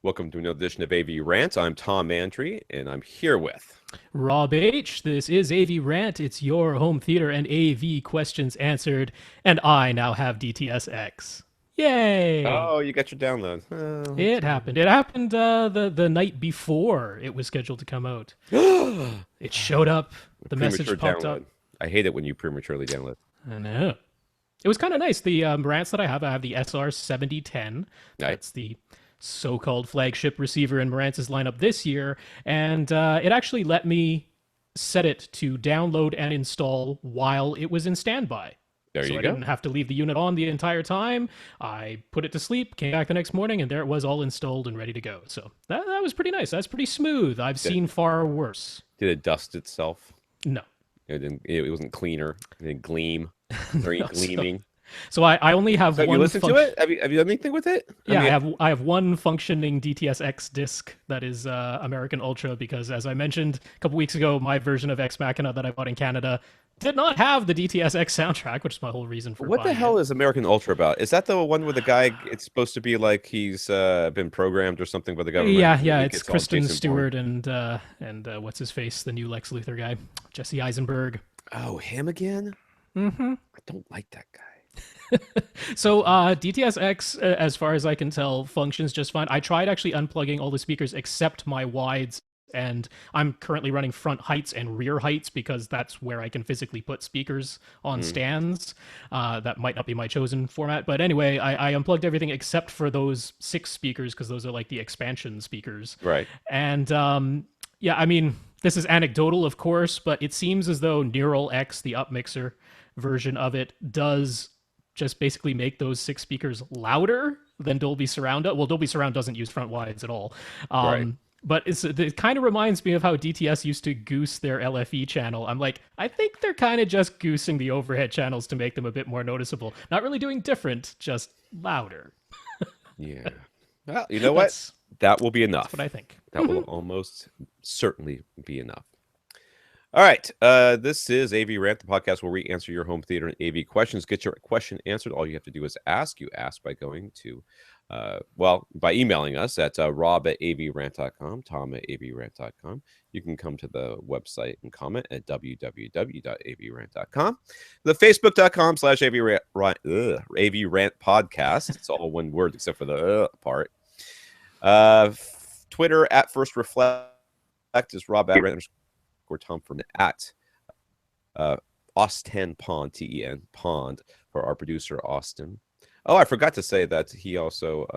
Welcome to another edition of AV Rant. I'm Tom Mantry, and I'm here with Rob H. This is AV Rant. It's your home theater and AV questions answered, and I now have DTSX. Yay! Oh, you got your download. It happened. It happened the night before it was scheduled to come out. It showed up. The Premature message popped download. up. I hate it when you prematurely download. I know. It was kind of nice. The rants that I have the SR-7010. Right? That's the so-called flagship receiver in Marantz's lineup this year, and it actually let me set it to download and install while it was in standby. There So you I go. didn't have to leave the unit on the entire time. I put it to sleep, came back the next morning, and there it was all installed and ready to go. So that was pretty nice. That's pretty smooth. I've Did, seen far worse. did it dust itself? No. It didn't. It wasn't cleaner. It didn't gleam. Very No, gleaming. so I only have So have you one listened to it? Have you done anything with it? Yeah, mean, I have one functioning DTSX disc that is American Ultra because, as I mentioned a couple weeks ago, my version of Ex Machina that I bought in Canada did not have the DTSX soundtrack, which is my whole reason for what the buying hell it. is American Ultra about? Is that the one where the guy? It's supposed to be like he's been programmed or something by the government. Yeah, He it's gets all Kristen Jason Stewart and what's his face, the new Lex Luthor guy, Jesse Eisenberg. Oh, him again? Mm-hmm. I don't like that guy. So DTSX, as far as I can tell, functions just fine. I tried actually unplugging all the speakers except my wides, and I'm currently running front heights and rear heights because that's where I can physically put speakers on stands. That might not be my chosen format, but anyway, I unplugged everything except for those 6 speakers because those are like the expansion speakers. Right. And yeah, I mean, this is anecdotal, of course, but it seems as though Neural X, the upmixer version of it, does just basically make those 6 speakers louder than Dolby Surround. Well, Dolby Surround doesn't use front wides at all. Right. But it kind of reminds me of how DTS used to goose their LFE channel. I'm like, I think they're kind of just goosing the overhead channels to make them a bit more noticeable. Not really doing different, just louder. Yeah. Well, you know what? That will be enough. That's what I think. That will almost certainly be enough. All right. This is AV Rant, the podcast where we answer your home theater and AV questions. Get your question answered. All you have to do is ask. You ask by going to, by emailing us at rob@avrant.com, tom@avrant.com. You can come to the website and comment at www.avrant.com. The facebook.com/AV Rant podcast. It's all one word except for the part. Twitter at First Reflect is Rob or Tom from at Austin Pond, TEN Pond, for our producer Austin. Oh, I forgot to say that he also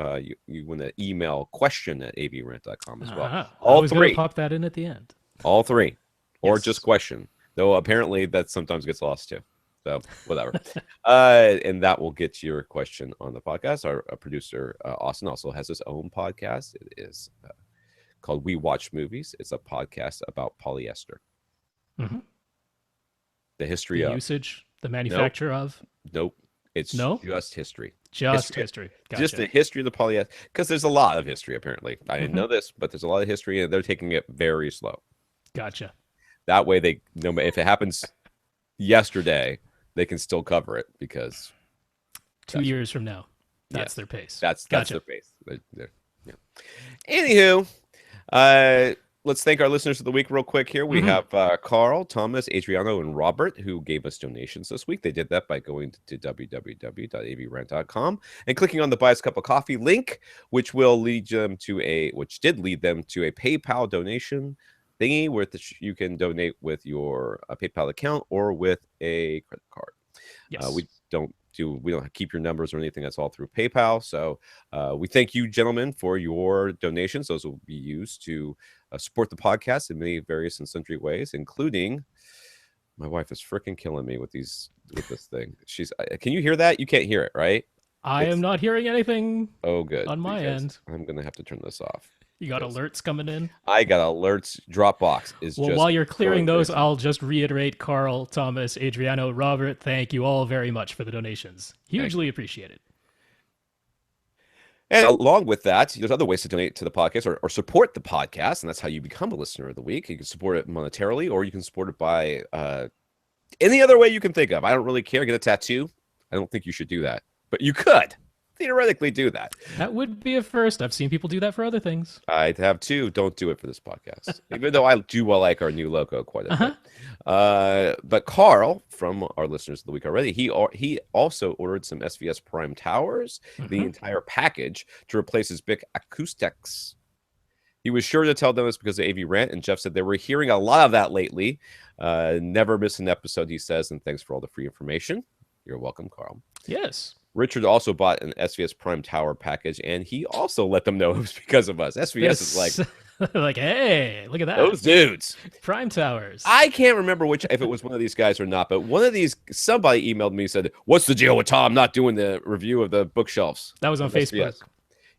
you win an email question at avrant.com as well. I was going to pop that in at the end. All 3, or Yes. just question. Though apparently that sometimes gets lost too. So whatever. And that will get your question on the podcast. Our producer Austin also has his own podcast. It is called We Watch Movies. It's a podcast about polyester. Mm-hmm. The history The of usage, the manufacture of. Nope. It's just history. Just history. Gotcha. Just the history of the polyester. Because there's a lot of history, apparently. I didn't know this, but there's a lot of history, and they're taking it very slow. Gotcha. That way, if it happens yesterday, they can still cover it because 2 years from now, that's their pace. That's Gotcha. their pace. Yeah. Anywho, let's thank our listeners of the week real quick here. We have Carl, Thomas, Adriano, and Robert who gave us donations this week. They did that by going to www.avrant.com and clicking on the Buy Us a Cup of Coffee link, which did lead them to a PayPal donation thingy where you can donate with your PayPal account or with a credit card. Yes. We don't keep your numbers or anything. That's all through PayPal. So we thank you, gentlemen, for your donations. Those will be used to support the podcast in many various and sundry ways, including my wife is freaking killing me with this thing. Can you hear that? You can't hear it, right? I am not hearing anything. Oh, good. On my end. I'm gonna have to turn this off. You got alerts coming in? I got alerts. Dropbox is well, just while you're clearing those, crazy. I'll just reiterate Carl, Thomas, Adriano, Robert, thank you all very much for the donations. Hugely appreciated. And along with that, there's other ways to donate to the podcast or support the podcast, and that's how you become a listener of the week. You can support it monetarily, or you can support it by any other way you can think of. I don't really care. Get a tattoo. I don't think you should do that, but you could. theoretically do that. That would be a first. I've seen people do that for other things. I have too. Don't do it for this podcast, even though I do like our new logo quite a bit. But Carl, from our listeners of the week already, he also ordered some SVS Prime towers, the entire package, to replace his big acoustics. He was sure to tell them it's because of AV Rant, and Jeff said they were hearing a lot of that lately. Never miss an episode, he says, and thanks for all the free information. You're welcome, Carl. Yes. Richard also bought an SVS Prime Tower package, and he also let them know it was because of us. SVS is like, like, hey, look at that. Those dudes. Prime Towers. I can't remember if it was one of these guys or not, but somebody emailed me and said, "What's the deal with Tom not doing the review of the bookshelves?" That was on Facebook. SVS.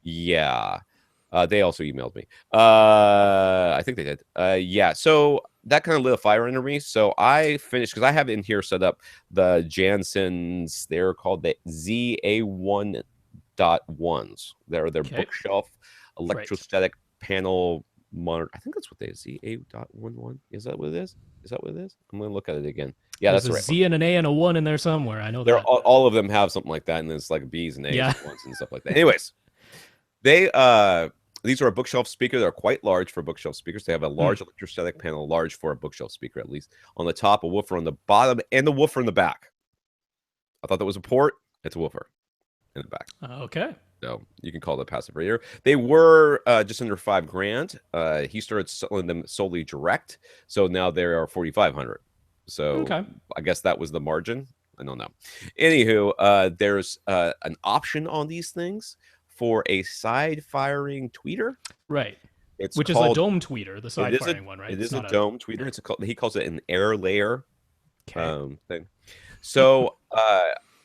Yeah. They also emailed me. I think they did. Yeah. So that kind of lit a fire under me. So I finished, because I have in here set up the JansZen's. They're called the zA1.1s. They're their bookshelf electrostatic panel monitor. I think that's what they is. zA.11. Is that what it is? Is that what it is? I'm going to look at it again. Yeah, There's that's right. A Z and an A and a 1 in there somewhere. I know They're that. all of them have something like that, and it's like B's and A's and 1s and stuff like that. Anyways, these are a bookshelf speaker. They're quite large for bookshelf speakers. They have a large electrostatic panel, large for a bookshelf speaker at least. On the top, a woofer on the bottom, and the woofer in the back. I thought that was a port. It's a woofer in the back. Okay. So you can call it a passive radio. They were just under $5,000. He started selling them solely direct, so now they are $4,500. So I guess that was the margin. I don't know. Anywho, there's an option on these things for a side-firing tweeter. Right. Which is a dome tweeter, the side-firing one, right? It is a dome tweeter. He calls it an airLayer thing. So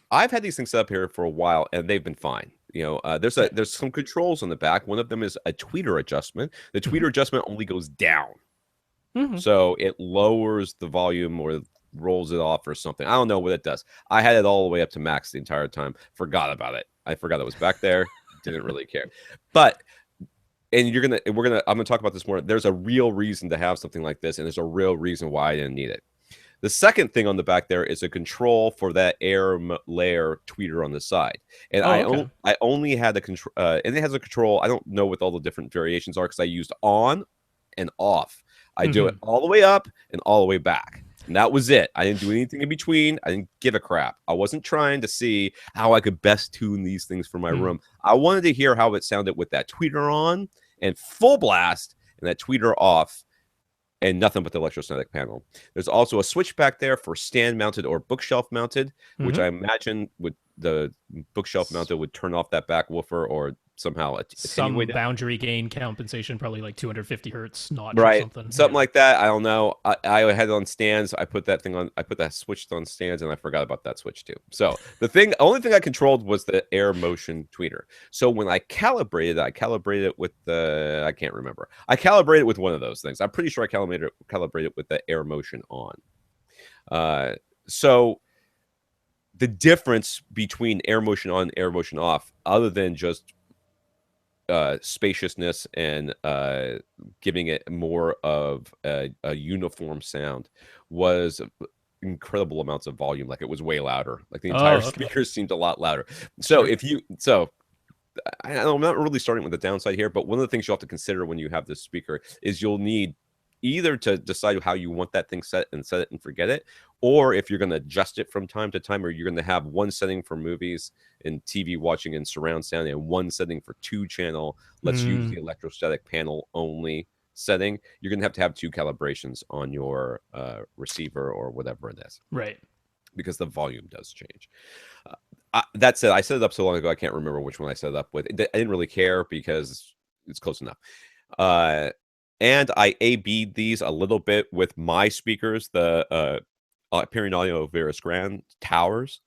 I've had these things set up here for a while, and they've been fine. You know, there's some controls on the back. One of them is a tweeter adjustment. The tweeter adjustment only goes down. So it lowers the volume or rolls it off or something. I don't know what it does. I had it all the way up to max the entire time. Forgot about it. I forgot it was back there. Didn't really care. But I'm gonna talk about this more. There's a real reason to have something like this, and there's a real reason why I didn't need it. The second thing on the back there is a control for that airLayer tweeter on the side, and I only had a control, and it has a control. I don't know what all the different variations are because I used on and off. I do it all the way up and all the way back. And that was it. I didn't do anything in between. I didn't give a crap. I wasn't trying to see how I could best tune these things for my room. I wanted to hear how it sounded with that tweeter on and full blast and that tweeter off and nothing but the electrostatic panel. There's also a switch back there for stand mounted or bookshelf mounted, which I imagine the bookshelf mounted would turn off that back woofer or somehow some boundary gain compensation, probably like 250 hertz notch or something like that. I don't know. I had it on stands. I put that switch on stands, and I forgot about that switch too. So the only thing I controlled was the air motion tweeter. So when I calibrated it with I can't remember. I calibrated it with one of those things. I'm pretty sure I calibrated it with the air motion on. So the difference between air motion on and air motion off, other than just spaciousness and giving it more of a uniform sound, was incredible amounts of volume. Like it was way louder. Like the entire speakers seemed a lot louder. So I'm not really starting with the downside here, but one of the things you'll have to consider when you have this speaker is you'll need either to decide how you want that thing set it and forget it, or if you're going to adjust it from time to time, or you're going to have one setting for movies and TV watching and surround sound and one setting for 2-channel, let's use the electrostatic panel only setting. You're going to have 2 calibrations on your receiver or whatever it is. Right. Because the volume does change. That said, I set it up so long ago, I can't remember which one I set it up with. I didn't really care because it's close enough. And I A/B'd these a little bit with my speakers, the Period Audio Veris Grand Towers.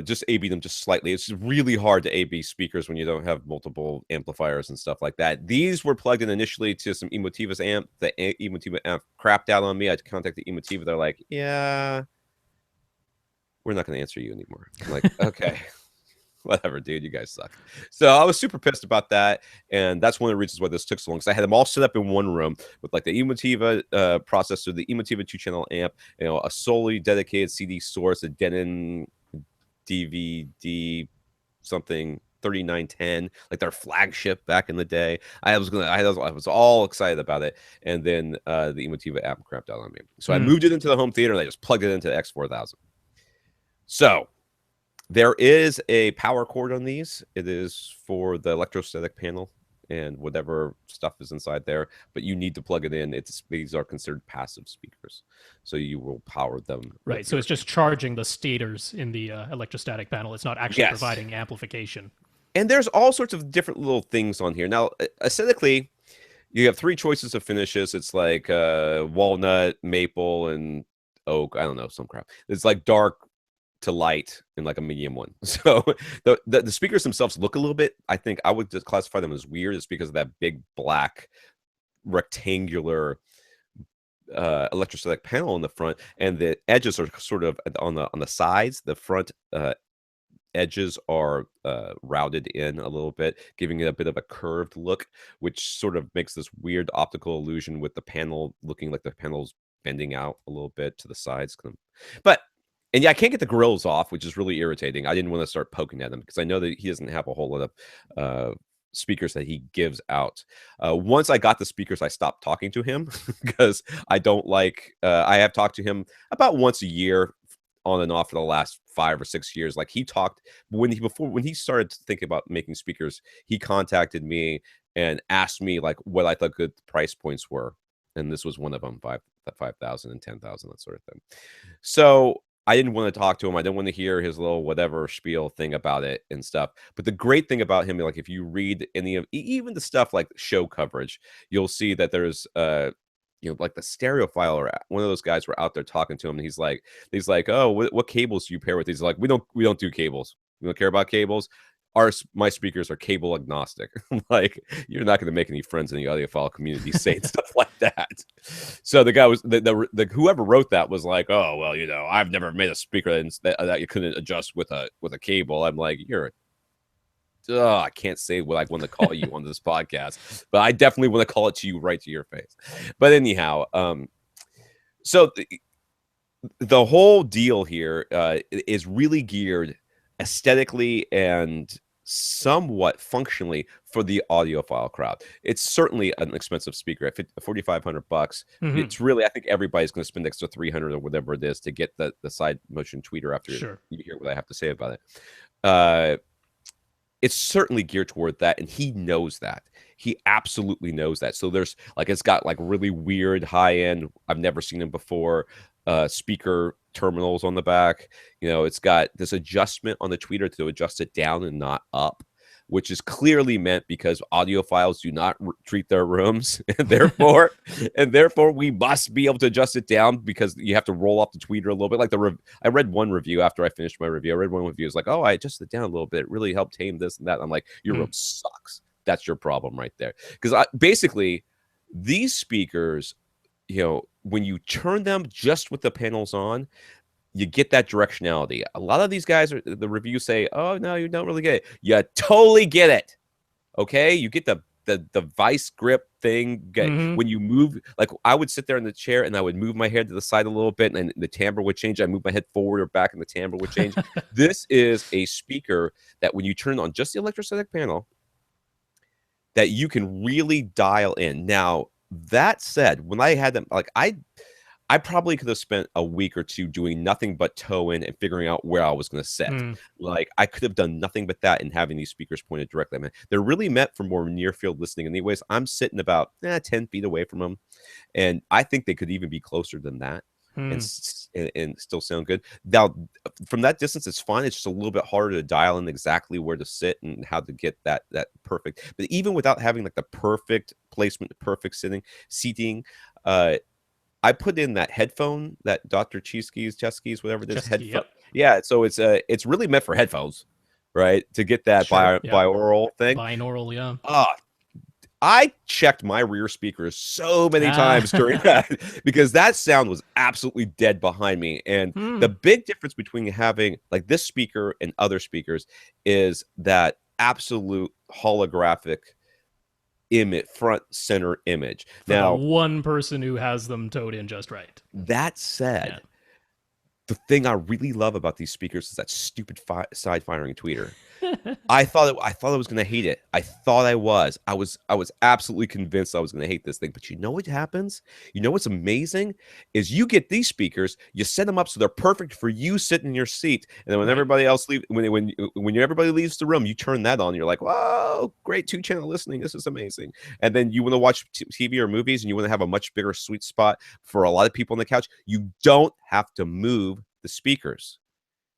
Just A/B them just slightly. It's really hard to A/B speakers when you don't have multiple amplifiers and stuff like that. These were plugged in initially to some Emotiva's amp. The Emotiva amp crapped out on me. I had to contact the Emotiva. They're like, yeah, we're not going to answer you anymore. I'm like, okay. Whatever, dude, you guys suck. So I was super pissed about that, and that's one of the reasons why this took so long. Because I had them all set up in one room with like the Emotiva processor, the Emotiva 2-channel amp, a solely dedicated CD source, a Denon DVD something 3910, like their flagship back in the day. I was all excited about it, and then the Emotiva app crapped out on me. So I moved it into the home theater, and I just plugged it into the X4000. So there is a power cord on these. It is for the electrostatic panel and whatever stuff is inside there, but you need to plug it in. These are considered passive speakers, so you will power them. Right, so it's just charging the stators in the electrostatic panel. It's not actually providing amplification. And there's all sorts of different little things on here. Now, aesthetically, you have 3 choices of finishes. It's like walnut, maple, and oak. I don't know, some crap. It's like dark to light and like a medium one. So the speakers themselves look a little bit, I think I would just classify them as weird. It's because of that big black rectangular electrostatic panel in the front, and the edges are sort of on the sides. The front edges are routed in a little bit, giving it a bit of a curved look, which sort of makes this weird optical illusion with the panel looking like the panel's bending out a little bit to the sides. But and yeah, I can't get the grills off, which is really irritating. I didn't want to start poking at them because I know that he doesn't have a whole lot of speakers that he gives out. Once I got the speakers, I stopped talking to him because I don't like. I have talked to him about once a year, on and off for the last 5 or 6 years. Like he talked when he started thinking about making speakers, he contacted me and asked me like what I thought good price points were, and this was one of them, 5,000 and 10,000, that sort of thing. So I didn't want to talk to him. I didn't want to hear his little whatever spiel thing about it and stuff. But the great thing about him, like if you read any of even the stuff like show coverage, you'll see that there's like the stereophile or one of those guys were out there talking to him, and he's like, oh, what cables do you pair with? He's like, we don't do cables. We don't care about cables. My speakers are cable agnostic. Like, you're not going to make any friends in the audiophile community saying stuff like that. So the guy was the whoever wrote that was like, oh well, I've never made a speaker that you couldn't adjust with a cable. I'm like, I can't say what I want to call you on this podcast, but I definitely want to call it to you right to your face. But anyhow, so the whole deal here is really geared aesthetically and somewhat functionally for the audiophile crowd. It's certainly an expensive speaker at $4,500. It's really, I think everybody's going to spend extra $300 or whatever it is to get the side motion tweeter after you hear what I have to say about it. It's certainly geared toward that, and he knows that. He absolutely knows that. So there's like, it's got like really weird high end, I've never seen them before, speaker terminals on the back. It's got this adjustment on the tweeter to adjust it down and not up, which is clearly meant because audiophiles do not treat their rooms, and therefore we must be able to adjust it down because you have to roll off the tweeter a little bit. Like I read one review after I finished my review. I read one review. It's like, oh, I adjusted it down a little bit. It really helped tame this and that. I'm like, your room sucks. That's your problem right there. Because basically, these speakers, when you turn them just with the panels on, you get that directionality. A lot of these guys, the reviews say, oh, no, you don't really get it. You totally get it. Okay? You get the vice grip thing. When you move, like I would sit there in the chair and I would move my head to the side a little bit and the timbre would change. I move my head forward or back and the timbre would change. This is a speaker that when you turn on just the electrostatic panel, that you can really dial in. Now, that said, when I had them, like I probably could have spent a week or two doing nothing but toe in and figuring out where I was going to set. Like I could have done nothing but that and having these speakers pointed directly. I mean, they're really meant for more near field listening. Anyways, I'm sitting about 10 feet away from them, and I think they could even be closer than that and still sound good. Now, from that distance, it's fine. It's just a little bit harder to dial in exactly where to sit and how to get that perfect. But even without having like the perfect placement, the perfect seating, I put in that headphone, that Dr. Chesky's, whatever it is, headphone. Yep. Yeah, so it's really meant for headphones, right? To get that binaural thing. Binaural, yeah. I checked my rear speakers so many times during that because that sound was absolutely dead behind me. And the big difference between having like this speaker and other speakers is that absolute holographic front center image. For now, the one person who has them towed in just right. That said, The thing I really love about these speakers is that stupid side firing tweeter. I thought I was gonna hate it. I thought I was. I was absolutely convinced I was gonna hate this thing. But you know what happens? You know what's amazing is you get these speakers, you set them up so they're perfect for you sitting in your seat, and then when Right. everybody else leave, when everybody leaves the room, you turn that on. You're like, whoa, great 2-channel listening. This is amazing. And then you want to watch TV or movies, and you want to have a much bigger sweet spot for a lot of people on the couch. You don't have to move the speakers.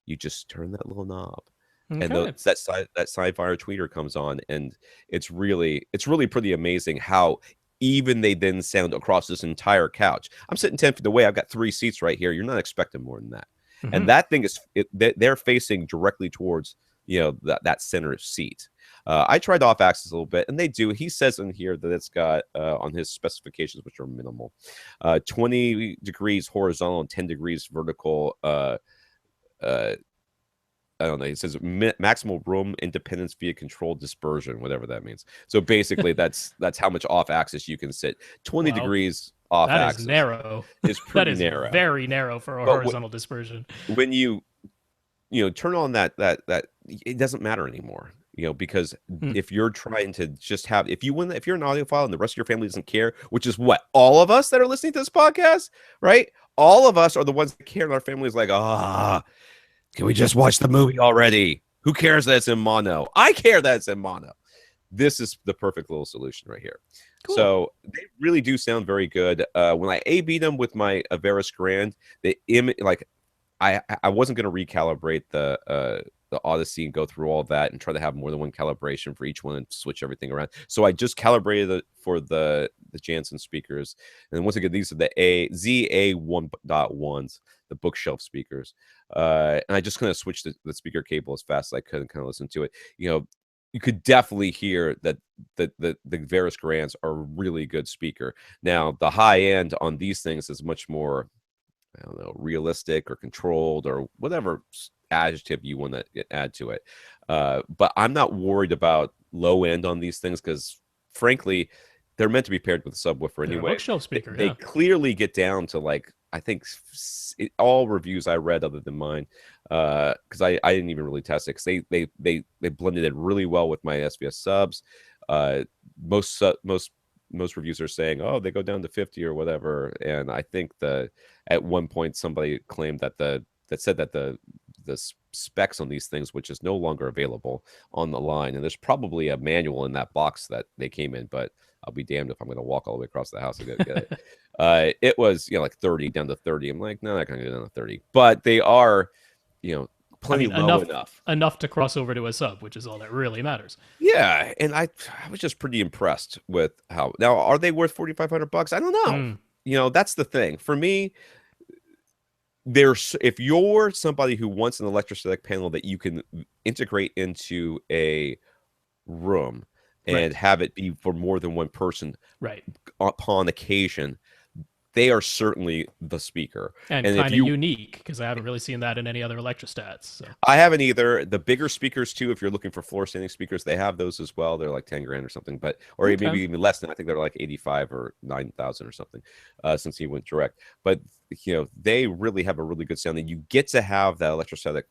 You just turn that little knob, and Okay. that sci-fi tweeter comes on, and it's really pretty amazing how even they then sound across this entire couch. I'm sitting 10 feet away. I've got 3 seats right here. You're not expecting more than that. And Hmm. that thing they're facing directly towards that center seat. I tried off axis a little bit, and they do. He says in here that it's got on his specifications, which are minimal, 20 degrees horizontal and 10 degrees vertical. Uh, I don't know. He says maximal room independence via controlled dispersion, whatever that means. So basically, that's how much off axis you can sit. 20 Wow. degrees off That is axis narrow. is That pretty is narrow. very narrow for a But horizontal dispersion. when you turn on that it doesn't matter anymore. Because Hmm. if you're trying to just have if you're an audiophile and the rest of your family doesn't care, which is what all of us that are listening to this podcast, right? All of us are the ones that care, and our family is like, can we just watch the movie already? Who cares that it's in mono? I care that it's in mono. This is the perfect little solution right here. Cool. So they really do sound very good. When I A/B them with my Averis Grand, I wasn't going to recalibrate the Odyssey and go through all that and try to have more than one calibration for each one and switch everything around. So I just calibrated it for the JansZen speakers. And once again, these are the ZA1.1s, the bookshelf speakers. And I just kind of switched the speaker cable as fast as I could and kind of listen to it. You could definitely hear that the Veris Grands are a really good speaker. Now, the high end on these things is much more, I don't know, realistic or controlled or whatever adjective you want to add to it. But I'm not worried about low end on these things because, frankly, they're meant to be paired with a subwoofer They're a anyway. bookshelf speaker, They yeah. clearly get down to I think all reviews I read other than mine, because I didn't even really test it because they blended it really well with my SVS subs. Uh, most reviews are saying, oh, they go down to 50 or whatever, and I think at one point somebody claimed that said that the specs on these things, which is no longer available on the line, and there's probably a manual in that box that they came in, but I'll be damned if I'm going to walk all the way across the house to get it. It was like 30 down to 30. I'm like, no, not going to go down to 30, but they are I plenty mean, low enough enough. enough to cross over to a sub, which is all that really matters. Yeah, and I was just pretty impressed with how. Now, are they worth $4,500? I don't know. Mm, That's the thing for me. If you're somebody who wants an electrostatic panel that you can integrate into a room and right. have it be for more than one person Right. upon occasion, they are certainly the speaker. And And if kind of you unique because I haven't really seen that in any other electrostats. So I haven't either. The bigger speakers too, if you're looking for floor standing speakers, they have those as well. They're like 10 grand or something, or okay. maybe even less than. I think they're like 85 or 9,000 or something, since he went direct. But they really have a really good sound, and you get to have that electrostatic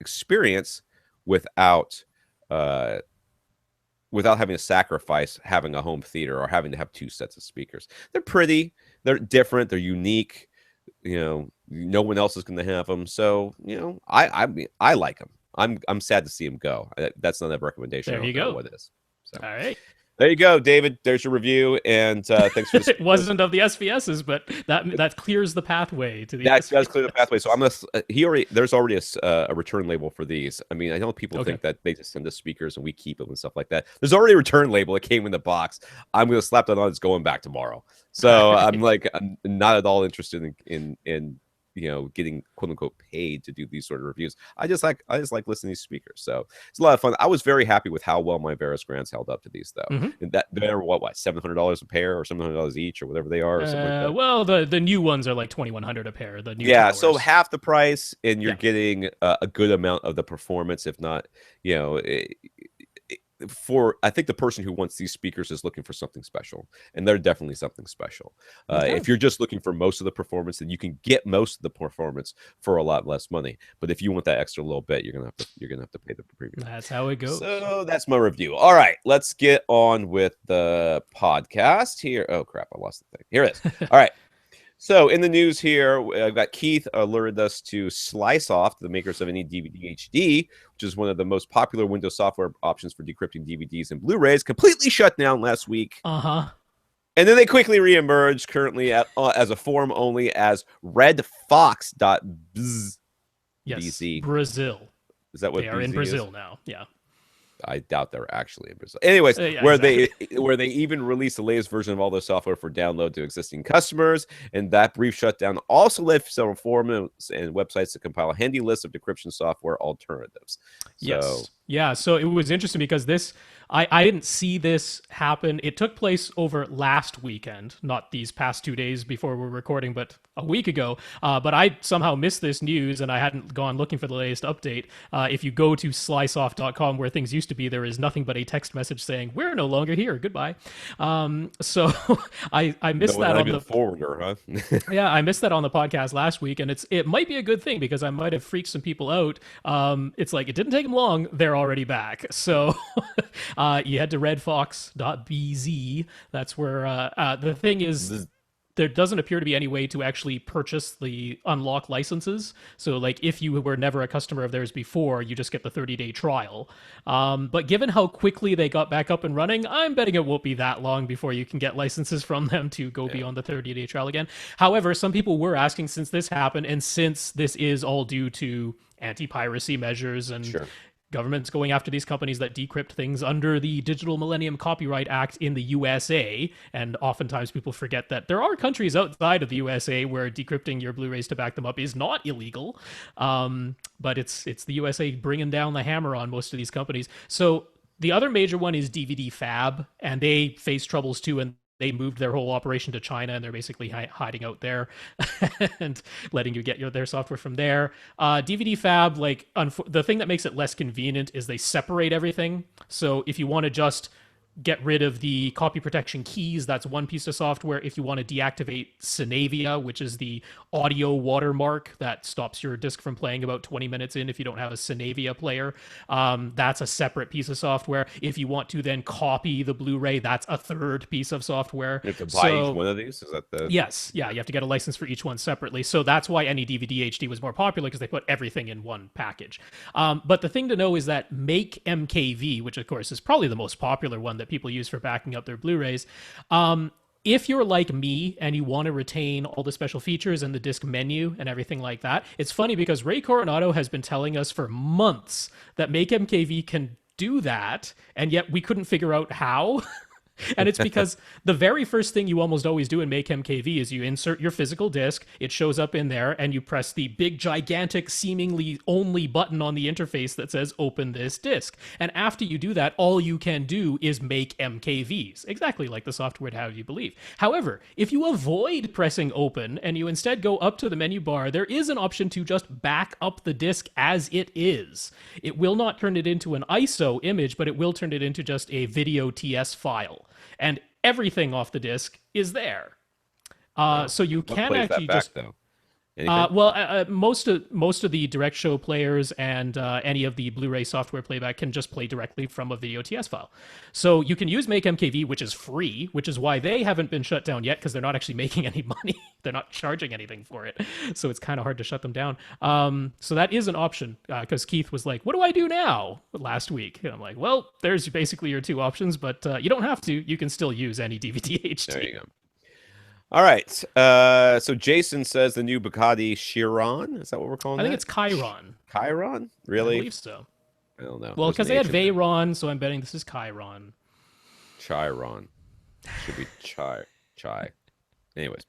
experience without uh without having to sacrifice having a home theater or having to have 2 sets of speakers. They're pretty, they're different, they're unique. No one else is going to have them. So, I like them. I'm sad to see him go. That's not a recommendation. I There you don't know go. what is. So All right. there you go, David. There's your review, and thanks for the It speakers. wasn't of the SVSs, but that clears the pathway to the That does clear the SVS. pathway. So there's already a return label for these. I mean, I know people Okay. think that they just send us speakers and we keep them and stuff like that. There's already a return label. It came in the box. I'm going to slap that on. It's going back tomorrow. All So I'm right. like, I'm not at all interested in getting quote unquote paid to do these sort of reviews. I just like listening to these speakers. So it's a lot of fun. I was very happy with how well my Veris Grants held up to these though. Mm-hmm. And that they're what $700 a pair or $700 each or whatever they are or something like that. Well, the new ones are like 2,100 a pair. The new Yeah, so towers. half the price, and you're Yeah. getting a good amount of the performance, if not, you know, I think the person who wants these speakers is looking for something special, and they're definitely something special. Okay. If you're just looking for most of the performance, then you can get most of the performance for a lot less money. But if you want that extra little bit, you're gonna have to pay the premium. That's how it goes. So that's my review. All right, let's get on with the podcast here. Oh crap, I lost the thing. Here it is. All right. So in the news here, I've got Keith alerted us to SliceOft, the makers of any DVD HD, which is one of the most popular Windows software options for decrypting DVDs and Blu-rays, completely shut down last week. Uh-huh. And then they quickly reemerged currently as a form only as redfox.bz. Yes, BC. Brazil. Is that what they are BZ in Brazil is? now? Yeah. I doubt they're actually in Brazil. Anyways, Yeah, where exactly. they even released the latest version of all their software for download to existing customers, and that brief shutdown also led several forums and websites to compile a handy list of decryption software alternatives. Yes. Yeah. So it was interesting because I didn't see this happen. It took place over last weekend, not these past 2 days before we're recording, but a week ago. But I somehow missed this news and I hadn't gone looking for the latest update. If you go to sliceoff.com where things used to be, there is nothing but a text message saying, "We're no longer here. Goodbye." So I missed that on the forwarder, huh? Yeah, I missed that on the podcast last week, and it might be a good thing because I might have freaked some people out. It's like it didn't take them long; they're already back. So you head to redfox.bz. That's where the thing is. There doesn't appear to be any way to actually purchase the unlock licenses. So, like, if you were never a customer of theirs before, you just get the 30-day trial. But given how quickly they got back up and running, I'm betting it won't be that long before you can get licenses from them to go beyond the 30-day trial again. However, some people were asking, since this happened and since this is all due to anti-piracy measures and governments going after these companies that decrypt things under the Digital Millennium Copyright Act in the USA. And oftentimes people forget that there are countries outside of the USA where decrypting your Blu-rays to back them up is not illegal. But it's the USA bringing down the hammer on most of these companies. So the other major one is DVD Fab, and they face troubles too. And they moved their whole operation to China, and they're basically hiding out there and letting you get their software from there. DVD Fab, like the thing that makes it less convenient is they separate everything. So if you want to just get rid of the copy protection keys, that's one piece of software. If you want to deactivate Synavia, which is the audio watermark that stops your disc from playing about 20 minutes in if you don't have a Synavia player, that's a separate piece of software. If you want to then copy the Blu-ray, that's a third piece of software. You have to buy each one of these? Is that the... Yes. Yeah, you have to get a license for each one separately. So that's why any DVD HD was more popular, because they put everything in one package. But the thing to know is that Make MKV, which of course is probably the most popular one that people use for backing up their Blu-rays, if you're like me and you want to retain all the special features and the disc menu and everything like that, it's funny because Ray Coronado has been telling us for months that Make MKV can do that, and yet we couldn't figure out how. And it's because the very first thing you almost always do in Make MKV is you insert your physical disc, it shows up in there, and you press the big, gigantic, seemingly only button on the interface that says open this disc. And after you do that, all you can do is make MKVs, exactly like the software would have you believe. However, if you avoid pressing open and you instead go up to the menu bar, there is an option to just back up the disc as it is. It will not turn it into an ISO image, but it will turn it into just a video TS file. And everything off the disc is there. So you can actually just... though? Most of the direct show players and any of the Blu-ray software playback can just play directly from a video TS file. So you can use Make MKV, which is free, which is why they haven't been shut down yet, because they're not actually making any money. They're not charging anything for it. So it's kind of hard to shut them down. So that is an option, because Keith was like, what do I do now? Last week. And I'm like, well, there's basically your two options, but you don't have to. You can still use any DVD HD. There you go. All right. So Jason says the new Bugatti Chiron. Is that what we're calling it? I think it's Chiron. Chiron? Really? I believe so. I don't know. Well, because they had Veyron, so I'm betting this is Chiron. Chiron. Should be Chai. Anyways.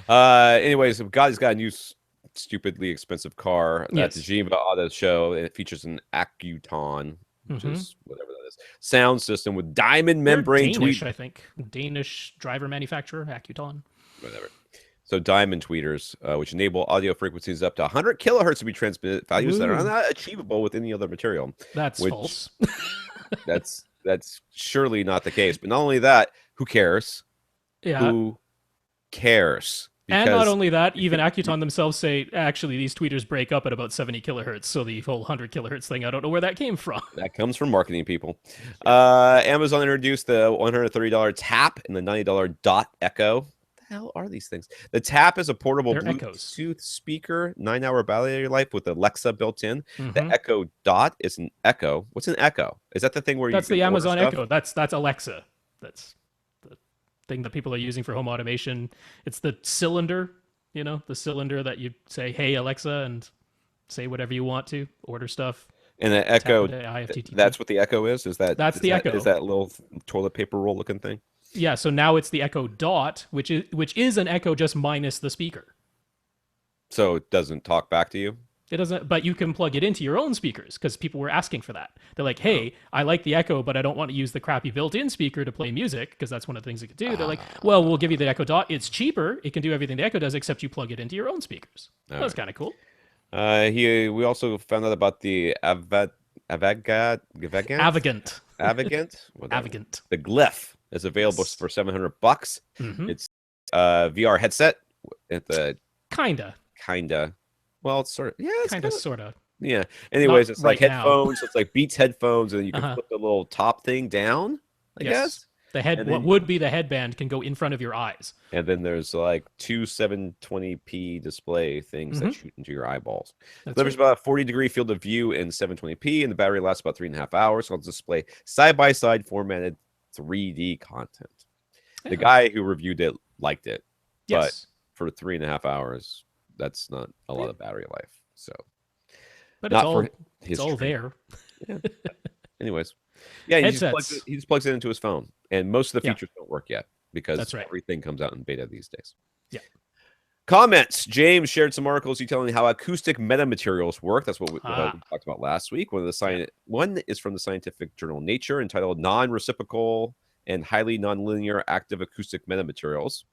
Bugatti's got a new stupidly expensive car at the Geneva Auto Show. It features an Accuton, which is whatever that is, sound system with diamond membrane Danish, I think. Danish driver manufacturer, Accuton. Whatever. So diamond tweeters, which enable audio frequencies up to 100 kilohertz to be transmitted, values that are not achievable with any other material. That's false. That's That's surely not the case. But not only that, who cares? Yeah. Who cares? And not only that, even Accuton themselves say, actually, these tweeters break up at about 70 kilohertz. So the whole 100 kilohertz thing, I don't know where that came from. That comes from marketing people. Amazon introduced the $130 Tap and the $90 Dot Echo. What the hell are these things? The Tap is a portable Bluetooth speaker, 9-hour battery life with Alexa built in. The Echo Dot is an Echo. What's an Echo? Is that the thing where that's you the Amazon Echo? That's Alexa. That's the thing that people are using for home automation. It's the cylinder, you know, the cylinder that you say, "Hey Alexa," and say whatever you want to, order stuff. And the Echo, that's what the Echo is? That's the Echo. Is that little toilet paper roll looking thing? Yeah, so now it's the Echo Dot, which is an Echo just minus the speaker. So it doesn't talk back to you? It doesn't, but you can plug it into your own speakers because people were asking for that. They're like, hey, I like the Echo, but I don't want to use the crappy built-in speaker to play music because that's one of the things it can do. They're like, well, we'll give you the Echo Dot. It's cheaper. It can do everything the Echo does, except you plug it into your own speakers. That was kind of cool. We also found out about the Avagant. The Glyph is available for $700. It's VR headset. Kinda. Well, it's sort of, yeah, it's kind of, sort of. Yeah. Anyways, it's like headphones. Now. It's like Beats headphones, and then you can flip the little top thing down, I guess. The head, what would be the headband, can go in front of your eyes. And then there's like two 720p display things that shoot into your eyeballs. Delivers about a 40-degree field of view in 720p, and the battery lasts about 3.5 hours. So I'll display side-by-side formatted 3D content. Yeah. The guy who reviewed it liked it, but for 3.5 hours, that's not a lot of battery life. So, but it's all there. Yeah. Anyways, yeah, he just plugs it into his phone, and most of the features don't work yet because everything comes out in beta these days. Yeah. Comments. James shared some articles detailing how acoustic metamaterials work. That's what we talked about last week. One is from the scientific journal Nature, entitled "Non-Reciprocal and Highly Nonlinear Active Acoustic Metamaterials."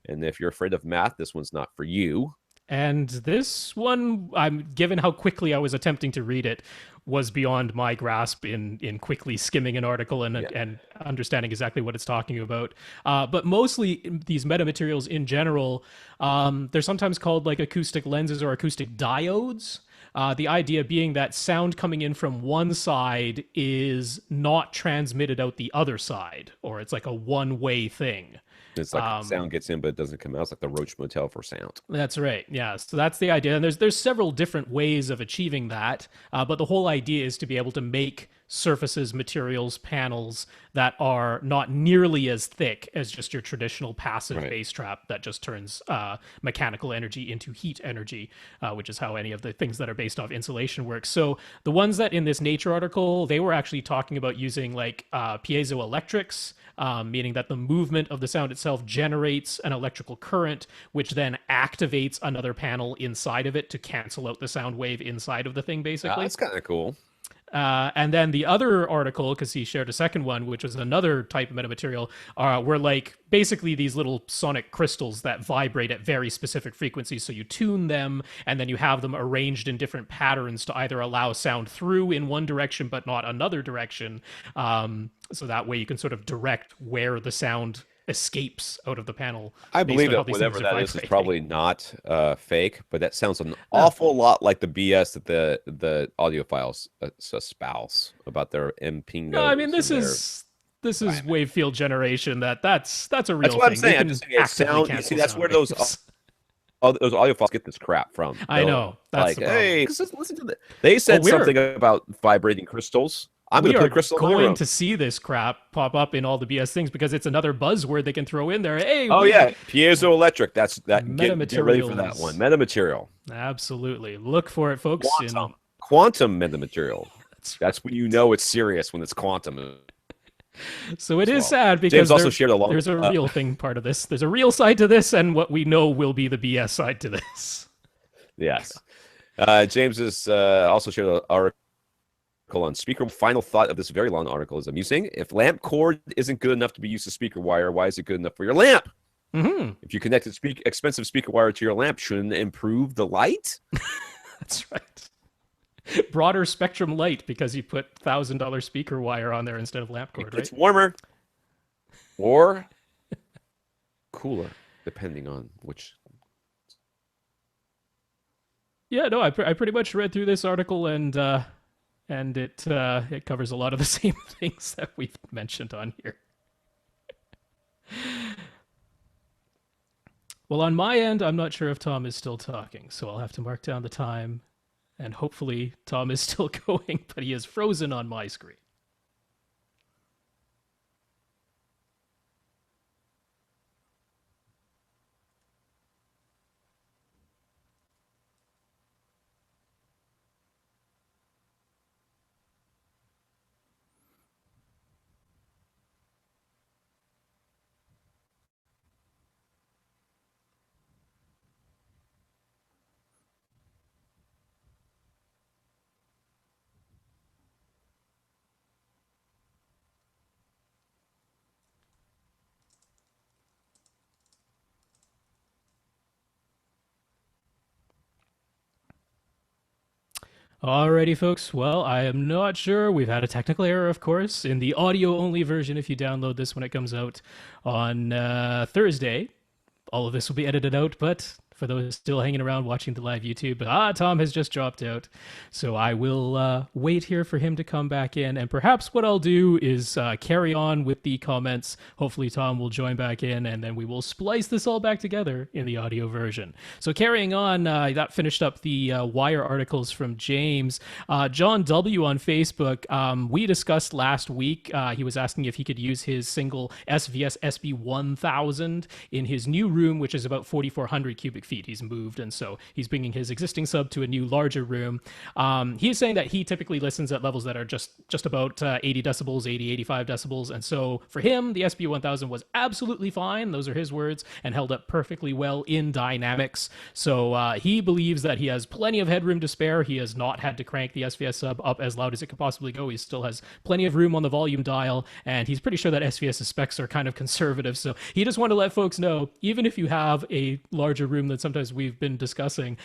And if you're afraid of math, this one's not for you. And this one, given how quickly I was attempting to read it, was beyond my grasp in quickly skimming an article and understanding exactly what it's talking about. But mostly these metamaterials in general, they're sometimes called like acoustic lenses or acoustic diodes. The idea being that sound coming in from one side is not transmitted out the other side, or it's like a one-way thing. It's like sound gets in, but it doesn't come out. It's like the Roach Motel for sound. That's right. Yeah. So that's the idea. And there's several different ways of achieving that. But the whole idea is to be able to make surfaces, materials, panels that are not nearly as thick as just your traditional passive bass trap that just turns mechanical energy into heat energy, which is how any of the things that are based off insulation work. So the ones that in this Nature article, they were actually talking about using like piezoelectrics, meaning that the movement of the sound itself generates an electrical current, which then activates another panel inside of it to cancel out the sound wave inside of the thing, basically. That's kind of cool. And then the other article, because he shared a second one, which was another type of metamaterial, were like basically these little sonic crystals that vibrate at very specific frequencies. So you tune them, and then you have them arranged in different patterns to either allow sound through in one direction but not another direction. So that way you can sort of direct where the sound escapes out of the panel. I believe that whatever that is probably not fake, but that sounds an awful lot like the BS that the audiophiles espouse about their MPingo. No, I mean this is wave field generation. That's a real thing. That's what I'm saying. I'm just saying sound. You see, that's where those audiophiles get this crap from. I know. That's like, hey, listen to this. They said something about vibrating crystals. We are going to see this crap pop up in all the BS things because it's another buzzword they can throw in there. Hey, piezoelectric. That's that. Get ready for that one. Metamaterial. Absolutely. Look for it, folks. Quantum metamaterial. That's when you know it's serious, when it's quantum. So it is sad because James also shared there's a real thing part of this. There's a real side to this, and what we know will be the BS side to this. Yes. James has also shared an article on speaker. Final thought of this very long article is amusing. If lamp cord isn't good enough to be used to speaker wire, why is it good enough for your lamp? If you connect expensive speaker wire to your lamp, shouldn't it improve the light? That's right. Broader spectrum light because you put $1,000 speaker wire on there instead of lamp It cord, gets right? warmer or cooler, depending on which. Yeah, no, I pretty much read through this article and it covers a lot of the same things that we've mentioned on here. Well, on my end, I'm not sure if Tom is still talking, so I'll have to mark down the time, and hopefully Tom is still going, but he is frozen on my screen. Alrighty, folks. Well, I am not sure. We've had a technical error, of course, in the audio only version. If you download this when it comes out on Thursday, all of this will be edited out, but for those still hanging around watching the live YouTube, Tom has just dropped out. So I will wait here for him to come back in. And perhaps what I'll do is carry on with the comments. Hopefully Tom will join back in, and then we will splice this all back together in the audio version. So carrying on, that finished up the Wire articles from James. John W. on Facebook, we discussed last week, he was asking if he could use his single SVS SB-1000 in his new room, which is about 4,400 cubic feet. He's moved, and so he's bringing his existing sub to a new, larger room. He's saying that he typically listens at levels that are just about 80 decibels, 80, 85 decibels, and so for him, the SB-1000 was absolutely fine, those are his words, and held up perfectly well in dynamics. So he believes that he has plenty of headroom to spare. He has not had to crank the SVS sub up as loud as it could possibly go. He still has plenty of room on the volume dial, and he's pretty sure that SVS's specs are kind of conservative. So he just wanted to let folks know, even if you have a larger room that sometimes we've been discussing,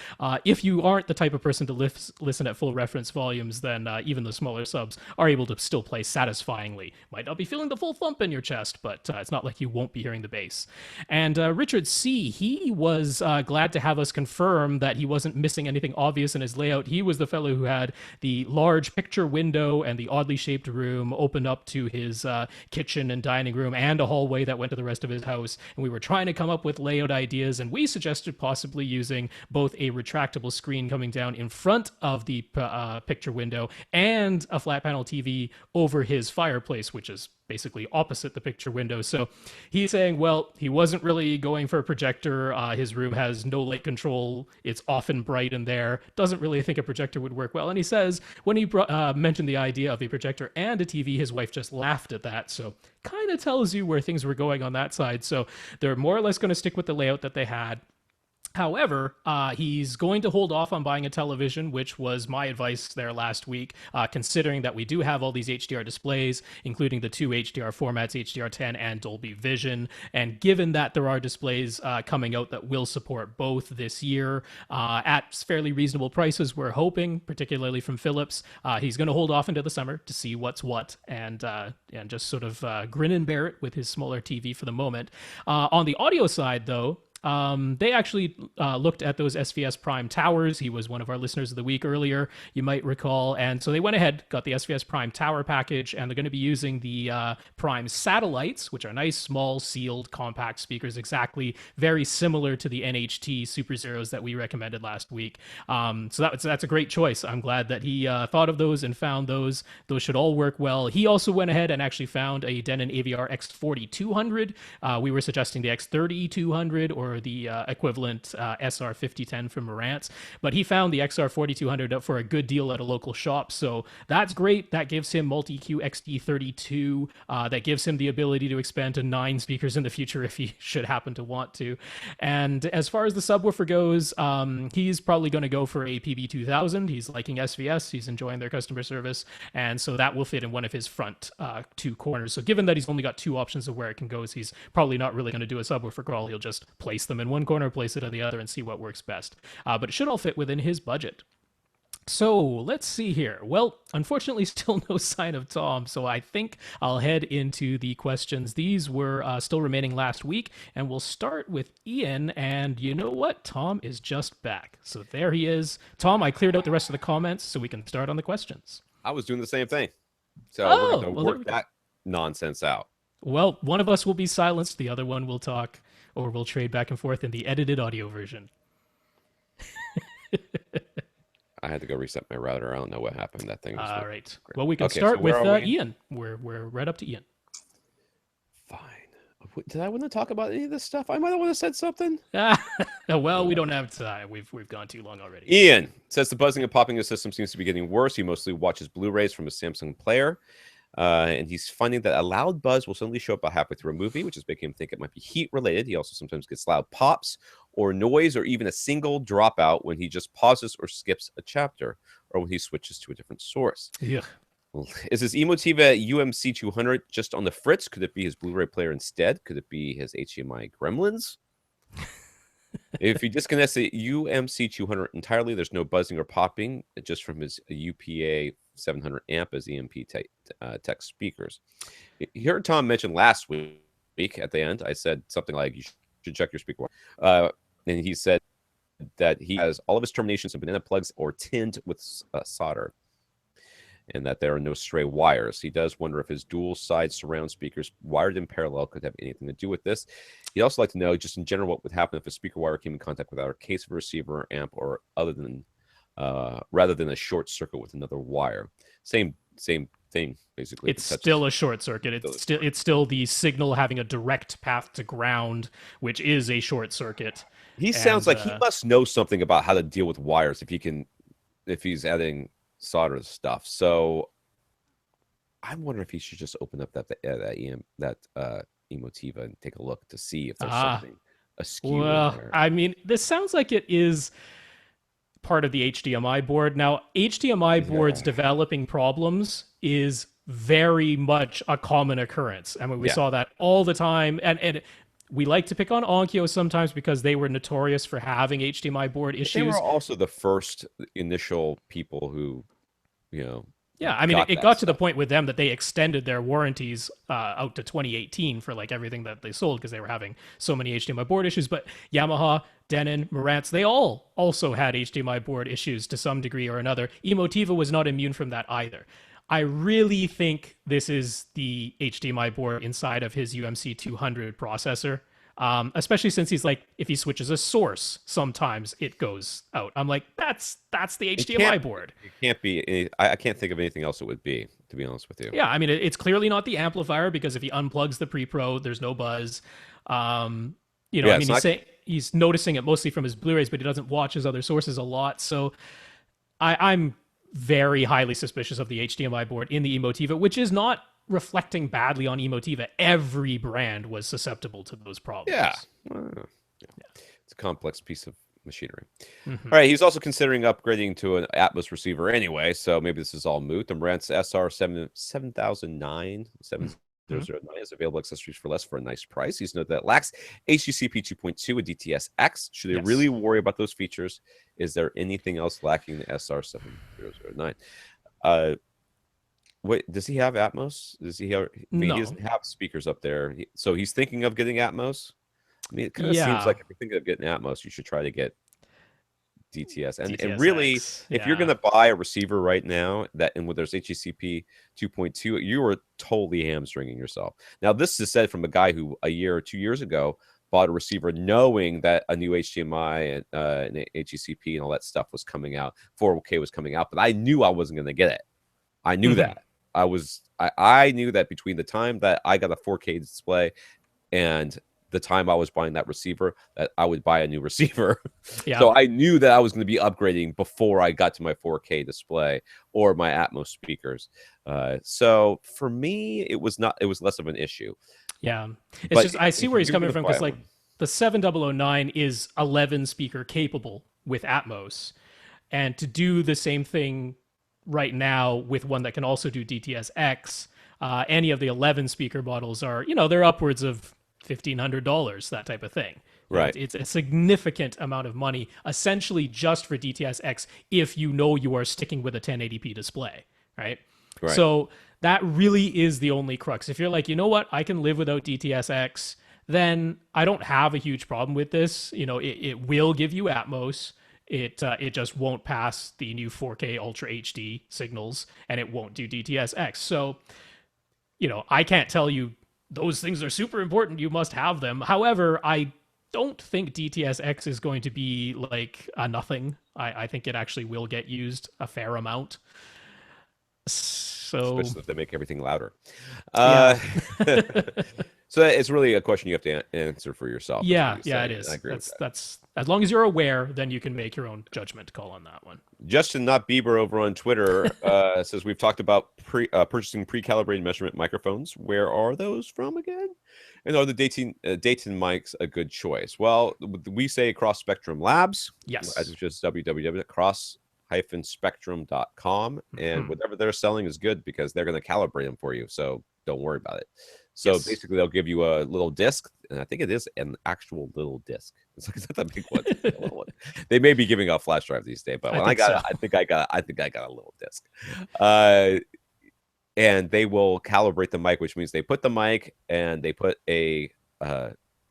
if you aren't the type of person to listen at full reference volumes, then even the smaller subs are able to still play satisfyingly. Might not be feeling the full thump in your chest, but it's not like you won't be hearing the bass. And Richard C., he was glad to have us confirm that he wasn't missing anything obvious in his layout. He was the fellow who had the large picture window and the oddly shaped room open up to his kitchen and dining room and a hallway that went to the rest of his house. And we were trying to come up with layout ideas, and we suggested possibly using both a retractable screen coming down in front of the picture window and a flat panel TV over his fireplace, which is basically opposite the picture window. So he's saying, well, he wasn't really going for a projector. His room has no light control. It's often bright in there. Doesn't really think a projector would work well. And he says when he mentioned the idea of a projector and a TV, his wife just laughed at that. So kind of tells you where things were going on that side. So they're more or less going to stick with the layout that they had. However, he's going to hold off on buying a television, which was my advice there last week, considering that we do have all these HDR displays, including the two HDR formats, HDR10 and Dolby Vision. And given that there are displays coming out that will support both this year at fairly reasonable prices, we're hoping, particularly from Philips, he's going to hold off into the summer to see what's what and just sort of grin and bear it with his smaller TV for the moment. On the audio side, though, they actually looked at those SVS Prime towers. He was one of our listeners of the week earlier, you might recall. And so they went ahead, got the SVS Prime tower package, and they're going to be using the Prime satellites, which are nice, small, sealed, compact speakers, exactly very similar to the NHT Super Zeros that we recommended last week. So that's a great choice. I'm glad that he thought of those and found those. Those should all work well. He also went ahead and actually found a Denon AVR X4200. We were suggesting the X3200 or the equivalent SR5010 from Rant, but he found the XR4200 for a good deal at a local shop, so that's great. That gives him multi-EQ XD32. That gives him the ability to expand to 9 speakers in the future if he should happen to want to. And as far as the subwoofer goes, he's probably going to go for a PB2000. He's liking SVS. He's enjoying their customer service, and so that will fit in one of his front 2 corners. So given that he's only got 2 options of where it can go, he's probably not really going to do a subwoofer crawl. He'll just place them in one corner, place it on the other, and see what works best. But it should all fit within his budget. So let's see here. Well, unfortunately, still no sign of Tom. So I think I'll head into the questions. These were still remaining last week, and we'll start with Ian. And you know what? Tom is just back. So there he is. Tom, I cleared out the rest of the comments so we can start on the questions. I was doing the same thing. So we're going Oh, to well, there work we go. that nonsense out. Well, one of us will be silenced, the other one will talk, or we'll trade back and forth in the edited audio version. I had to go reset my router. I don't know what happened. That thing was All not right. great. Well, we can Okay, start so with where are we? Ian. We're right up to Ian. Fine. Did I want to talk about any of this stuff? I might have want to said something. Well, we don't have time. We've gone too long already. Ian says the buzzing and popping of the system seems to be getting worse. He mostly watches Blu-rays from a Samsung player. And he's finding that a loud buzz will suddenly show up about halfway through a movie, which is making him think it might be heat related. He also sometimes gets loud pops or noise or even a single dropout when he just pauses or skips a chapter or when he switches to a different source. Yeah. Is his Emotiva UMC 200 just on the fritz? Could it be his Blu-ray player instead? Could it be his HDMI gremlins? If he disconnects the UMC 200 entirely, there's no buzzing or popping, just from his UPA 700 amp as EMP tech speakers. You heard Tom mention last week at the end, I said something like, you should check your speaker. And he said that he has all of his terminations and banana plugs or tinned with solder, and that there are no stray wires. He does wonder if his dual side surround speakers wired in parallel could have anything to do with this. He'd also like to know, just in general, what would happen if a speaker wire came in contact with our case of a receiver or amp, or rather than a short circuit with another wire. Same thing, basically. It's still a short circuit. It's still the signal having a direct path to ground, which is a short circuit. He sounds like he must know something about how to deal with wires if he's adding solder stuff. So I'm wondering if he should just open up that Emotiva and take a look to see if there's something askew in there. I mean, this sounds like it is part of the HDMI board. Now, HDMI boards developing problems is very much a common occurrence. I mean, we saw that all the time. And we like to pick on Onkyo sometimes because they were notorious for having HDMI board issues. They were also the first initial people who, Yeah, I mean, it got to the point with them that they extended their warranties out to 2018 for like everything that they sold because they were having so many HDMI board issues. But Yamaha, Denon, Marantz, they all also had HDMI board issues to some degree or another. Emotiva was not immune from that either. I really think this is the HDMI board inside of his UMC 200 processor. Especially since he's like, if he switches a source, sometimes it goes out. I'm like, that's the HDMI board. It can't be. I can't think of anything else it would be, to be honest with you. Yeah, I mean, it's clearly not the amplifier because if he unplugs the pre-pro, there's no buzz. I mean, he's noticing it mostly from his Blu-rays, but he doesn't watch his other sources a lot. So I'm very highly suspicious of the HDMI board in the Emotiva, which is not reflecting badly on Emotiva. Every brand was susceptible to those problems. Yeah. It's a complex piece of machinery. All right. He's also considering upgrading to an Atmos receiver anyway, so maybe this is all moot. The Rant's SR7009 is available accessories for less for a nice price. He's noted that it lacks HDCP 2.2 and DTS-X. Should they really worry about those features? Is there anything else lacking the SR7009? Wait, does he have Atmos? Does he have? No. He doesn't have speakers up there, so he's thinking of getting Atmos. I mean, it kind of seems like if you're thinking of getting Atmos, you should try to get DTS. And really, if you're going to buy a receiver right now where there's HDCP 2.2, you are totally hamstringing yourself. Now, this is said from a guy who a year or 2 years ago bought a receiver knowing that a new HDMI and HDCP and all that stuff was coming out, 4K was coming out, but I knew I wasn't going to get it. I knew that. I knew that between the time that I got a 4K display and the time I was buying that receiver, that I would buy a new receiver. Yeah. So I knew that I was going to be upgrading before I got to my 4K display or my Atmos speakers. So for me, it was less of an issue. Yeah. It's just, I see where he's coming from, because like the 7009 is 11 speaker capable with Atmos. And to do the same thing right now with one that can also do DTS-X, any of the 11 speaker models are, they're upwards of $1,500, that type of thing. Yeah, Right. it's a significant amount of money, essentially just for DTS:X if you know you are sticking with a 1080p display, right? Right. So that really is the only crux. If you're like, you know what, I can live without DTS:X, then I don't have a huge problem with this. It will give you Atmos. It just won't pass the new 4K Ultra HD signals, and it won't do DTS:X. So I can't tell you those things are super important. You must have them. However, I don't think DTS:X is going to be like a nothing. I think it actually will get used a fair amount. So Especially if they make everything louder. yeah, Uh, so it's really a question you have to answer for yourself, is what yeah, you yeah. It say. And I is. agree with that. That's as long as you're aware, then you can make your own judgment call on that one. Justin, not Bieber, over on Twitter says we've talked about purchasing pre-calibrated measurement microphones. Where are those from again? And are the Dayton mics a good choice? Well, we say Cross Spectrum Labs. Yes. It's just www.cross-spectrum.com, and whatever they're selling is good because they're going to calibrate them for you. So don't worry about it. So Yes. basically, they'll give you a little disc, and I think it is an actual little disc. It's not that big one. It's a little one. They may be giving out flash drives these days, but when I got it, I think I got a little disc. And they will calibrate the mic, which means they put the mic and they put a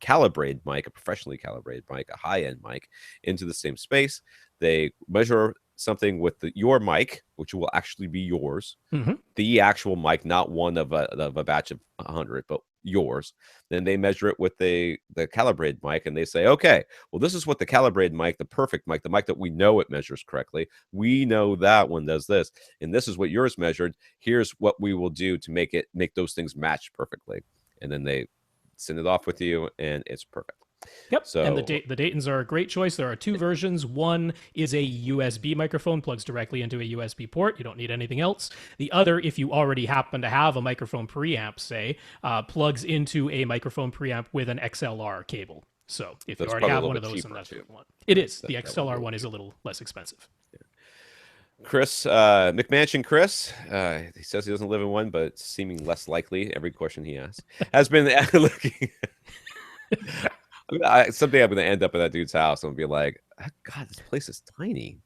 calibrated mic, a professionally calibrated mic, a high-end mic, into the same space. They measure something with your mic, which will actually be yours, the actual mic, not one of a batch of 100, but yours. Then they measure it with the calibrated mic, and they say, okay, well, this is what the calibrated mic, the perfect mic, the mic that we know it measures correctly, we know that one does this, and this is what yours measured. Here's what we will do to make those things match perfectly. And then they send it off with you, and it's perfect. Yep. So, and the Daytons are a great choice. There are two versions. One is a USB microphone, plugs directly into a USB port. You don't need anything else. The other, if you already happen to have a microphone preamp, say, plugs into a microphone preamp with an XLR cable. So if you already have one of those, then that's what you want. It is. The XLR one is a little less expensive. Yeah. Chris, McMansion Chris, he says he doesn't live in one, but it's seeming less likely every question he asks, has been looking. Someday I'm going to end up in that dude's house and be like, God, this place is tiny.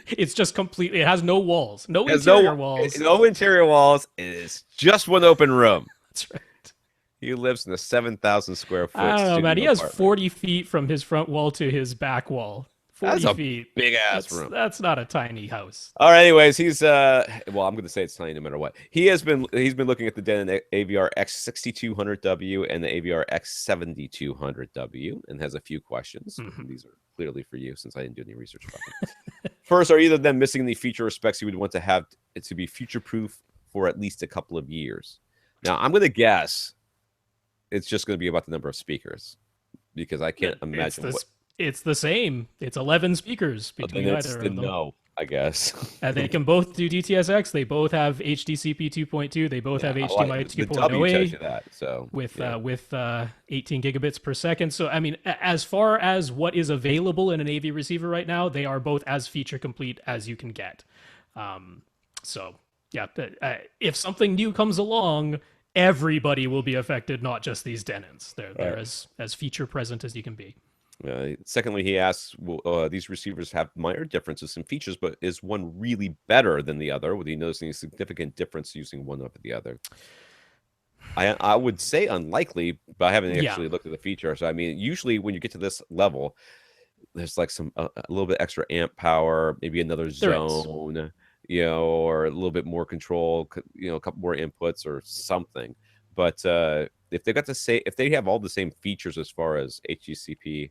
It's just completely, it has no walls, no interior walls. No interior walls. It's just one open room. That's right. He lives in a 7,000 square foot. I don't know, man. He has apartment. 40 feet from his front wall to his back wall. 40 That's feet. A big ass room. That's not a tiny house. All right. Anyways, he's well, I'm going to say it's tiny no matter what. He's been looking at the Denon AVR X6200W and the AVR X7200W and has a few questions. These are clearly for you since I didn't do any research about them. First, are either of them missing any feature or specs you would want to have it to be future proof for at least a couple of years? Now, I'm going to guess it's just going to be about the number of speakers because I can't imagine it's the same. It's 11 speakers between either of them. No, I guess. And they can both do DTS:X. They both have HDCP 2.2. They both have HDMI 2.0 with 18 gigabits per second. So, I mean, as far as what is available in an AV receiver right now, they are both as feature complete as you can get. So, yeah, if something new comes along, everybody will be affected, not just these Denons. They're as feature present as you can be. Secondly, he asks, will these receivers have minor differences in features, but is one really better than the other? Would he notice any significant difference using one over the other? I would say unlikely, but I haven't actually looked at the feature. So, I mean, usually when you get to this level, there's like a little bit extra amp power, maybe another zone, or a little bit more control, a couple more inputs or something. But if they have all the same features as far as HDCP,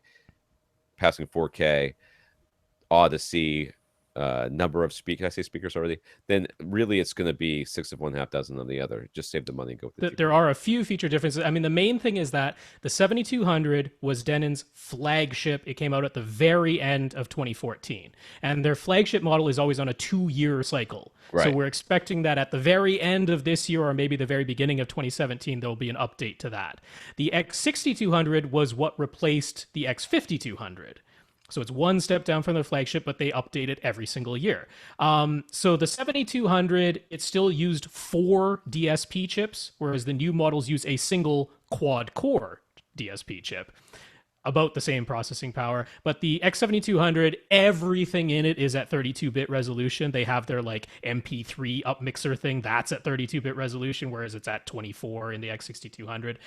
passing 4K, Odyssey, number of speakers, I say speakers already, then really it's going to be 6 of one, half dozen of the other. Just save the money and go with the There are a few feature differences. I mean, the main thing is that the 7200 was Denon's flagship. It came out at the very end of 2014. And their flagship model is always on a 2-year cycle. Right. So we're expecting that at the very end of this year or maybe the very beginning of 2017, there'll be an update to that. The X6200 was what replaced the X5200. So it's one step down from their flagship, but they update it every single year. So the 7200, it still used 4 DSP chips, whereas the new models use a single quad-core DSP chip. about the same processing power. But the X7200, everything in it is at 32-bit resolution. They have their like MP3 up mixer thing that's at 32-bit resolution, whereas it's at 24 in the X6200.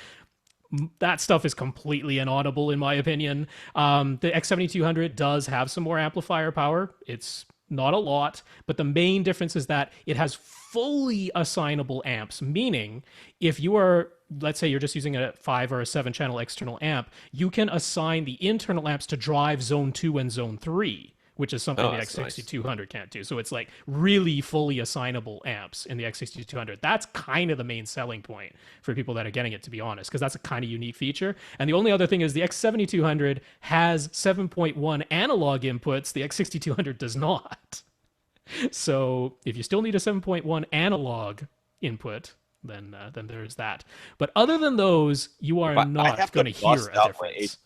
That stuff is completely inaudible in my opinion. The X7200 does have some more amplifier power. It's not a lot, but the main difference is that it has fully assignable amps, meaning if you are, let's say you're just using a 5 or a 7 channel external amp, you can assign the internal amps to drive zone 2 and zone 3, which is something the X6200 nice. Can't do. So it's like really fully assignable amps in the X6200. That's kind of the main selling point for people that are getting it, to be honest, because that's a kind of unique feature. And the only other thing is the X7200 has 7.1 analog inputs. The X6200 does not. So if you still need a 7.1 analog input, then there's that. But other than those, you are not going to hear a difference.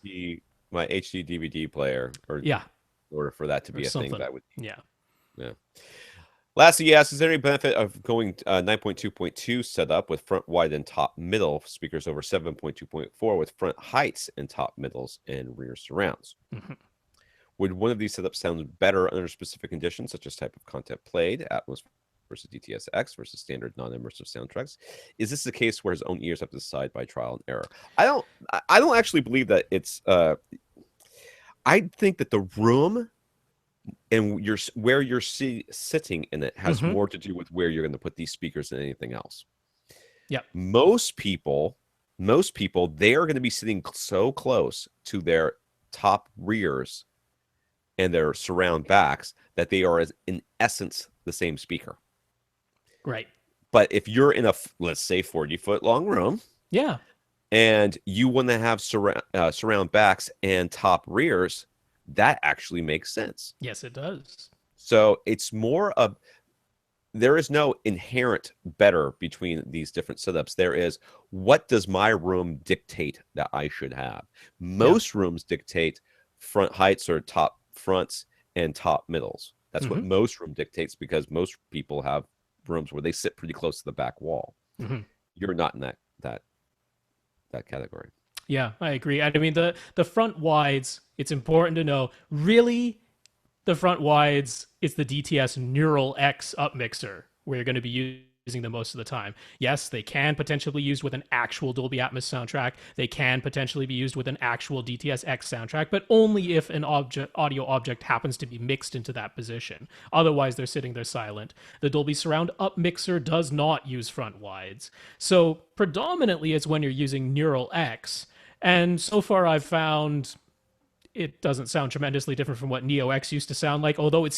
My HD DVD player, or yeah, in order for that to be a thing, that would yeah. Lastly, yes, is there any benefit of going 9.2.2 setup with front wide and top middle speakers over 7.2.4 with front heights and top middles and rear surrounds? Mm-hmm. Would one of these setups sound better under specific conditions, such as type of content played, Atmos versus DTS-X versus standard non-immersive soundtracks? Is this the case where his own ears have to decide by trial and error? I don't actually believe that it's. I think that the room and where you're sitting in it has more to do with where you're going to put these speakers than anything else. Yeah. Most people, they are going to be sitting so close to their top rears and their surround backs that they are, in essence, the same speaker. Right. But if you're in a, let's say, 40-foot long room, yeah, and you want to have surround backs and top rears, that actually makes sense. Yes, it does. So it's more of, there is no inherent better between these different setups. There is, what does my room dictate that I should have? Most rooms dictate front heights or top fronts and top middles. That's what most room dictates, because most people have rooms where they sit pretty close to the back wall. You're not in that category. Yeah, I agree. I mean, the front wides, it's important to know, really, the front wides, it's the DTS Neural X upmixer where you're going to be using them most of the time. Yes, they can potentially be used with an actual Dolby Atmos soundtrack. They can potentially be used with an actual DTS-X soundtrack, but only if an audio object happens to be mixed into that position. Otherwise, they're sitting there silent. The Dolby Surround upmixer does not use front wides. So predominantly, it's when you're using Neural X. And so far, I've found it doesn't sound tremendously different from what Neo X used to sound like. Although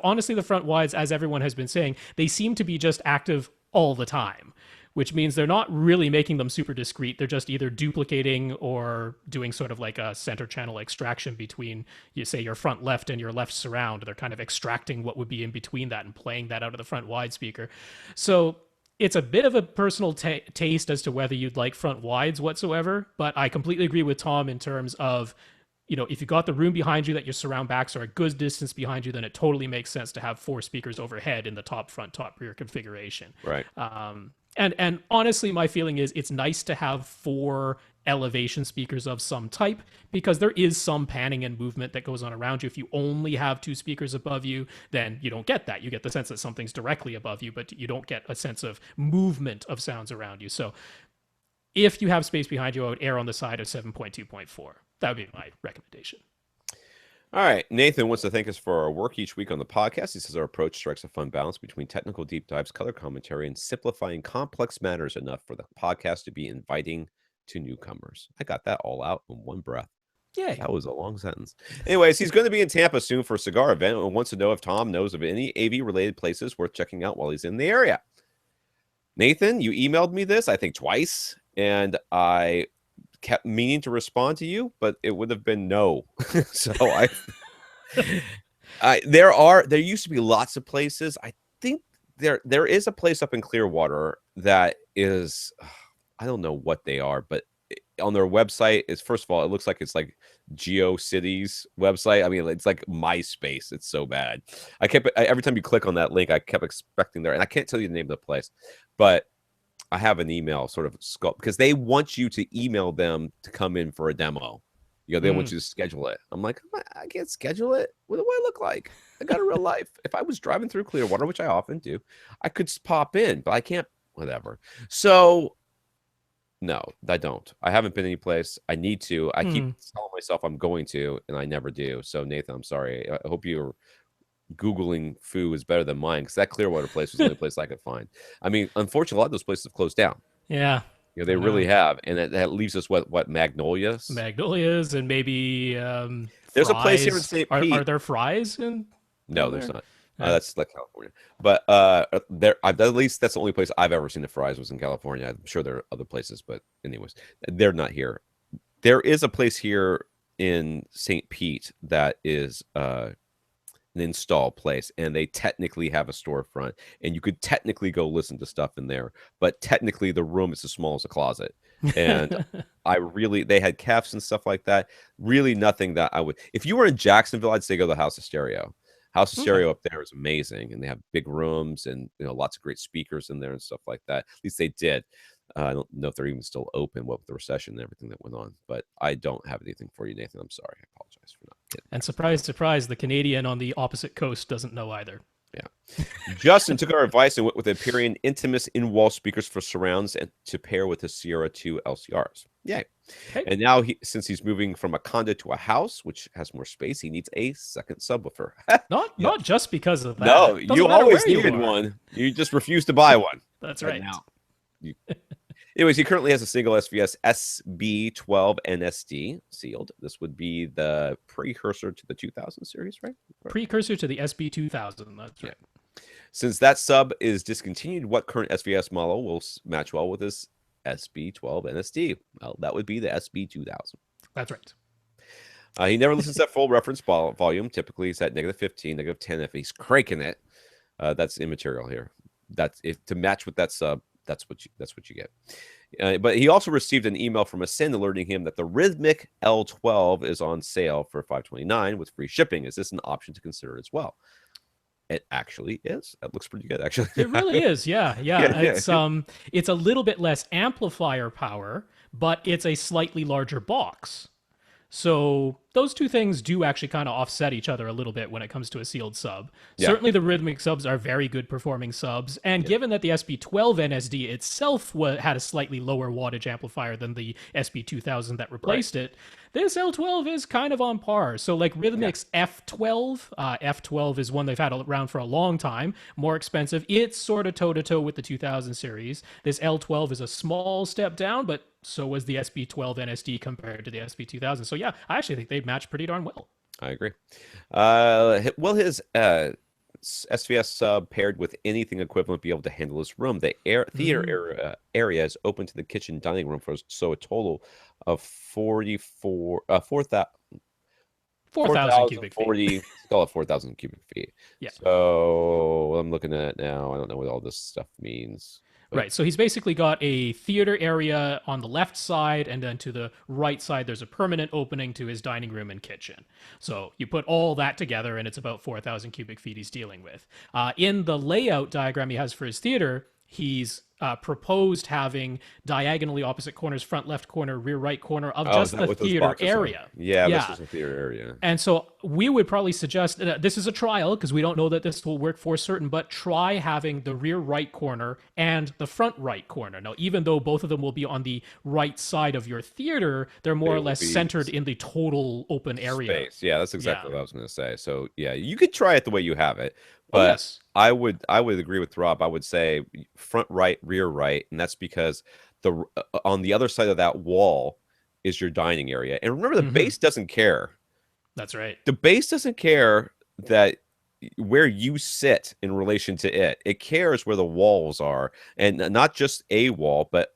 honestly, the front wides, as everyone has been saying, they seem to be just active all the time, which means they're not really making them super discrete. They're just either duplicating or doing sort of like a center channel extraction between, you say, your front left and your left surround. They're kind of extracting what would be in between that and playing that out of the front wide speaker. So it's a bit of a personal taste as to whether you'd like front wides whatsoever, but I completely agree with Tom in terms of, you know, if you got the room behind you that your surround backs are a good distance behind you, then it totally makes sense to have 4 speakers overhead in the top front, top rear configuration. Right. And honestly, my feeling is it's nice to have 4 elevation speakers of some type, because there is some panning and movement that goes on around you. If you only have 2 speakers above you, then you don't get that. You get the sense that something's directly above you, but you don't get a sense of movement of sounds around you. So if you have space behind you, I would err on the side of 7.2.4. That would be my recommendation. All right. Nathan wants to thank us for our work each week on the podcast. He says our approach strikes a fun balance between technical deep dives, color commentary, and simplifying complex matters enough for the podcast to be inviting to newcomers. I got that all out in one breath. Yeah, that was a long sentence. Anyways, he's going to be in Tampa soon for a cigar event and wants to know if Tom knows of any AV-related places worth checking out while he's in the area. Nathan, you emailed me this, I think, twice, and I kept meaning to respond to you, but it would have been no. So there used to be lots of places. I think there is a place up in Clearwater that is, I don't know what they are, but on their website is, first of all, it looks like it's like GeoCities website. I mean, it's like MySpace. It's so bad. Every time you click on that link, I kept expecting there, and I can't tell you the name of the place, but I have an email sort of sculpt, because they want you to email them to come in for a demo. They want you to schedule it. I'm like, I can't schedule it. What do I look like? I got a real life. If I was driving through Clearwater, which I often do, I could pop in, but I can't. Whatever. So no, I don't. I haven't been any place. I need to. I keep telling myself I'm going to, and I never do. So Nathan, I'm sorry. I hope you're Googling foo is better than mine, because that Clearwater place was the only place I could find. I mean, unfortunately, a lot of those places have closed down. Yeah. They really have, and that leaves us what Magnolias, and maybe there's Fry's. a place here in St. Pete. Are there Fry's in? No, there's not. That's like California, but at least that's the only place I've ever seen the Fry's was in California. I'm sure there are other places, but anyways, they're not here. There is a place here in St. Pete that is an install place, and they technically have a storefront, and you could technically go listen to stuff in there, but technically the room is as small as a closet. And they had cafes and stuff like that. Really nothing that I would, if you were in Jacksonville, I'd say go to the House of Stereo. House of Stereo up there is amazing, and they have big rooms and lots of great speakers in there and stuff like that. At least they did. I don't know if they're even still open, with the recession and everything that went on. But I don't have anything for you, Nathan. I'm sorry. I apologize for not getting. And surprise, surprise, the Canadian on the opposite coast doesn't know either. Yeah. Justin took our advice and went with Empyrean Intimus in-wall speakers for surrounds and to pair with the Sierra 2 LCRs. Yay. Okay. And now, since he's moving from a condo to a house, which has more space, he needs a second subwoofer. Not just because of that. No, you always needed one. You just refused to buy one. That's right. Now, anyways, he currently has a single SVS SB-1000 NSD sealed. This would be the precursor to the 2000 series, right? Precursor to the SB-1000. That's right. Yeah. Since that sub is discontinued, what current SVS model will match well with this SB-1000 NSD? Well, that would be the SB-2000. That's right. He never listens to that full reference volume. Typically, he's at -15, -10. If he's cranking it, that's immaterial here. That's to match with that sub. That's what you get. But he also received an email from Ascend alerting him that the Rhythmic L12 is on sale for $529 with free shipping. Is this an option to consider as well? It actually is. That looks pretty good, actually. It really is. Yeah. It's a little bit less amplifier power, but it's a slightly larger box. So those two things do actually kind of offset each other a little bit when it comes to a sealed sub. Yeah. Certainly the Rhythmic subs are very good performing subs. And given that the SB-12 NSD itself had a slightly lower wattage amplifier than the SB-2000 that replaced it, this L12 is kind of on par. So like Rhythmic's F12, F12 is one they've had around for a long time, more expensive. It's sort of toe-to-toe with the 2000 series. This L12 is a small step down, but so was the SB-12 NSD compared to the SB-2000. So yeah, I actually think they match pretty darn well. I agree. Will his SVS sub paired with anything equivalent be able to handle this room? The theater area is open to the kitchen dining room so a total of 4,000 cubic feet. Call it 4,000 cubic feet. Yeah. So I'm looking at it now. I don't know what all this stuff means. Right, so he's basically got a theater area on the left side, and then to the right side, there's a permanent opening to his dining room and kitchen. So you put all that together, and it's about 4,000 cubic feet he's dealing with. In the layout diagram he has for his theater, he's proposed having diagonally opposite corners, front left corner, rear right corner of just the theater area. Yeah, that's just a theater area. And so we would probably suggest, this is a trial because we don't know that this will work for certain, but try having the rear right corner and the front right corner. Now, even though both of them will be on the right side of your theater, they're more or less centered in the total open area. Space. Yeah, that's exactly what I was going to say. So yeah, you could try it the way you have it. But I would agree with Rob. I would say front right, rear right, and that's because on the other side of that wall is your dining area. And remember, the base doesn't care. That's right. The base doesn't care that where you sit in relation to it. It cares where the walls are, and not just a wall, but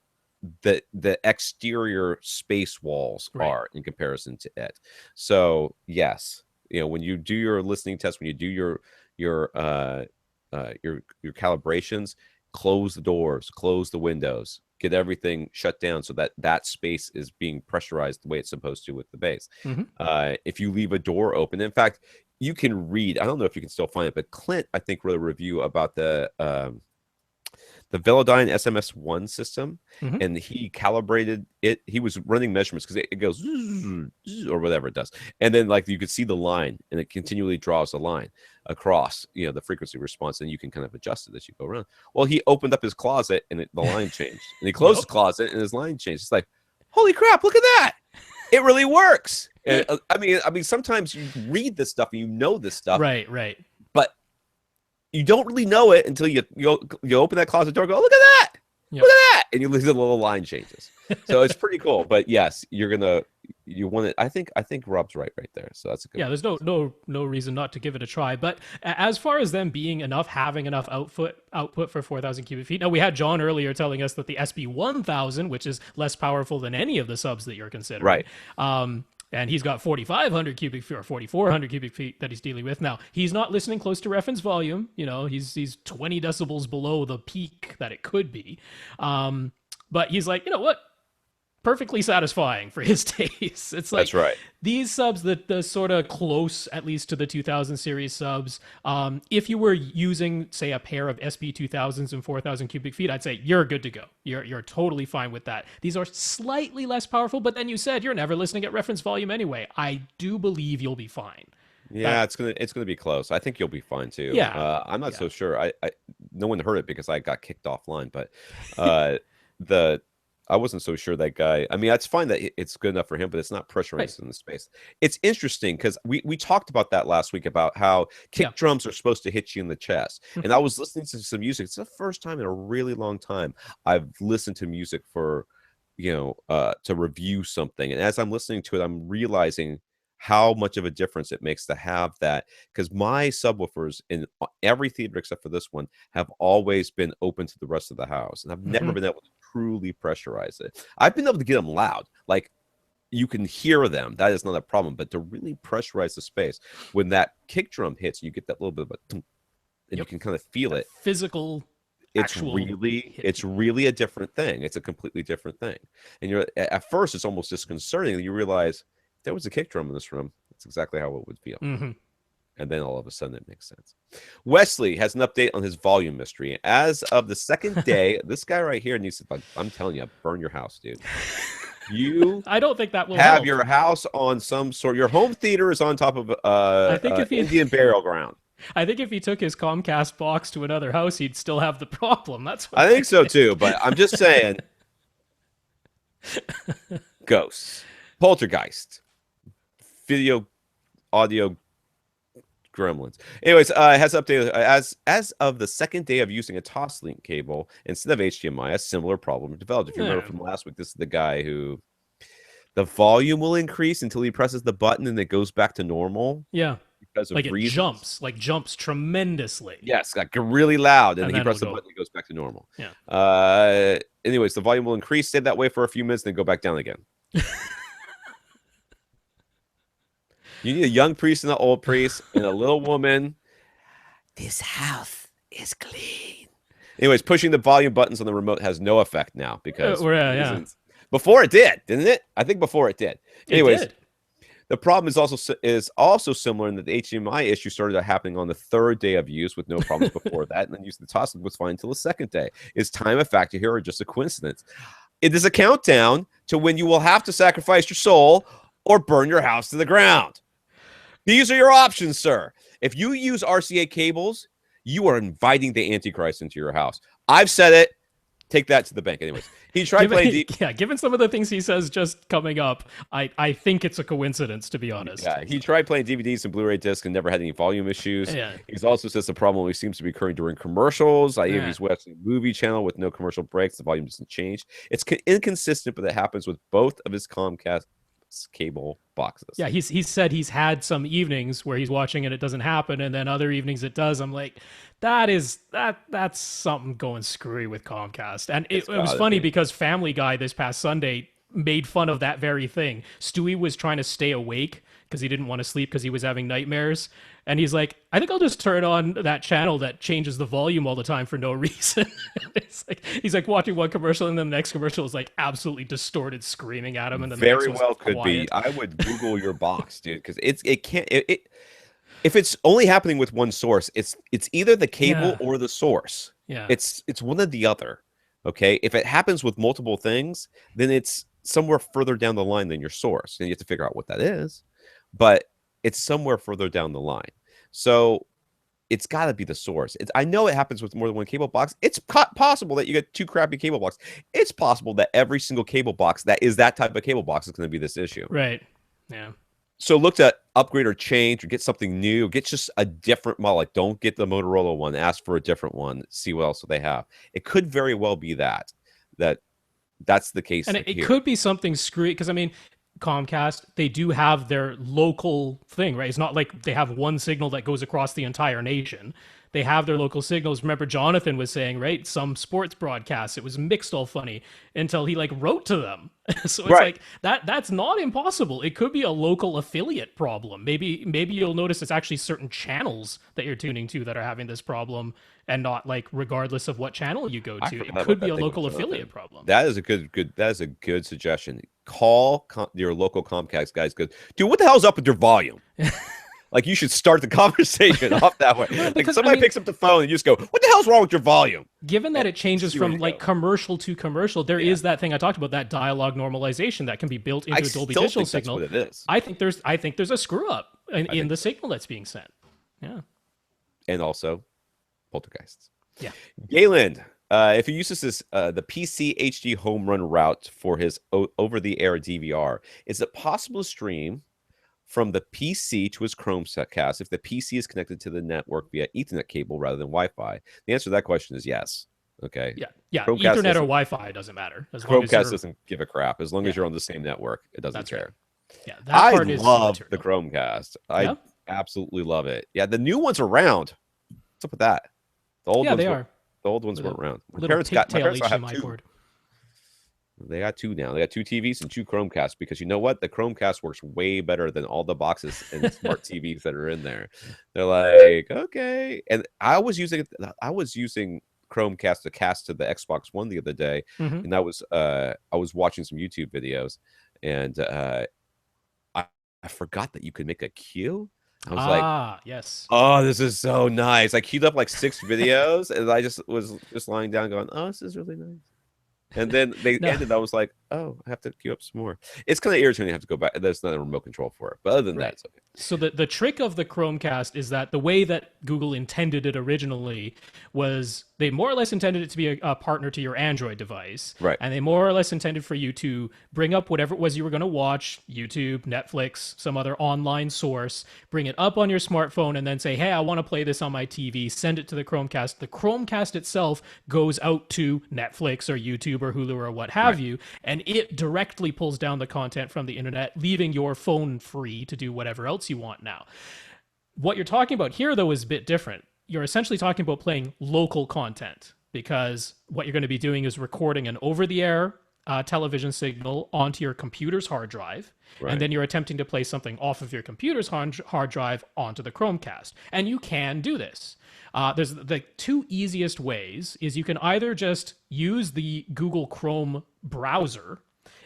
the exterior space walls are in comparison to it. So yes, when you do your listening test, when you do your calibrations, close the doors, close the windows, get everything shut down so that space is being pressurized the way it's supposed to with the bass. If you leave a door open, in fact, you can read, I don't know if you can still find it, but Clint, I think, wrote a review about the the Velodyne SMS1 system, Hmm. and he calibrated it. He was running measurements because it goes or whatever it does, and then like you could see the line, and it continually draws a line across, the frequency response, and you can kind of adjust it as you go around. Well, he opened up his closet, and the line changed, and he closed his Yep. closet, and his line changed. It's like, holy crap! Look at that! It really works. And, I mean, sometimes you read this stuff and you know this stuff, Right, right. but you don't really know it until you open that closet door and go, look at that, Yep. look at that, and you look at the little line changes. So it's pretty cool. But yes, you want it. I think Rob's right there. So that's a good. Yeah, there's no reason not to give it a try. But as far as them being enough, having enough output for 4,000 cubic feet. Now we had John earlier telling us that the SB-1000, which is less powerful than any of the subs that you're considering, Right. And he's got 4,500 cubic feet or 4,400 cubic feet that he's dealing with. Now he's not listening close to reference volume. He's 20 decibels below the peak that it could be. But he's like, you know what? Perfectly satisfying for his taste. It's like That's right. these subs, the sort of close, at least to the 2000 series subs. If you were using, say, a pair of SB-2000s and 4,000 cubic feet, I'd say you're good to go. You're totally fine with that. These are slightly less powerful, but then you said you're never listening at reference volume anyway. I do believe you'll be fine. Yeah, it's gonna be close. I think you'll be fine too. Yeah. I'm not Yeah. so sure. I no one heard it because I got kicked offline, but the I wasn't so sure that guy. I mean, that's fine that it's good enough for him, but it's not pressurized in the space. It's interesting because we talked about that last week about how kick drums are supposed to hit you in the chest. And I was listening to some music. It's the first time in a really long time I've listened to music for, to review something. And as I'm listening to it, I'm realizing how much of a difference it makes to have that, because my subwoofers in every theater except for this one have always been open to the rest of the house, and I've never been able to truly pressurize it. I've been able to get them loud, like you can hear them, that is not a problem, but to really pressurize the space, when that kick drum hits, you get that little bit of a thump, and you can kind of feel it. Physical. It's really a different thing. It's a completely different thing, and you're at first it's almost disconcerting. You realize if there was a kick drum in this room, that's exactly how it would feel. And then all of a sudden it makes sense. Wesley has an update on his volume mystery. As of the second day, this guy right here needs to, I'm telling you, burn your house, dude. You I don't think that will have help. your house on some sort, your home theater is on top of I think if Indian burial ground. I think if he took his Comcast box to another house, he'd still have the problem. That's what I think so too, but I'm just saying. Ghosts, poltergeist, video, audio gremlins. Anyways, has updated as of the second day of using a Toslink cable instead of HDMI. A similar problem developed. If you remember from last week, this is the guy who the volume will increase until he presses the button and it goes back to normal. Yeah, because of like it reasons. jumps tremendously. Yes, like really loud, and then he presses the it'll button, it goes back to normal. Yeah. Anyways, the volume will increase, stay that way for a few minutes, then go back down again. You need a young priest and an old priest and a little woman. This house is clean. Anyways, pushing the volume buttons on the remote has no effect now because before it did, didn't it? I think before it did. Anyways, the problem is also similar in that the HDMI issue started happening on the third day of use with no problems before that, and then using the Toslink was fine until the second day. Is time a factor here or just a coincidence? It is a countdown to when you will have to sacrifice your soul or burn your house to the ground. These are your options, sir. If you use RCA cables, you are inviting the Antichrist into your house. I've said it. Take that to the bank. Anyways, he tried playing... given some of the things he says just coming up, I think it's a coincidence, to be honest. Yeah, he tried playing DVDs and Blu-ray discs and never had any volume issues. Yeah. He's also says the problem always seems to be occurring during commercials. He's watching a movie channel with no commercial breaks. The volume doesn't change. It's inconsistent, but it happens with both of his Comcast cable boxes. Yeah, he's said he's had some evenings where he's watching and it doesn't happen, and then other evenings it does. I'm like, that's something going screwy with Comcast. And it was funny because Family Guy this past Sunday made fun of that very thing. Stewie was trying to stay awake because he didn't want to sleep because he was having nightmares. And he's like, I think I'll just turn on that channel that changes the volume all the time for no reason. He's like watching one commercial and then the next commercial is like absolutely distorted screaming at him. And then very well could be. I would Google your box, dude, because it can't. if it's only happening with one source, it's either the cable Yeah. or the source. Yeah. It's one or the other. Okay. If it happens with multiple things, then it's somewhere further down the line than your source. And you have to figure out what that is. But it's somewhere further down the line. So it's got to be the source. I know it happens with more than one cable box. It's possible that you get two crappy cable box. It's possible that every single cable box that is that type of cable box is going to be this issue. Right. Yeah. So look to upgrade or change or get something new. Get just a different model. Like don't get the Motorola one. Ask for a different one. See what else they have. It could very well be that's the case. And it could be something screwy because I mean, Comcast, they do have their local thing, right? It's not like they have one signal that goes across the entire nation. They have their local signals. Remember, Jonathan was saying, right? Some sports broadcasts, it was mixed all funny until he like wrote to them. So it's Right. like that's not impossible. It could be a local affiliate problem. Maybe you'll notice it's actually certain channels that you're tuning to that are having this problem and not like regardless of what channel you go I to. forgot It about could be that a thing with local Jonathan. affiliate problem. That is a good suggestion. Call your local Comcast guys. Good, dude. What the hell's up with your volume? Like you should start the conversation off that way. Like Because, somebody picks up the phone and you just go, "What the hell's wrong with your volume?" Given that it changes See where from you like go. commercial to commercial, there is that thing I talked about, that dialogue normalization that can be built into I a still Dolby think Digital that's signal. what it is. I think there's a screw up in the signal that's being sent. Yeah. And also, poltergeists. Yeah. Galen, if he uses the PC HD home run route for his over-the-air DVR, is it possible to stream from the PC to his Chromecast if the PC is connected to the network via Ethernet cable rather than Wi-Fi? The answer to that question is yes. Okay. Yeah. Yeah. Chromecast Ethernet or Wi-Fi doesn't matter. As long as Chromecast you're, doesn't give a crap as long as Yeah. you're on the same network. It doesn't That's care. right. Yeah. That I part is love the immaterial. Chromecast. I Yeah? absolutely love it. Yeah, the new ones are round. What's up with that? The old Yeah, ones they were- are. The old ones Little- weren't round. My Little parents got HDMI have two. cord. They got two now. They got two TVs and two Chromecasts because you know what? The Chromecast works way better than all the boxes and smart TVs that are in there. They're like, okay. And I was using Chromecast to cast to the Xbox One the other day, Mhm. and I was watching some YouTube videos, and I forgot that you could make a queue. I was like, Yes. oh, this is so nice. I queued up like 6 videos, and I just was just lying down going, oh, this is really nice. And then they No. ended. I was like, oh, I have to queue up some more. It's kind of irritating to have to go back. There's not a remote control for it. But other than that, Right. it's okay. So the trick of the Chromecast is that the way that Google intended it originally was they more or less intended it to be a partner to your Android device. Right. And they more or less intended for you to bring up whatever it was you were going to watch, YouTube, Netflix, some other online source, bring it up on your smartphone and then say, hey, I want to play this on my TV, send it to the Chromecast. The Chromecast itself goes out to Netflix or YouTube or Hulu or what have you, and it directly pulls down the content from the internet, leaving your phone free to do whatever else you want now. What you're talking about here, though, is a bit different. You're essentially talking about playing local content because what you're going to be doing is recording an over-the-air television signal onto your computer's hard drive, and then you're attempting to play something off of your computer's hard drive onto the Chromecast. And you can do this. There's the two easiest ways is you can either just use the Google Chrome browser,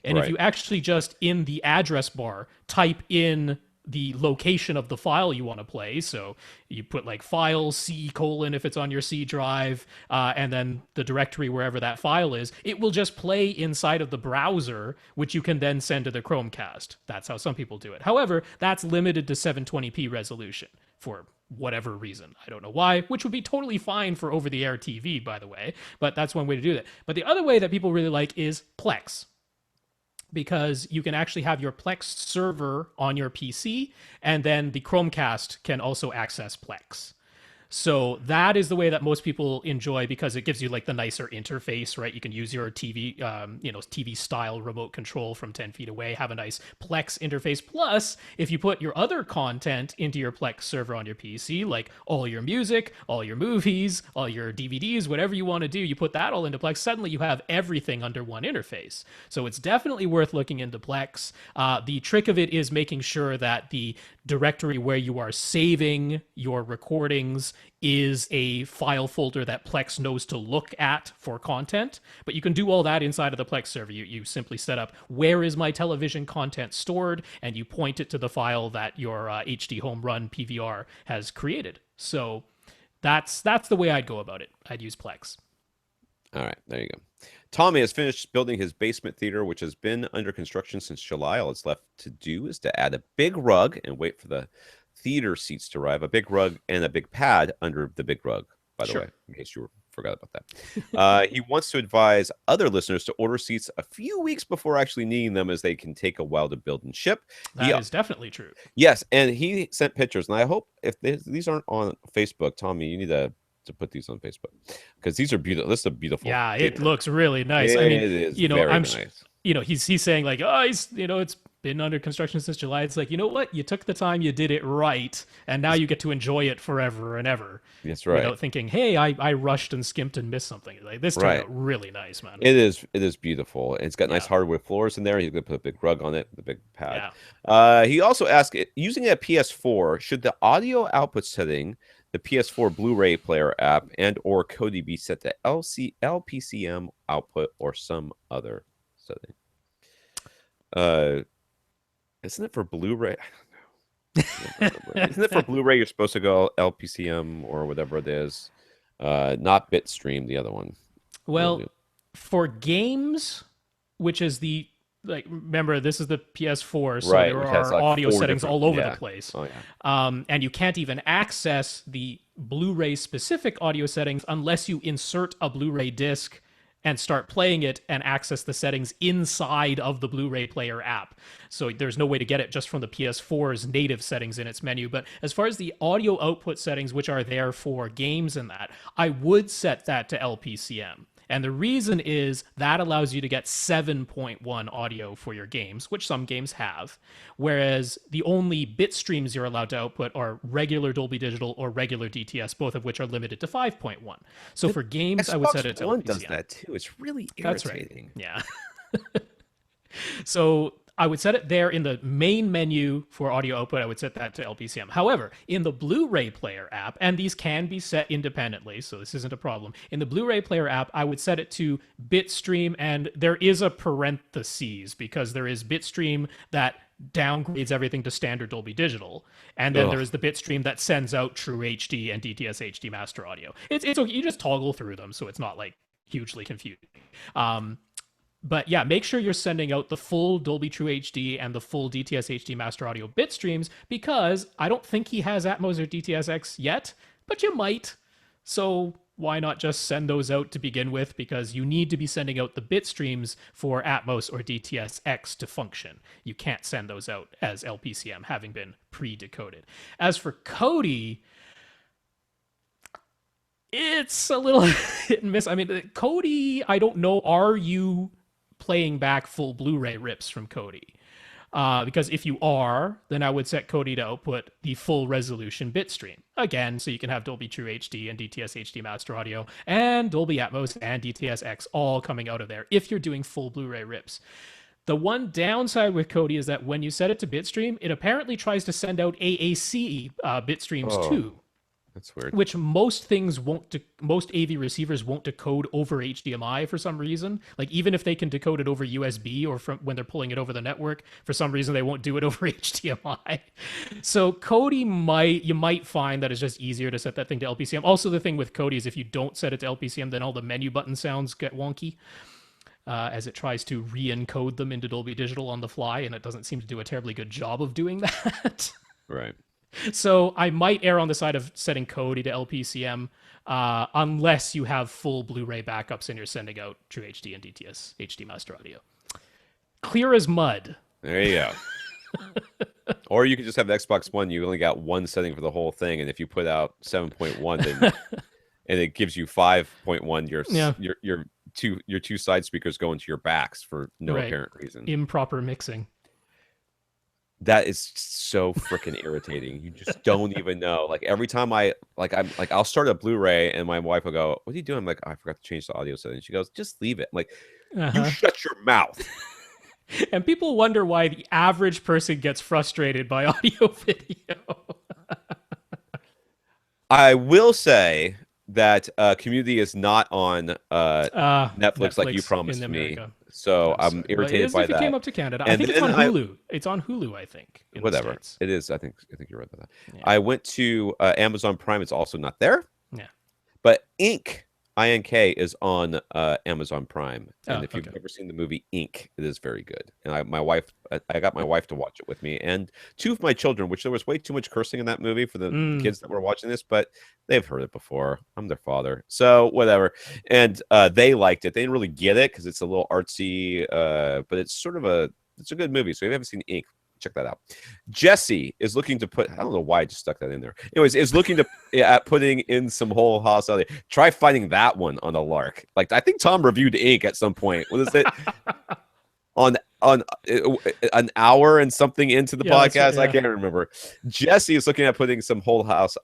and if you actually just in the address bar type in the location of the file you want to play. So you put like file C : if it's on your C drive, and then the directory wherever that file is, it will just play inside of the browser, which you can then send to the Chromecast. That's how some people do it. However, that's limited to 720p resolution for whatever reason. I don't know why, which would be totally fine for over-the-air TV, by the way, but that's one way to do that. But the other way that people really like is Plex, because you can actually have your Plex server on your PC, and then the Chromecast can also access Plex. So that is the way that most people enjoy because it gives you like the nicer interface, right? You can use your TV, TV style remote control from 10 feet away, have a nice Plex interface. Plus, if you put your other content into your Plex server on your PC, like all your music, all your movies, all your DVDs, whatever you want to do, you put that all into Plex, suddenly you have everything under one interface. So it's definitely worth looking into Plex. The trick of it is making sure that the directory where you are saving your recordings is a file folder that Plex knows to look at for content. But you can do all that inside of the Plex server. You simply set up where is my television content stored, and you point it to the file that your HD Home Run PVR has created. So that's the way I'd go about it. I'd use Plex. All right, there you go. Tommy has finished building his basement theater, which has been under construction since July. All it's left to do is to add a big rug and wait for the theater seats to arrive. A big rug and a big pad under the big rug, by the way, in case you forgot about that. He wants to advise other listeners to order seats a few weeks before actually needing them, as they can take a while to build and ship. That is definitely true. Yes, and he sent pictures, and I hope if these aren't on Facebook, Tommy, you need to put these on Facebook, because these are beautiful. This is a beautiful. Yeah, it looks really nice. I mean, it is, you know, very nice. You know, he's saying like, oh, it's been under construction since July. It's like, you know what? You took the time, you did it right, and now you get to enjoy it forever and ever. That's right. Without thinking, hey, I rushed and skimped and missed something. Like, this turned out really nice, man. It is beautiful. It's got nice hardwood floors in there. He's gonna put a big rug on it, the big pad. He also asked, using a PS4, should the audio output setting, the PS4 Blu-ray player app, and or Kodi be set to LPCM output or some other setting? Isn't it for Blu-ray? I don't know. Isn't it for Blu-ray you're supposed to go LPCM or whatever it is? Not Bitstream, the other one. Well, for games, which is the, like, remember, this is the PS4, so there are like audio settings all over the place. Oh, yeah. And you can't even access the Blu-ray specific audio settings unless you insert a Blu-ray disc and start playing it and access the settings inside of the Blu-ray player app. So there's no way to get it just from the PS4's native settings in its menu. But as far as the audio output settings, which are there for games and that, I would set that to LPCM. And the reason is that allows you to get 7.1 audio for your games, which some games have, whereas the only bit streams you're allowed to output are regular Dolby Digital or regular DTS, both of which are limited to 5.1. So for games, I would set it to LPCM. Does that too. It's really irritating. That's right. Yeah. So I would set it there in the main menu for audio output. I would set that to LPCM. However, in the Blu-ray player app, and these can be set independently, so this isn't a problem. In the Blu-ray player app, I would set it to bitstream, and there is a parentheses because there is bitstream that downgrades everything to standard Dolby Digital, and then there is the bitstream that sends out true HD and DTS HD master audio. It's okay. You just toggle through them, so it's not like hugely confusing. But yeah, make sure you're sending out the full Dolby True HD and the full DTS HD Master Audio bit streams, because I don't think he has Atmos or DTS:X yet, but you might. So why not just send those out to begin with? Because you need to be sending out the bit streams for Atmos or DTS:X to function. You can't send those out as LPCM, having been pre-decoded. As for Kodi, it's a little hit and miss. I mean, Kodi, I don't know, are you playing back full Blu-ray rips from Kodi? Because if you are, then I would set Kodi to output the full resolution bitstream. Again, so you can have Dolby True HD and DTS HD Master Audio and Dolby Atmos and DTS:X all coming out of there if you're doing full Blu-ray rips. The one downside with Kodi is that when you set it to bitstream, it apparently tries to send out AAC bitstreams too. That's weird. Which most AV receivers won't decode over HDMI for some reason. Like, even if they can decode it over USB or from when they're pulling it over the network, for some reason they won't do it over HDMI. So Kodi you might find that it's just easier to set that thing to LPCM. Also, the thing with Kodi is if you don't set it to LPCM, then all the menu button sounds get wonky. As it tries to re-encode them into Dolby Digital on the fly, and it doesn't seem to do a terribly good job of doing that. Right. So I might err on the side of setting Kodi to LPCM, unless you have full Blu-ray backups and you're sending out True HD and DTS HD Master Audio. Clear as mud. There you go. Or you could just have the Xbox One. You only got one setting for the whole thing, and if you put out 7.1, then and it gives you 5.1, your two side speakers go into your backs for no apparent reason. Improper mixing. That is so freaking irritating. You just don't even know. Like, every time I'll start a Blu-ray and my wife will go, "What are you doing?" I'm like, "Oh, I forgot to change the audio setting." She goes, "Just leave it." I'm like, you shut your mouth. And people wonder why the average person gets frustrated by audio video. I will say that Community is not on Netflix like you Netflix in promised me, America. so I'm I'm sorry. Well, it irritated is by if it came that. up to Canada. I And think it's then on I Hulu. It's on Hulu, I think, in the whatever States. it is, I think you're right about that. Yeah. I went to Amazon Prime. It's also not there. Yeah. But Ink is on Amazon Prime, and Oh, if you've okay. never seen the movie Ink, it is very good. And I got my wife to watch it with me, and two of my children, which there was way too much cursing in that movie for the Mm. kids that were watching this, but they've heard it before. I'm their father, so whatever. And they liked it. They didn't really get it because it's a little artsy, but it's a good movie. So if you haven't seen Ink, check that out. Jesse is looking to put. I don't know why I just stuck that in there. Anyways, is looking to at putting in some whole house audio. Try finding that one on a lark. Like I think Tom reviewed Ink at some point. What is it on an hour and something into the Yeah, that's right. podcast? I Yeah. can't remember. Jesse is looking at putting some whole house,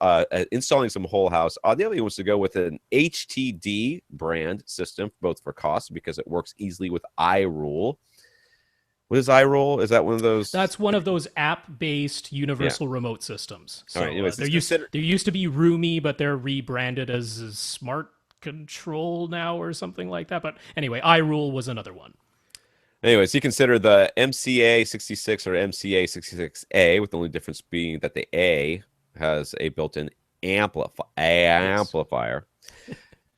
installing some whole house audio. He wants to go with an HTD brand system, both for cost because it works easily with iRule. What is iRule? Is that one of those? That's one of those app-based universal remote systems. So All right. Anyways, there used to be Roomy, but they're rebranded as Smart Control now or something like that. But anyway, iRule was another one. Anyways, you consider the MCA 66 or MCA 66A, with the only difference being that the A has a built-in amplifier.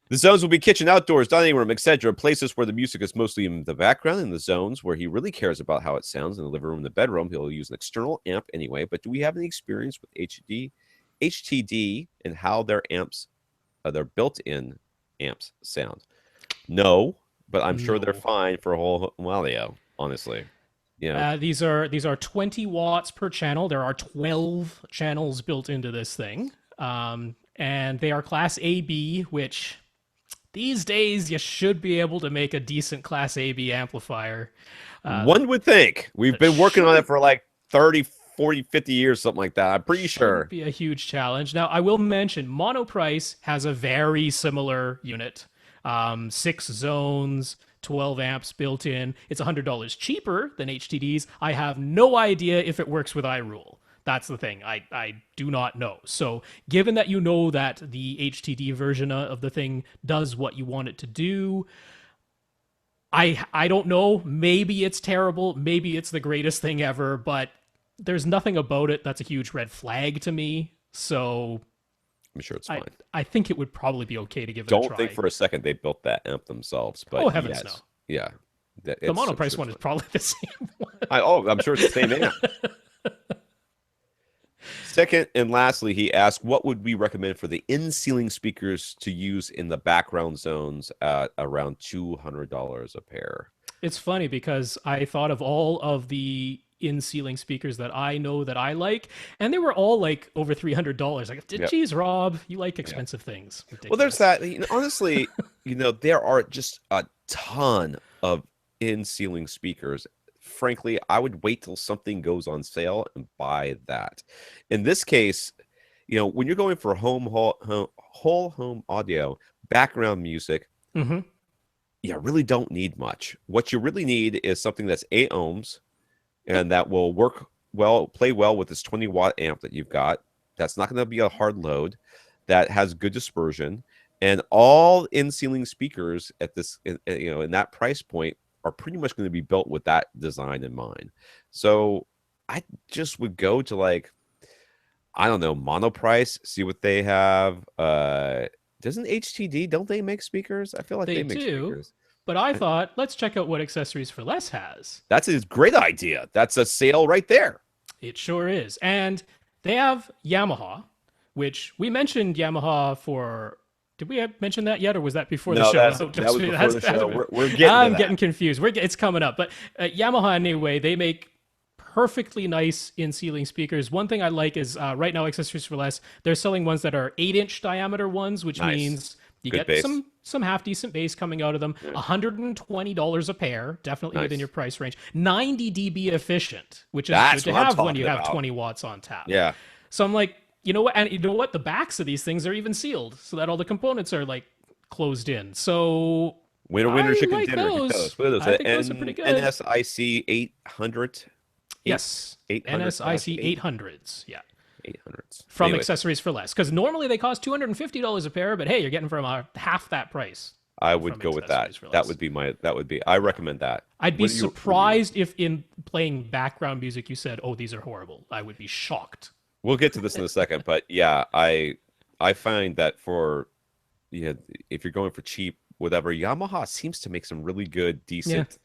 The zones will be kitchen, outdoors, dining room, etc. Places where the music is mostly in the background. In the zones where he really cares about how it sounds in the living room and the bedroom, he'll use an external amp anyway. But do we have any experience with HTD and how their built-in amps sound? No, but I'm sure they're No. fine for a whole audio, honestly. Yeah. These are 20 watts per channel. There are 12 channels built into this thing, and they are class AB, which these days you should be able to make a decent class AB amplifier. One would think. We've been working on it for like 30, 40, 50 years, something like that. I'm pretty sure. Be a huge challenge. Now, I will mention Monoprice has a very similar unit. 6 zones, 12 amps built in. It's $100 cheaper than HTD's. I have no idea if it works with iRule. That's the thing. I do not know. So, given that you know that the HTD version of the thing does what you want it to do, I don't know. Maybe it's terrible. Maybe it's the greatest thing ever, but there's nothing about it that's a huge red flag to me. So I'm sure it's fine. I think it would probably be okay to give it a try. Don't think for a second they built that amp themselves. But Oh, heavens yes. no. Yeah. The Monoprice one is probably the same one. I'm sure it's the same amp. Second and lastly, he asked, what would we recommend for the in-ceiling speakers to use in the background zones at around $200 a pair? It's funny because I thought of all of the in-ceiling speakers that I know that I like, and they were all like over $300. Like, geez, Rob, you like expensive things. Ridiculous. Well, there's that. Honestly, there are just a ton of in-ceiling speakers. Frankly, I would wait till something goes on sale and buy that. In this case, when you're going for whole home audio, background music, you really don't need much. What you really need is something that's 8 ohms and that will play well with this 20-watt amp that you've got. That's not going to be a hard load, that has good dispersion, and all in-ceiling speakers at this, in that price point, are pretty much going to be built with that design in mind. So I just would go to I don't know, Monoprice, see what they have. Doesn't HTD, don't they make speakers? I feel like they make speakers. But I thought, let's check out what Accessories for Less has. That's a great idea. That's a sale right there. It sure is. And they have Yamaha, which we mentioned Yamaha for... Did we mention that yet, or was that before the show? That was before the show. We're getting I'm getting confused. It's coming up. But Yamaha, anyway, they make perfectly nice in-ceiling speakers. One thing I like is right now, Accessories for Less, they're selling ones that are 8-inch diameter ones, which means you get some half-decent bass coming out of them. Yeah. $120 a pair, definitely within your price range. 90 dB efficient, which is good to have when you have 20 watts on tap. Yeah. So I'm like, you know what? And you know what? The backs of these things are even sealed so that all the components are closed in. So winner chicken like dinner. Those. What are those? I think those are pretty good. NSIC 800. Yes. NSIC 800s. Yeah. 800. difference. from Anyways, accessories for less, because normally they cost $250 a pair, but hey, you're getting from half that price I would from go with that. accessories for That less. would be I recommend that. I'd be What do you? surprised if in playing background music you said, "Oh, these are horrible." I would be shocked. We'll get to this in a second, but yeah, I find that for yeah, if you're going for cheap, whatever, Yamaha seems to make some really good, Yeah. decent,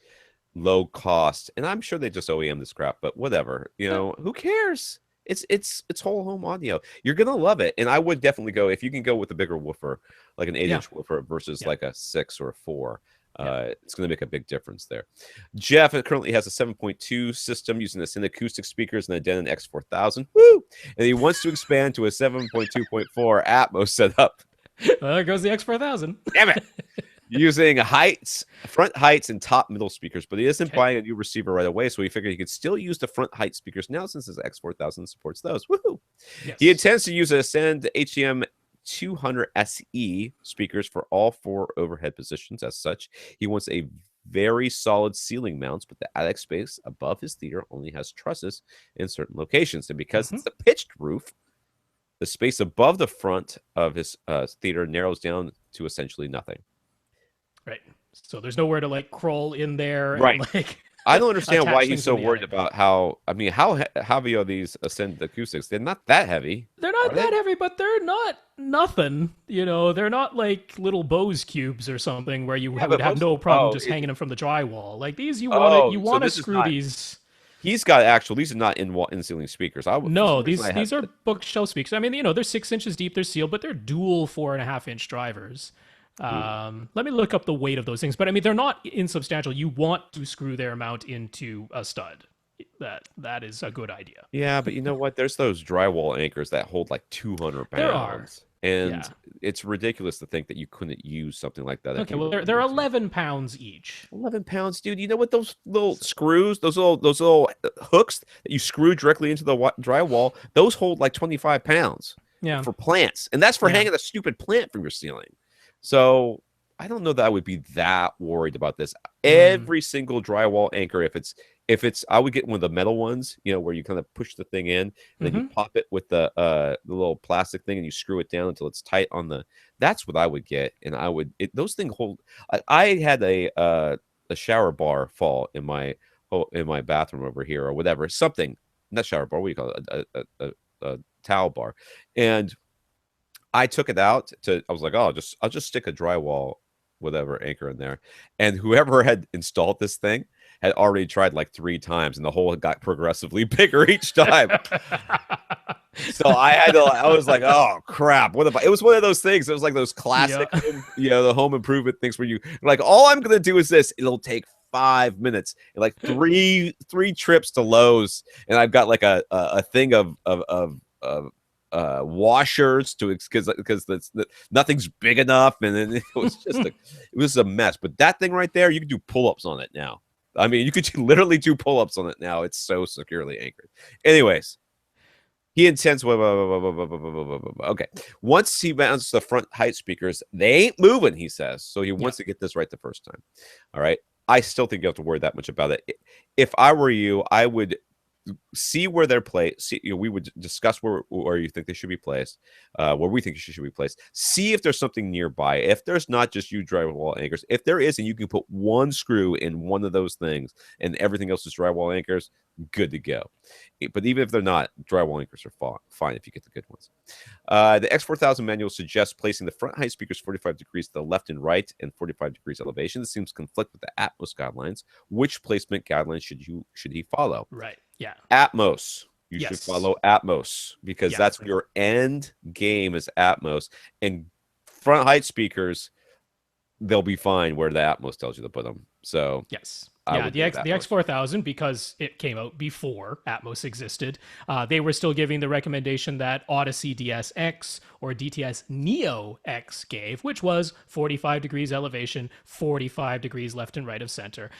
low cost, and I'm sure they just OEM this crap, but whatever, Yeah. who cares? It's whole home audio. You're gonna love it, and I would definitely go if you can go with a bigger woofer, like an 8 Yeah. inch woofer versus Yeah. like a 6 or a 4. Yeah. It's going to make a big difference there. Jeff currently has a 7.2 system using the acoustic speakers and the Denon X4000. Woo! And he wants to expand to a 7.2.4 Atmos setup. There goes the X4000. Damn it! Using front heights, and top middle speakers, but he isn't Okay. buying a new receiver right away, so he figured he could still use the front height speakers now since his X4000 supports those. Woohoo! Yes. He intends to use a Ascend HEM 200 SE speakers for all 4 overhead positions. As such, he wants a very solid ceiling mounts, but the attic space above his theater only has trusses in certain locations. And because it's a pitched roof, the space above the front of his theater narrows down to essentially nothing. Right. So there's nowhere to like crawl in there Right. and like I don't understand attach why he's things so in the worried attic. about how. I mean, how heavy are these Ascend acoustics? They're not that heavy. They're Are not they? that heavy, but they're not nothing. You know, they're not like little Bose cubes or something where you Yeah, would but have most. no problem Oh, just hanging them from the drywall. Like these, you oh, so want to this is screw not. these. He's got actual. These are not in ceiling speakers. For No, some reason I had. these are bookshelf speakers. I mean, you know, they're 6 inches deep, they're sealed, but they're dual 4.5 inch drivers. Let me look up the weight of those things, but I mean, they're not insubstantial. You want to screw their mount into a stud. That is a good idea. Yeah, but you know what? There's those drywall anchors that hold like 200 There are. pounds, and Yeah. it's ridiculous to think that you couldn't use something like that. If Okay, you well, really they're need to. 11 pounds each. 11 pounds, dude. You know what? Those little screws, those little hooks that you screw directly into the drywall, those hold like 25 pounds Yeah. for plants, and that's for Yeah. hanging a stupid plant from your ceiling. So I don't know that I would be that worried about this. Every single drywall anchor, if it's, I would get one of the metal ones, where you kind of push the thing in and then you pop it with the little plastic thing and you screw it down until it's tight on the. That's what I would get, and those things hold. I had a shower bar fall in my bathroom over here or whatever, something, not shower bar. What do you call it? A towel bar, and I took it out I was like, oh, I'll just stick a drywall, whatever anchor in there. And whoever had installed this thing had already tried like 3 times, and the hole got progressively bigger each time. So I was like, oh crap. What if it was one of those things? It was like those classic, the home improvement things where you're like, all I'm going to do is this. It'll take 5 minutes and like three trips to Lowe's. And I've got like a thing of washers because nothing's big enough, and then it was a mess. But that thing right there, you can do pull-ups on it now. I mean, you could literally do pull-ups on it now. It's so securely anchored. Anyways, he intends. Okay, once he mounts the front height speakers, they ain't moving, he says. So he wants to get this right the first time. All right, I still think you have to worry that much about it. If I were you, I would see where they're placed. We would discuss where you think they should be placed, where we think should be placed. See if there's something nearby. If there's not, just you drywall anchors. If there is, and you can put one screw in one of those things, and everything else is drywall anchors, good to go. But even if they're not, drywall anchors are fine if you get the good ones. The X4000 manual suggests placing the front height speakers 45 degrees to the left and right, and 45 degrees elevation. This seems to conflict with the Atmos guidelines. Which placement guidelines should he follow? Right. Yeah. Atmos. You should follow Atmos because that's your end game is Atmos. And front height speakers, they'll be fine where the Atmos tells you to put them. So yes. the X4000, because it came out before Atmos existed, they were still giving the recommendation that Odyssey DSX or DTS Neo X gave, which was 45 degrees elevation, 45 degrees left and right of center.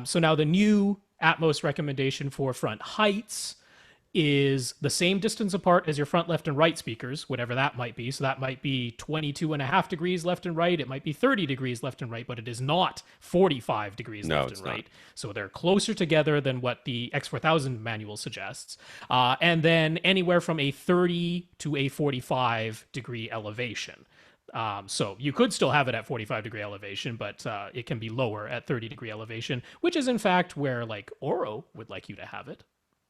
So now the new Atmos recommendation for front heights is the same distance apart as your front left and right speakers, whatever that might be. So that might be 22.5 degrees left and right. It might be 30 degrees left and right, but it is not 45 degrees No, left and it's not. right. So they're closer together than what the X4000 manual suggests. And then anywhere from a 30 to a 45 degree elevation. So you could still have it at 45-degree elevation, but it can be lower at 30-degree elevation, which is in fact where like Oro would like you to have it.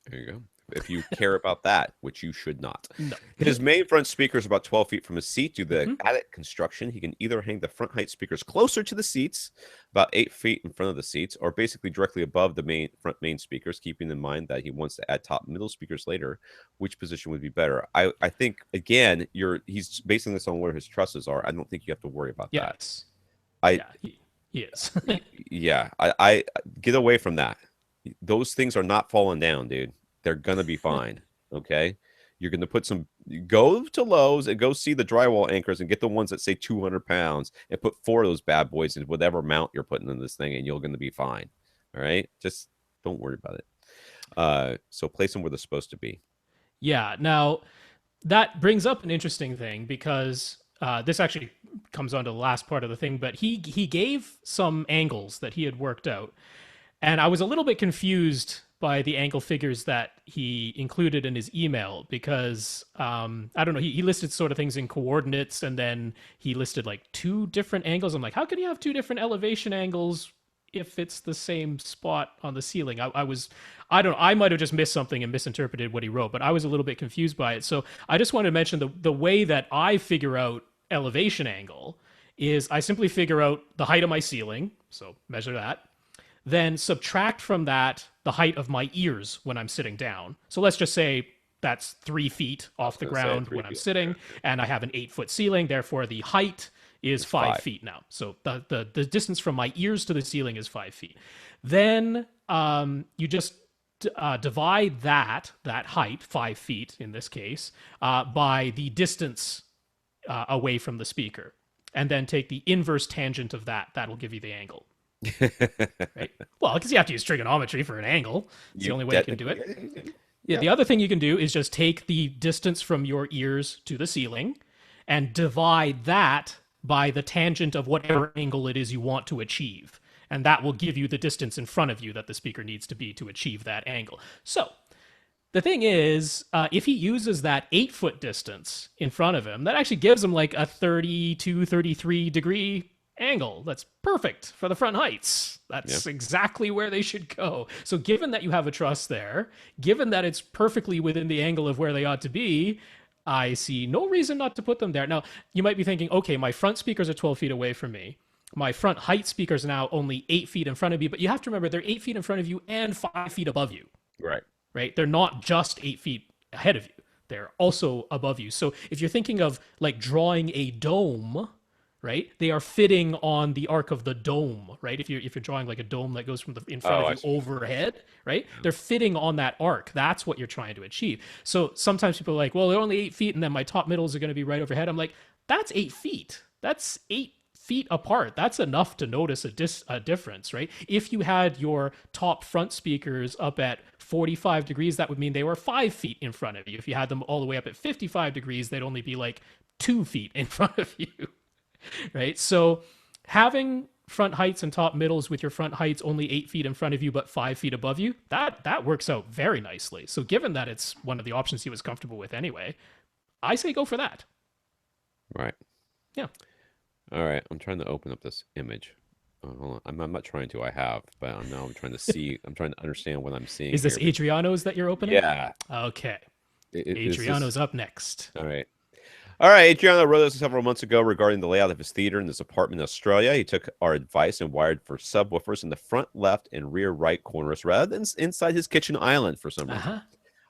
There you go. If you care about that, which you should not. No. His main front speaker is about 12 feet from his seat. Due to the Mhm. attic construction, he can either hang the front height speakers closer to the seats, about 8 feet in front of the seats, or basically directly above the main speakers, keeping in mind that he wants to add top middle speakers later. Which position would be better? I think, again, he's basing this on where his trusses are. I don't think you have to worry about that. Yes. I Yeah, he is. Yeah, I get away from that. Those things are not falling down, dude. They're gonna be fine. Okay, you're gonna go to Lowe's and go see the drywall anchors and get the ones that say 200 pounds and put 4 of those bad boys in whatever mount you're putting in this thing, and you're gonna be fine. All right, just don't worry about it. So place them where they're supposed to be. Yeah. Now, that brings up an interesting thing because this actually comes on to the last part of the thing, but he gave some angles that he had worked out. And I was a little bit confused by the angle figures that he included in his email because I don't know, he listed sort of things in coordinates and then he listed like 2 different angles. I'm like, how can you have 2 different elevation angles if it's the same spot on the ceiling? I don't know, I might have just missed something and misinterpreted what he wrote, but I was a little bit confused by it. So I just wanted to mention the way that I figure out elevation angle is I simply figure out the height of my ceiling, so measure that, then subtract from that the height of my ears when I'm sitting down. So let's just say that's 3 feet off the ground when I'm sitting, and I have an 8-foot ceiling. Therefore, the height is 5 feet now. So the distance from my ears to the ceiling is 5 feet. Then you just divide that height, 5 feet in this case, by the distance away from the speaker, and then take the inverse tangent of that. That'll give you the angle. Right? Well, because you have to use trigonometry for an angle. It's the only way you can do it. Yeah. The other thing you can do is just take the distance from your ears to the ceiling and divide that by the tangent of whatever angle it is you want to achieve. And that will give you the distance in front of you that the speaker needs to be to achieve that angle. So the thing is, if he uses that 8-foot distance in front of him, that actually gives him like a 32, 33 degree angle. That's perfect for the front heights. That's exactly where they should go. So given that you have a truss there, given that it's perfectly within the angle of where they ought to be, I see no reason not to put them there. Now, you might be thinking, okay, my front speakers are 12 feet away from me. My front height speakers are now only 8 feet in front of me, but you have to remember they're 8 feet in front of you and 5 feet above you. Right? They're not just 8 feet ahead of you. They're also above you. So if you're thinking of like drawing a dome, right? They are fitting on the arc of the dome, right? If you're drawing like a dome that goes from the in front of you overhead, right? They're fitting on that arc. That's what you're trying to achieve. So sometimes people are like, well, they're only 8 feet, and then my top middles are going to be right overhead. I'm like, that's 8 feet. That's 8 feet apart. That's enough to notice a difference, right? If you had your top front speakers up at 45 degrees, that would mean they were 5 feet in front of you. If you had them all the way up at 55 degrees, they'd only be like 2 feet in front of you. Right? So having front heights and top middles with your front heights only 8 feet in front of you but 5 feet above you, that works out very nicely. So given that it's one of the options he was comfortable with anyway, I say go for that. Right. Yeah. All right. I'm trying to open up this image. Hold on. I'm not trying to. I have, but I'm trying to see. I'm trying to understand what I'm seeing. Is this here. Adriano's that you're opening? Yeah. Okay. Adriano's up next. All right. All right, Adriano wrote us several months ago regarding the layout of his theater in this apartment in Australia. He took our advice and wired for subwoofers in the front left and rear right corners rather than inside his kitchen island for some reason.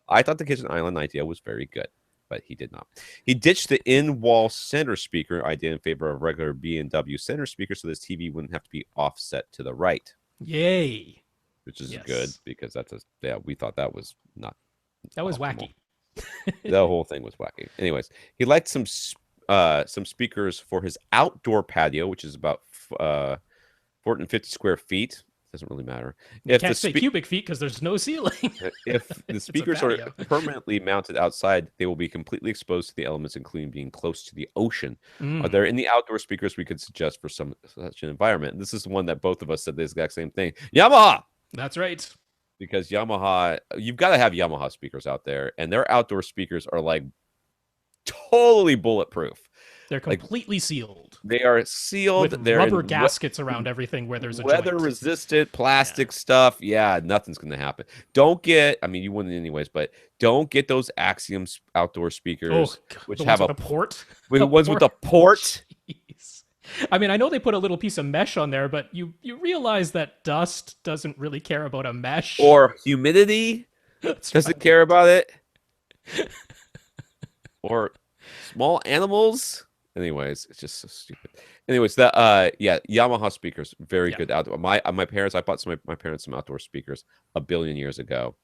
I thought the kitchen island idea was very good, but he did not. He ditched the in-wall center speaker idea in favor of regular B&W center speaker so this TV wouldn't have to be offset to the right. Yay. Which is good because we thought that was not That was optimal. Wacky. The whole thing was wacky. Anyways, he liked some speakers for his outdoor patio, which is about 450 square feet. doesn't really matter. You can't say cubic feet because there's no ceiling. If the speakers are permanently mounted outside, they will be completely exposed to the elements, including being close to the ocean. Are there any outdoor speakers we could suggest for such an environment? This is one that both of us said the exact same thing. Yamaha! That's right. Because Yamaha, you've got to have Yamaha speakers out there, and their outdoor speakers are like totally bulletproof. They're completely sealed. They are sealed. With They're rubber gaskets around everything where there's a weather-resistant plastic stuff. Yeah, nothing's going to happen. Don't get, I mean, you wouldn't anyways, but don't get those Axiom outdoor speakers, which have a port. The ones with a port. Jeez. I mean, I know they put a little piece of mesh on there, but you realize that dust doesn't really care about a mesh. Or humidity doesn't care about it. Or small animals. Anyways, it's just so stupid. Anyways, that yeah, Yamaha speakers, very good outdoor. My parents, I bought my parents some outdoor speakers a billion years ago,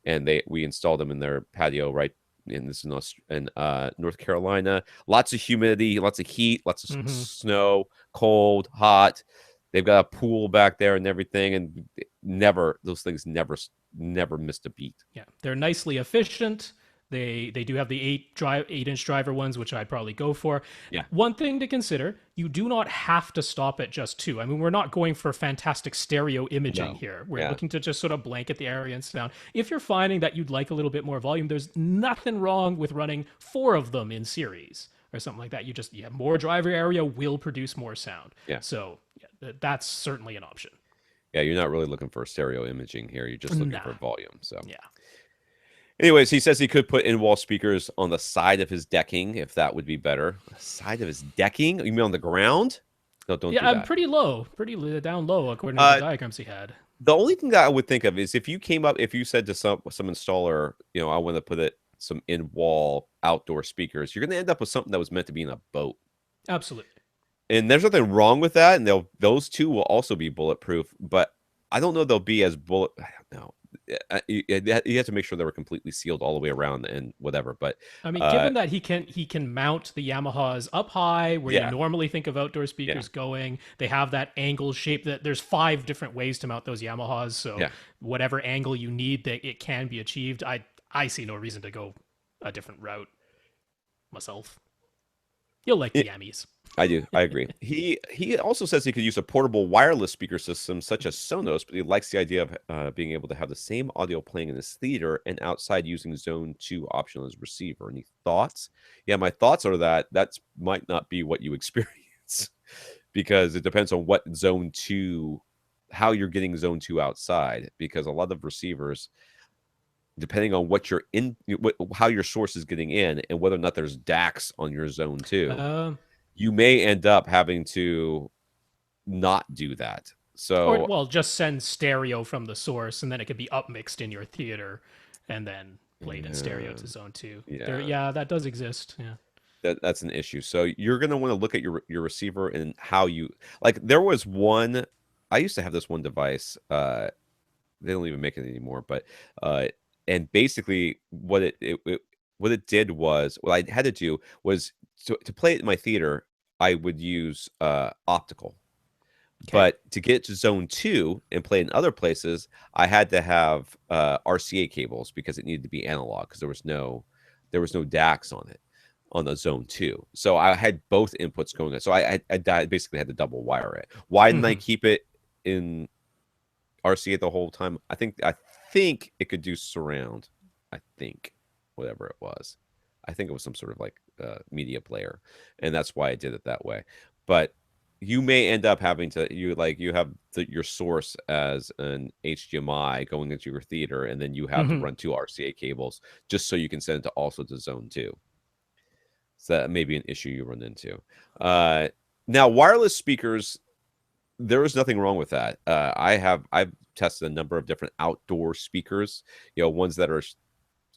and we installed them in their patio right in North Carolina. Lots of humidity, lots of heat, lots of snow, cold, hot. They've got a pool back there and everything, and those things never missed a beat. Yeah, they're nicely efficient. They do have the 8-inch driver ones, which I'd probably go for. Yeah. One thing to consider, you do not have to stop at just 2. I mean, we're not going for fantastic stereo imaging here. We're looking to just sort of blanket the area and sound. If you're finding that you'd like a little bit more volume, there's nothing wrong with running 4 of them in series or something like that. More driver area will produce more sound. Yeah. So that's certainly an option. Yeah, you're not really looking for stereo imaging here. You're just looking for volume. So yeah. Anyways, he says he could put in-wall speakers on the side of his decking if that would be better. The side of his decking? You mean on the ground? No, don't do that. Yeah, I'm pretty down low according to the diagrams he had. The only thing that I would think of is if you said to some installer, I want to put some in-wall outdoor speakers, you're going to end up with something that was meant to be in a boat. Absolutely. And there's nothing wrong with that, and those two will also be bulletproof, but I don't know they'll be as I don't know. You have to make sure they were completely sealed all the way around and whatever. But I mean, given that he can mount the Yamahas up high where you normally think of outdoor speakers going, they have that angle shape. That there's 5 different ways to mount those Yamahas. So whatever angle you need, that it can be achieved. I see no reason to go a different route myself. You'll like the Yamis. I do. I agree. He also says he could use a portable wireless speaker system such as Sonos, but he likes the idea of being able to have the same audio playing in his theater and outside using Zone 2 option as receiver. Any thoughts? Yeah, my thoughts are that might not be what you experience because it depends on what Zone 2, how you're getting Zone 2 outside, because a lot of receivers, depending on what you're in, how your source is getting in, and whether or not there's DACs on your Zone 2. You may end up having to not do that. So, just send stereo from the source, and then it could be upmixed in your theater, and then played in stereo to Zone 2. Yeah, that does exist. Yeah, that's an issue. So you're going to want to look at your receiver and how you There was one. I used to have this one device. They don't even make it anymore, but and basically what it did was, what I had to do was to play it in my theater, I would use optical. Okay. But to get to Zone 2 and play in other places, I had to have RCA cables because it needed to be analog because there was no DACs on it on the Zone 2. So I had both inputs going on. So I basically had to double wire it. Why didn't I keep it in RCA the whole time? I think it could do surround. I think whatever it was. I think it was some sort of media player, and that's why I did it that way. But you may end up having to you have your source as an HDMI going into your theater, and then you have to run 2 RCA cables just so you can send it to Zone 2. So that may be an issue you run into. Now, wireless speakers, there is nothing wrong with that. I've tested a number of different outdoor speakers, ones that are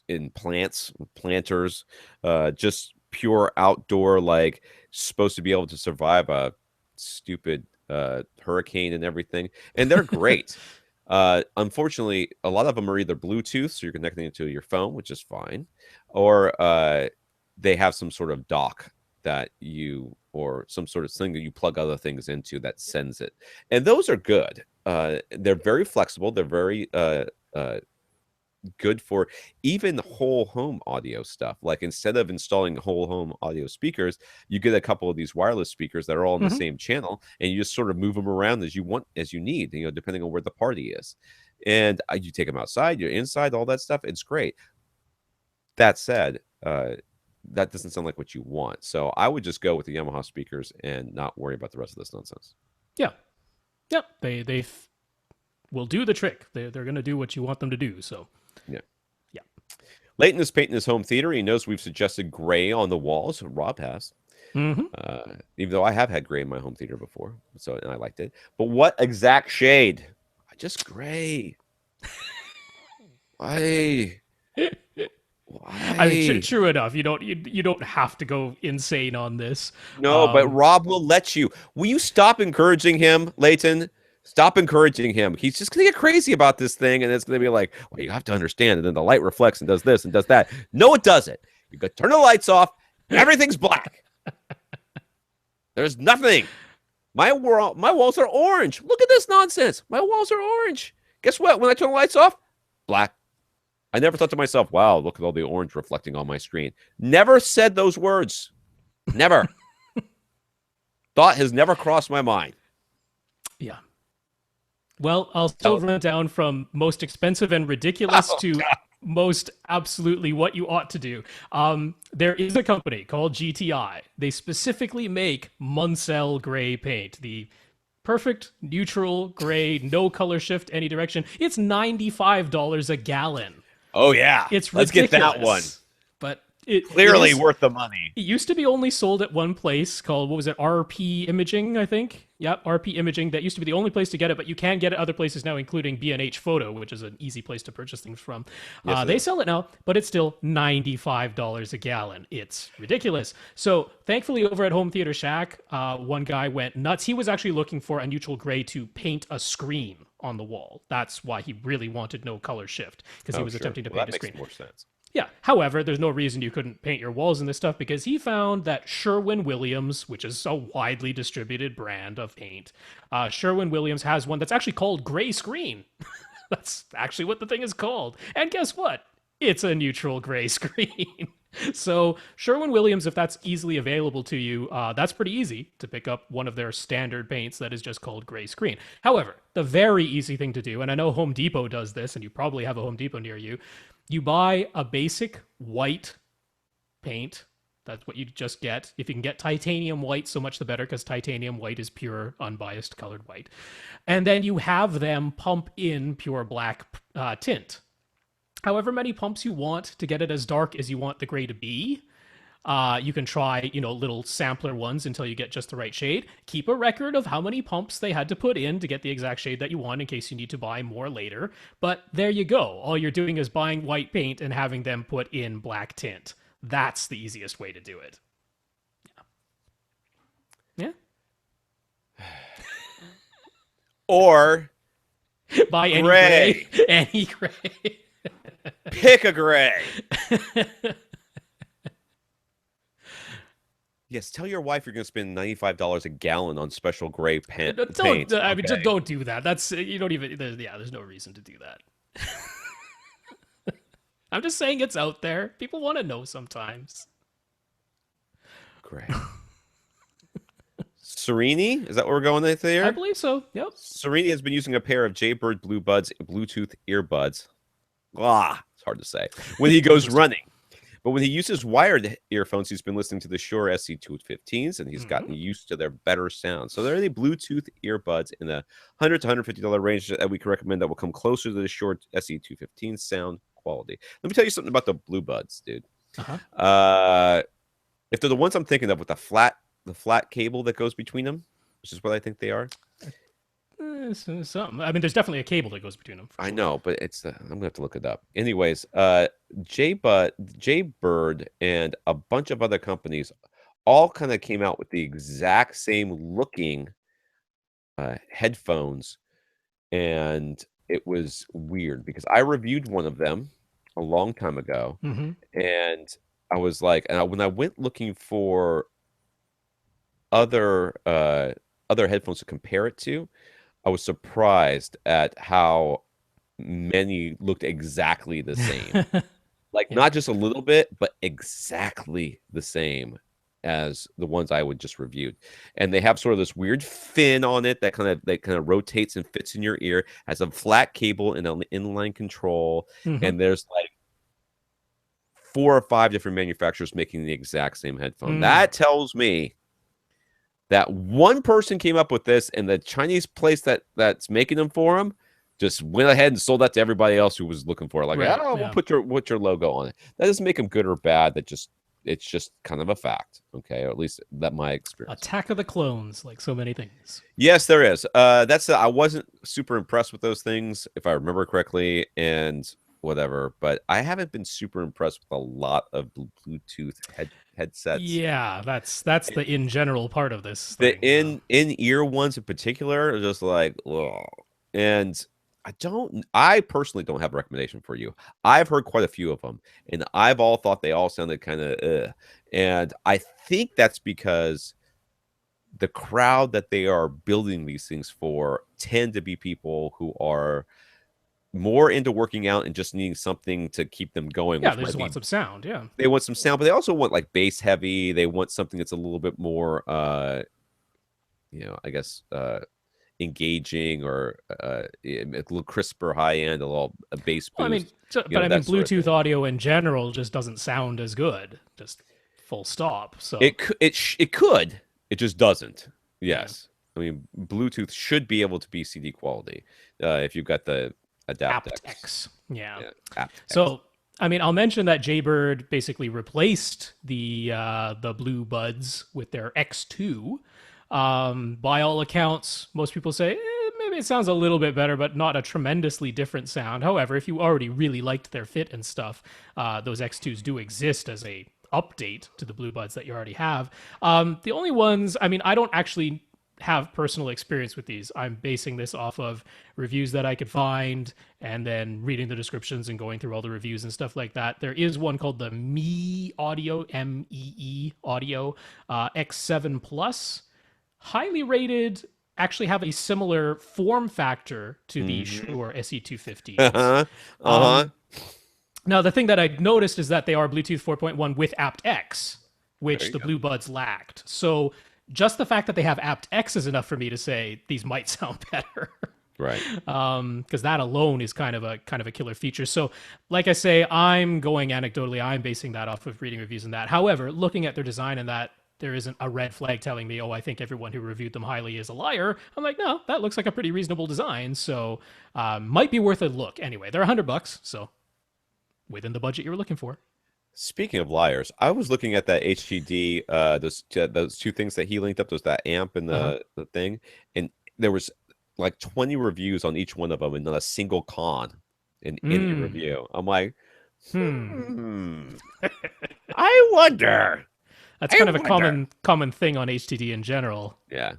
in planters, just pure outdoor, supposed to be able to survive a stupid hurricane and everything, and they're great. Unfortunately, a lot of them are either Bluetooth, so you're connecting it to your phone, which is fine, or they have some sort of dock or some sort of thing that you plug other things into that sends it, and those are good. they're very flexible. They're very uh, good for even whole home audio stuff. Like instead of installing whole home audio speakers, you get a couple of these wireless speakers that are all in the Hmm. same channel, and you just sort of move them around as you want, as you need, depending on where the party is. And you take them outside, you're inside, all that stuff. It's great. That said, that doesn't sound like what you want. So I would just go with the Yamaha speakers and not worry about the rest of this nonsense. Yeah. Yep. They will do the trick. They're going to do what you want them to do. So Yeah. yeah. Leighton is painting his home theater. He knows we've suggested gray on the walls. Rob has. Hmm. Even though I have had gray in my home theater before, and I liked it. But what exact shade? Just gray. Why? I mean, Why? true enough. You don't have to go insane on this. No, but Rob will let you. Will you stop encouraging him, Leighton? Stop encouraging him. He's just gonna get crazy about this thing, and it's gonna be like, well, you have to understand. And then the light reflects and does this and does that. No, it doesn't. You gotta turn the lights off. Everything's black. There's nothing. My walls are orange. Look at this nonsense. My walls are orange. Guess what? When I turn the lights off, black. I never thought to myself, wow, look at all the orange reflecting on my screen. Never said those words. Never. Thought has never crossed my mind. Yeah. Well, I'll still run down from most expensive and ridiculous to God. most absolutely what you ought to do. There is a company called GTI. They specifically make Munsell gray paint. The perfect neutral gray, no color shift any direction. It's $95 a gallon. Oh, yeah. It's Let's ridiculous. get that one. But Clearly worth the money. it used to be only sold at one place called, what was it, RP Imaging, I think? Yep, RP Imaging. That used to be the only place to get it, but you can get it other places now, including B&H Photo, which is an easy place to purchase things from. Yes, They sell it now, but it's still $95 a gallon. It's ridiculous. So thankfully, over at Home Theater Shack, one guy went nuts. He was actually looking for a neutral gray to paint a screen on the wall. That's why he really wanted no color shift, because he was attempting to paint a screen. That makes more sense. Yeah. However, there's no reason you couldn't paint your walls in this stuff, because he found that Sherwin-Williams, which is a widely distributed brand of paint, Sherwin-Williams has one that's actually called Gray Screen. That's actually what the thing is called. And guess what? It's a neutral gray screen. So Sherwin-Williams, if that's easily available to you, that's pretty easy to pick up one of their standard paints that is just called gray screen. However, the very easy thing to do, and I know Home Depot does this, and you probably have a Home Depot near you, you buy a basic white paint. That's what you just get. If you can get titanium white, so much the better, because titanium white is pure, unbiased colored white. And then you have them pump in pure black tint. However many pumps you want to get it as dark as you want the gray to be. You can try, little sampler ones until you get just the right shade. Keep a record of how many pumps they had to put in to get the exact shade that you want in case you need to buy more later. But there you go. All you're doing is buying white paint and having them put in black tint. That's the easiest way to do it. Yeah. Or buy any gray. gray. Any gray. Pick a gray. Yes, tell your wife you're going to spend $95 a gallon on special gray paint. Just don't do that. That's you don't even. There's no reason to do that. I'm just saying it's out there. People want to know sometimes. Gray. Serini, is that what we're going with there? I believe so. Yep. Serini has been using a pair of Jaybird Blue Buds Bluetooth earbuds. It's hard to say. When he goes running. But when he uses wired earphones, he's been listening to the Shure SC215s, and he's gotten used to their better sound. So there are the Bluetooth earbuds in the $100 to $150 range that we can recommend that will come closer to the Shure SC215 sound quality. Let me tell you something about the Blue Buds, dude. If they're the ones I'm thinking of with the flat cable that goes between them, which is what I think they are. Something. I mean, there's definitely a cable that goes between them. I know, but it's I'm gonna have to look it up. Anyways, Jaybird and a bunch of other companies all kind of came out with the exact same looking headphones, and it was weird because I reviewed one of them a long time ago, and I was like, when I went looking for other headphones to compare it to, I was surprised at how many looked exactly the same. Like Yeah. not just a little bit, but exactly the same as the ones I would just reviewed. And they have sort of this weird fin on it that kind of rotates and fits in your ear, has a flat cable and an inline control, Hmm. and there's like 4 or 5 different manufacturers making the exact same headphone. Mm. That tells me that one person came up with this, and the Chinese place that's making them for them just went ahead and sold that to everybody else who was looking for it. Like, Right. oh, we'll Yeah. put your logo on it. That doesn't make them good or bad. It's just kind of a fact. Okay, or at least that my experience. Attack of the Clones, like so many things. Yes, there is. I wasn't super impressed with those things, if I remember correctly, and whatever. But I haven't been super impressed with a lot of Bluetooth headsets. Yeah, that's the in general part of this The thing. in-ear ones in particular are just like, ugh. And I personally don't have a recommendation for you. I've heard quite a few of them, and I've all thought they all sounded kind of and I think that's because the crowd that they are building these things for tend to be people who are more into working out and just needing something to keep them going, Yeah, which they might just be want some sound. Yeah. they want some sound, but they also want like bass heavy. They want something that's a little bit more I guess engaging or a little crisper, high end, a little a bass Well, I mean, boost, but I mean, that sort of Bluetooth thing. audio in general just doesn't sound as good. Just full stop. So It could, it just doesn't. yeah, Yes, I mean Bluetooth should be able to be CD quality if you've got the adaptX. aptX. Yeah. Yeah, aptX. So I mean, I'll mention that Jaybird basically replaced the Blue Buds with their X2. By all accounts, most people say maybe it sounds a little bit better, but not a tremendously different sound. However, if you already really liked their fit and stuff, those X2s do exist as a update to the Blue Buds that you already have. The only ones, I mean, I don't actually have personal experience with these. I'm basing this off of reviews that I could find and then reading the descriptions and going through all the reviews and stuff like that. There is one called the Me Audio, MEE Audio X7 Plus. Highly rated, actually have a similar form factor to the Mm-hmm. Shure SE250s. Uh-huh. Uh-huh. Um, Now, the thing that I noticed is that they are Bluetooth 4.1 with aptX, There which you the go. Blue Buds lacked. So just the fact that they have aptX is enough for me to say these might sound better. Right. Because that alone is kind of a killer feature. So, like I say, I'm going anecdotally. I'm basing that off of reading reviews and that. However, looking at their design and that, there isn't a red flag telling me, oh, I think everyone who reviewed them highly is a liar. I'm like, no, that looks like a pretty reasonable design. So, might be worth a look. Anyway, they're $100, so within the budget you were looking for. Speaking of liars, I was looking at that HGD, those two things that he linked up, those that amp and Uh huh. the thing, and there was like 20 reviews on each one of them, and not a single con in any Hmm. review. I'm like, Hmm. hmm, I wonder. That's I kind of a wonder. common thing on HTD in general. Yeah.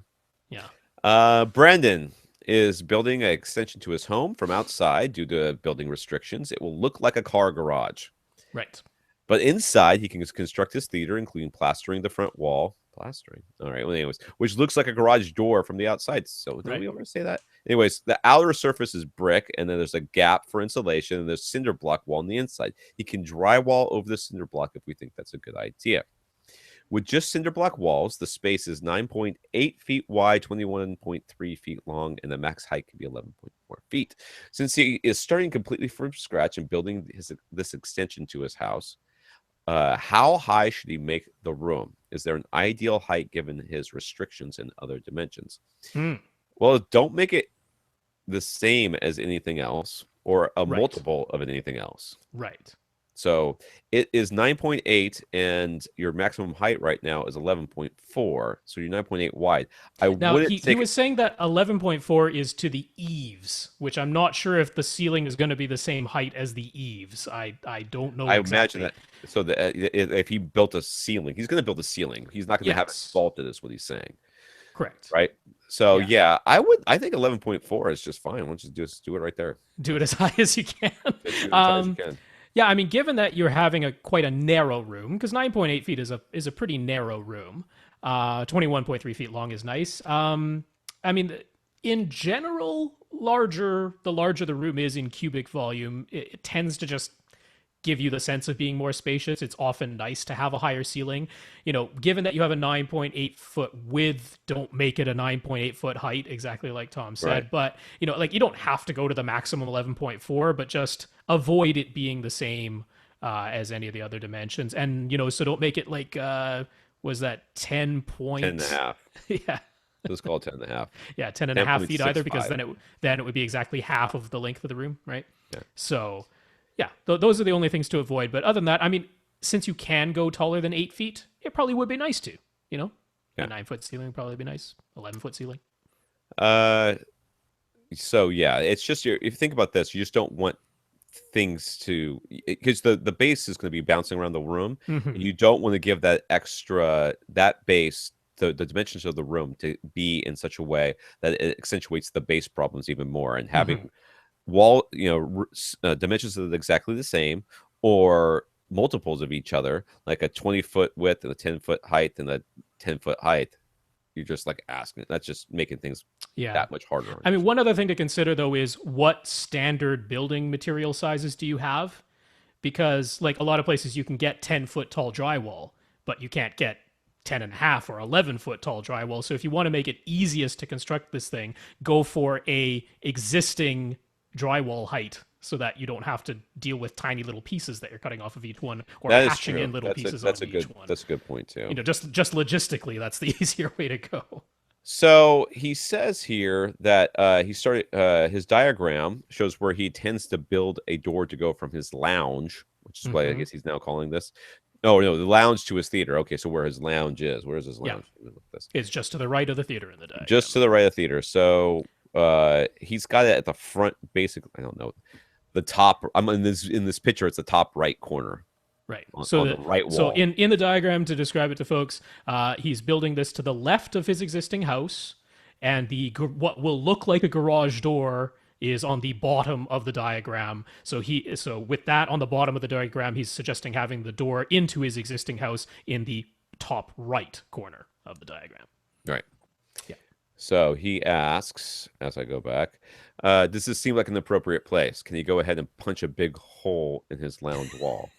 Yeah. Brandon is building an extension to his home from outside due to building restrictions. It will look like a car garage. Right. But inside, he can construct his theater, including plastering the front wall. Plastering. All right. Well, anyways, which looks like a garage door from the outside. So, did Right. we ever say that? Anyways, the outer surface is brick, and then there's a gap for insulation, and there's cinder block wall on the inside. He can drywall over the cinder block if we think that's a good idea. With just cinder block walls, the space is 9.8 feet wide, 21.3 feet long, and the max height can be 11.4 feet. Since he is starting completely from scratch and building this extension to his house, how high should he make the room? Is there an ideal height given his restrictions and other dimensions? Hmm. Well, don't make it the same as anything else or a Right. multiple of anything else. Right. So it is 9.8, and your maximum height right now is 11.4. So you're 9.8 wide. I Now wouldn't he take it. was saying that 11.4 is to the eaves, which I'm not sure if the ceiling is going to be the same height as the eaves. I don't know I imagine exactly. that. So if he built a ceiling, he's going to build a ceiling. He's not going to have it Yes. vaulted, is what he's saying. Correct. Right. So Yeah. yeah, I think 11.4 is just fine. Why don't you just do it right there? Do it as high as you can. Just do it as high as you Um, can. yeah, I mean, given that you're having a quite a narrow room, because 9.8 feet is a pretty narrow room. 21.3 feet long is nice. I mean, In general, the larger the room is in cubic volume, it tends to just give you the sense of being more spacious. It's often nice to have a higher ceiling. Given that you have a 9.8-foot width, don't make it a 9.8-foot height, exactly like Tom Right. said. But, like you don't have to go to the maximum 11.4, but just avoid it being the same as any of the other dimensions. And, so don't make it like, was that 10 10 and a point? half. Yeah. Let's call it 10 and a half. Yeah, 10.5 feet either, because 10.65. then it would be exactly half of the length of the room, right? Yeah. So yeah, those are the only things to avoid. But other than that, I mean, since you can go taller than 8 feet, it probably would be nice to, Yeah. a 9 foot ceiling would probably be nice. 11-foot ceiling. So yeah, it's just if you think about this, you just don't want things to, because the base is going to be bouncing around the room. Mm-hmm. You don't want to give that base the dimensions of the room to be in such a way that it accentuates the base problems even more. And having dimensions that are exactly the same or multiples of each other, like a 20-foot width and a 10-foot height and a 10-foot height, you're just like asking. That's just making things that much harder on I mean, you. one other thing to consider though is what standard building material sizes do you have? Because like a lot of places you can get 10-foot tall drywall, but you can't get 10.5 or 11-foot tall drywall. So if you want to make it easiest to construct this thing, go for a existing drywall height so that you don't have to deal with tiny little pieces that you're cutting off of each one or That is hatching true. in little pieces That's on a each good one. that's a good point too. Just logistically, that's the easier way to go. So he says here that he started his diagram shows where he tends to build a door to go from his lounge, which is what I guess he's now calling this. Oh no, the lounge to his theater. Okay, so where his lounge is? Where is his lounge? Yeah. It's just to the right of the theater in the diagram. Just to the right of the theater. So he's got it at the front, basically. I don't know the top. I'm in this picture. It's the top right corner. Right. On So the right wall. So in the diagram, to describe it to folks, he's building this to the left of his existing house, and what will look like a garage door is on the bottom of the diagram. So with that on the bottom of the diagram, he's suggesting having the door into his existing house in the top right corner of the diagram. Right. Yeah. So he asks, as I go back, does this seem like an appropriate place? Can you go ahead and punch a big hole in his lounge wall?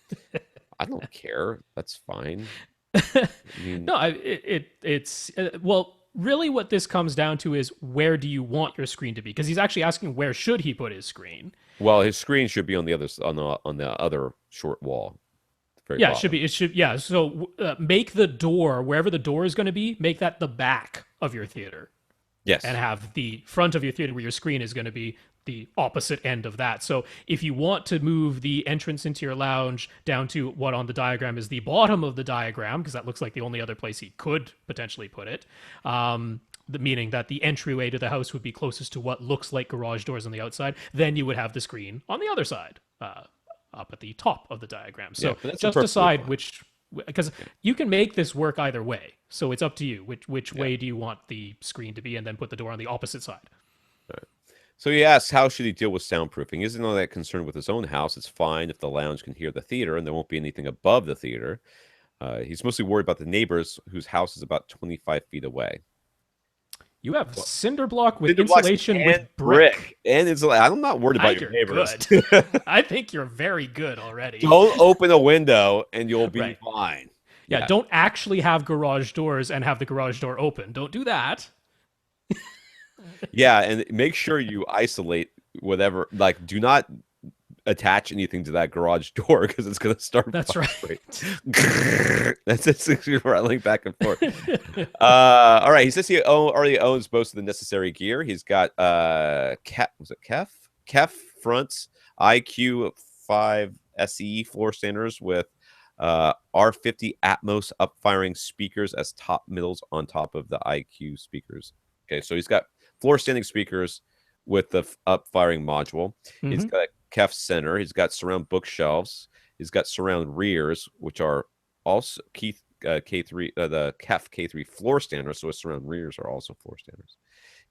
I don't care. That's fine. I mean, no, it's well, really what this comes down to is where do you want your screen to be? Because he's actually asking where should he put his screen. Well, his screen should be on the other short wall. Yeah, it should. Yeah, so make the door wherever the door is going to be. Make that the back of your theater. Yes, and have the front of your theater where your screen is going to be the opposite end of that. So if you want to move the entrance into your lounge down to what on the diagram is the bottom of the diagram, because that looks like the only other place he could potentially put it, meaning that the entryway to the house would be closest to what looks like garage doors on the outside, then you would have the screen on the other side, up at the top of the diagram. So just decide which, because you can make this work either way. So it's up to you. Which way do you want the screen to be, and then put the door on the opposite side. Right. So he asks, how should he deal with soundproofing? He isn't all that concerned with his own house. It's fine if the lounge can hear the theater and there won't be anything above the theater. He's mostly worried about the neighbors whose house is about 25 feet away. You have cinder block with insulation with brick. And I'm not worried about your neighbors. Good. I think you're very good already. Don't open a window and you'll be fine. Yeah, don't actually have garage doors and have the garage door open. Don't do that. Yeah, and make sure you isolate whatever. Like, do not attach anything to that garage door because it's going to start. That's right. That's it. Rattling back and forth. All right. He says he already owns most of the necessary gear. He's got Kef fronts, IQ5 SE floor standers with R50 Atmos up-firing speakers as top middles on top of the IQ speakers. Okay, so he's got floor standing speakers with the up-firing module. He's got a Kef center. He's got surround bookshelves. He's got surround rears, which are also K3 the Kef K3 floor standers. So his surround rears are also floor standers.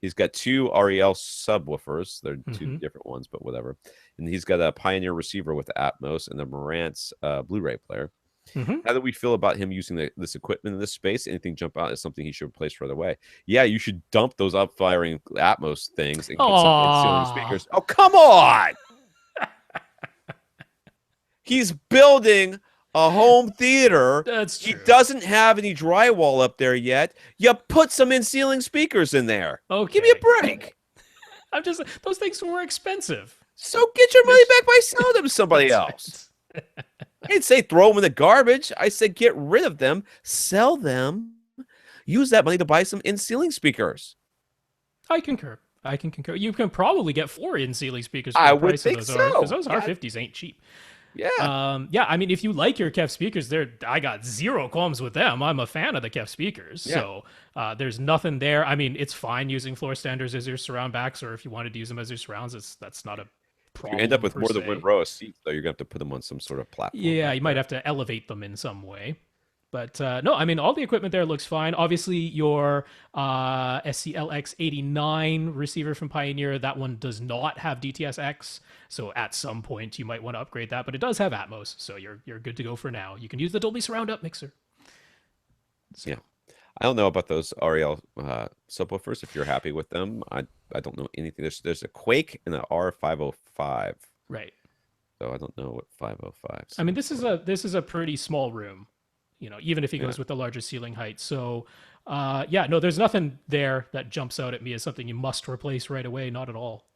He's got two REL subwoofers. They're two different ones, but whatever. And he's got a Pioneer receiver with Atmos and the Marantz Blu-ray player. Mm-hmm. How do we feel about him using this equipment in this space? Anything jump out as something he should place further away? Yeah, you should dump those up-firing Atmos things and get some in-ceiling Aww. speakers. Oh, come on! He's building a home theater. That's He true. doesn't have any drywall up there yet. You put some in-ceiling speakers in there. Okay. Give me a break. I'm just those things were expensive. So get your money back by selling them to somebody else. Right. I didn't say throw them in the garbage. I said get rid of them, sell them, use that money to buy some in-ceiling speakers. I concur. You can probably get 4 in-ceiling speakers for I the would price of think those so. because those R50s ain't cheap. Yeah. Yeah, I mean, if you like your KEF speakers, I got zero qualms with them. I'm a fan of the KEF speakers, so there's nothing there. I mean, it's fine using floor standards as your surround backs, or if you wanted to use them as your surrounds, that's not a problem. You end up with per more se. than one row of seats, though. You're gonna have to put them on some sort of platform. Yeah, you might have to elevate them in some way. But no, I mean, all the equipment there looks fine. Obviously, your SCLX89 receiver from Pioneer, that one does not have DTSX. So at some point, you might want to upgrade that. But it does have Atmos, so you're good to go for now. You can use the Dolby Surround Up mixer. So. Yeah. I don't know about those REL subwoofers. If you're happy with them, I don't know anything. There's a Quake and an R505. Right. So I don't know what 505. I mean, this is a pretty small room, even if he goes with the larger ceiling height. So, yeah, no, there's nothing there that jumps out at me as something you must replace right away. Not at all.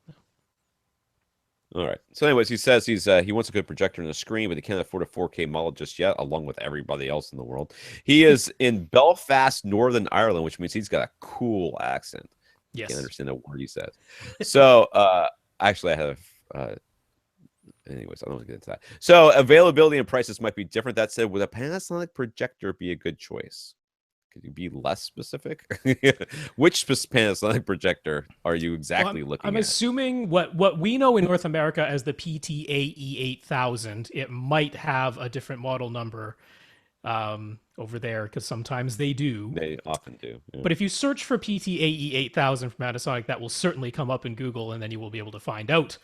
All right. So, anyways, he says he wants a good projector and a screen, but he can't afford a 4K model just yet, along with everybody else in the world. He is in Belfast, Northern Ireland, which means he's got a cool accent. Yes. Can't understand a word he says. So, actually, I have. Anyways, I don't want to get into that. So, availability and prices might be different. That said, would a Panasonic projector be a good choice? Could you be less specific? Which Panasonic projector are you exactly looking at? I'm assuming what we know in North America as the PTAE 8000. It might have a different model number over there because sometimes they do. They often do. Yeah. But if you search for PTAE 8000 from Panasonic, that will certainly come up in Google, and then you will be able to find out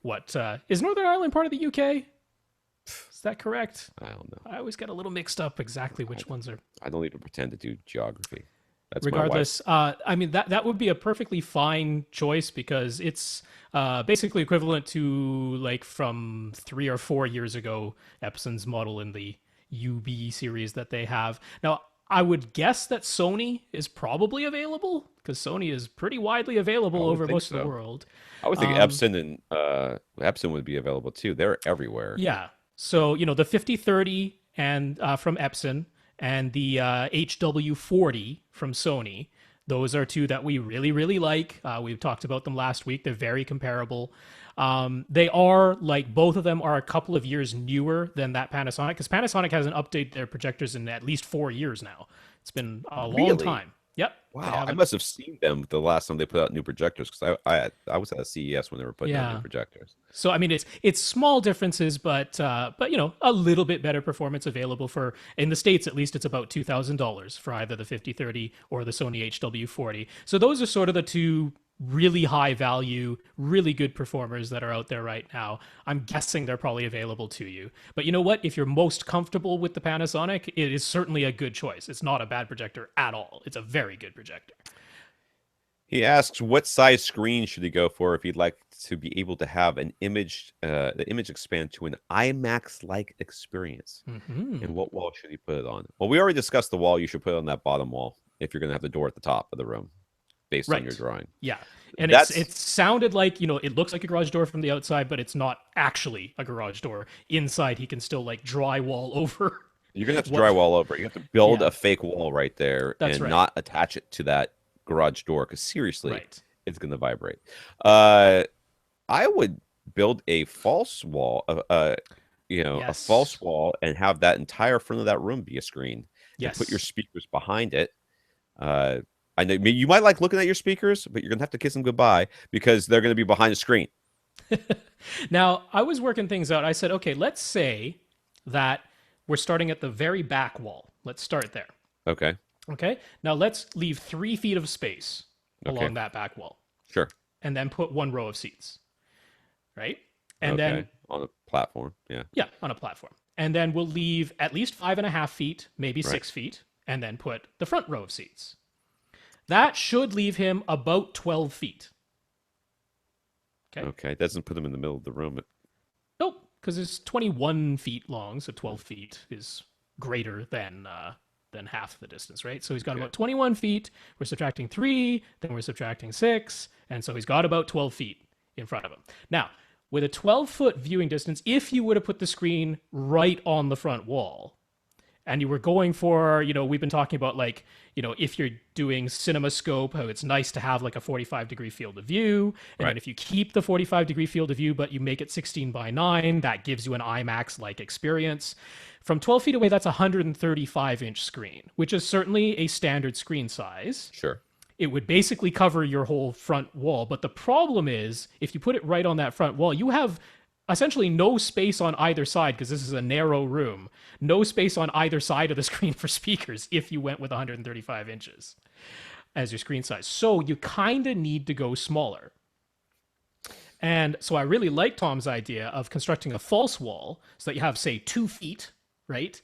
what is Northern Ireland part of the UK? Is that correct? I don't know. I always get a little mixed up exactly which ones are. I don't even pretend to do geography. That's regardless. I mean, that would be a perfectly fine choice because it's basically equivalent to like from 3 or 4 years ago, Epson's model in the UB series that they have. Now, I would guess that Sony is probably available because Sony is pretty widely available over most of the world. I would think Epson and Epson would be available too. They're everywhere. Yeah. So, the 5030 and from Epson and the HW40 from Sony, those are two that we really, really like. We've talked about them last week. They're very comparable. They are, like, both of them are a couple of years newer than that Panasonic, because Panasonic hasn't updated their projectors in at least 4 years now. It's been a long time. Yep. Wow, I must have seen them the last time they put out new projectors because I was at a CES when they were putting out new projectors. So I mean, it's small differences, but a little bit better performance available for in the States at least. It's about $2,000 for either the 5030 or the Sony HW40. So those are sort of the two really high value, really good performers that are out there right now. I'm guessing they're probably available to you. But you know what? If you're most comfortable with the Panasonic, it is certainly a good choice. It's not a bad projector at all. It's a very good projector. He asks, what size screen should he go for if he'd like to be able to have an image, the image expand to an IMAX-like experience? Mm-hmm. And what wall should he put it on? Well, we already discussed the wall you should put on that bottom wall if you're going to have the door at the top of the room. Based on your drawing. Yeah. And it sounded like, it looks like a garage door from the outside, but it's not actually a garage door. Inside, he can still like drywall over. You're going to have to drywall over. You have to build a fake wall right there not attach it to that garage door because seriously, it's going to vibrate. I would build a false wall, a false wall and have that entire front of that room be a screen. Yes. And put your speakers behind it. I know you might like looking at your speakers, but you're going to have to kiss them goodbye because they're going to be behind the screen. Now, I was working things out. I said, okay, let's say that we're starting at the very back wall. Let's start there. Okay. Okay. Now, let's leave 3 feet of space along that back wall. Sure. And then put 1 row of seats. Right? And then... on a platform. Yeah. Yeah, on a platform. and then we'll leave at least 5.5 feet, maybe Right. 6 feet, and then put the front row of seats. That should leave him about 12 feet. Okay. Okay. It doesn't put him in the middle of the room. Nope, because it's 21 feet long, so 12 feet is greater than half the distance, right? So he's got about 21 feet. We're subtracting 3, then we're subtracting 6, and so he's got about 12 feet in front of him. Now, with a 12-foot viewing distance, if you would have put the screen right on the front wall, and you were going for, we've been talking about like, if you're doing CinemaScope, how it's nice to have like a 45-degree field of view. And then if you keep the 45-degree field of view, but you make it 16 by 9, that gives you an IMAX-like experience. From 12 feet away, that's a 135-inch screen, which is certainly a standard screen size. Sure. It would basically cover your whole front wall. But the problem is, if you put it right on that front wall, you have essentially no space on either side, because this is a narrow room, no space on either side of the screen for speakers if you went with 135 inches as your screen size. So you kind of need to go smaller. And so I really like Tom's idea of constructing a false wall so that you have, say, 2 feet, right,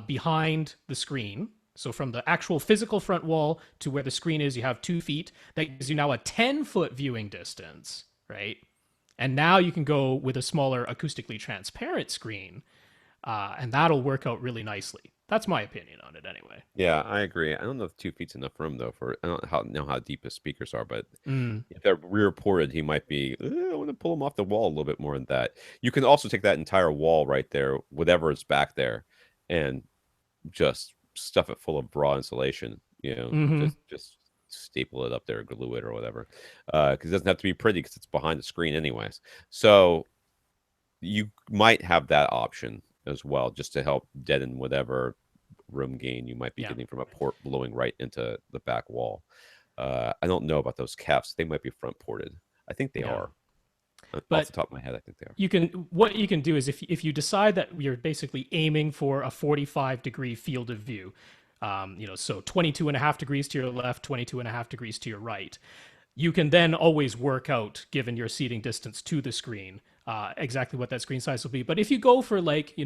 behind the screen. So from the actual physical front wall to where the screen is, you have 2 feet. That gives you now a 10-foot viewing distance, right? And now you can go with a smaller acoustically transparent screen, and that'll work out really nicely. That's my opinion on it anyway. Yeah, I agree. I don't know if 2 feet's enough room though. I don't know how deep his speakers are, but if they're rear ported, he might be. I want to pull him off the wall a little bit more than that. You can also take that entire wall right there, whatever is back there, and just stuff it full of raw insulation. Just staple it up there, glue it or whatever, because it doesn't have to be pretty because it's behind the screen anyways. So you might have that option as well, just to help deaden whatever room gain you might be getting from a port blowing right into the back wall. I don't know about those caps. They might be front ported. I think they are. But off the top of my head, I think they are. What you can do is if you decide that you're basically aiming for a 45-degree field of view, so 22.5 degrees to your left, 22.5 degrees to your right, you can then always work out, given your seating distance to the screen, exactly what that screen size will be. But if you go for like,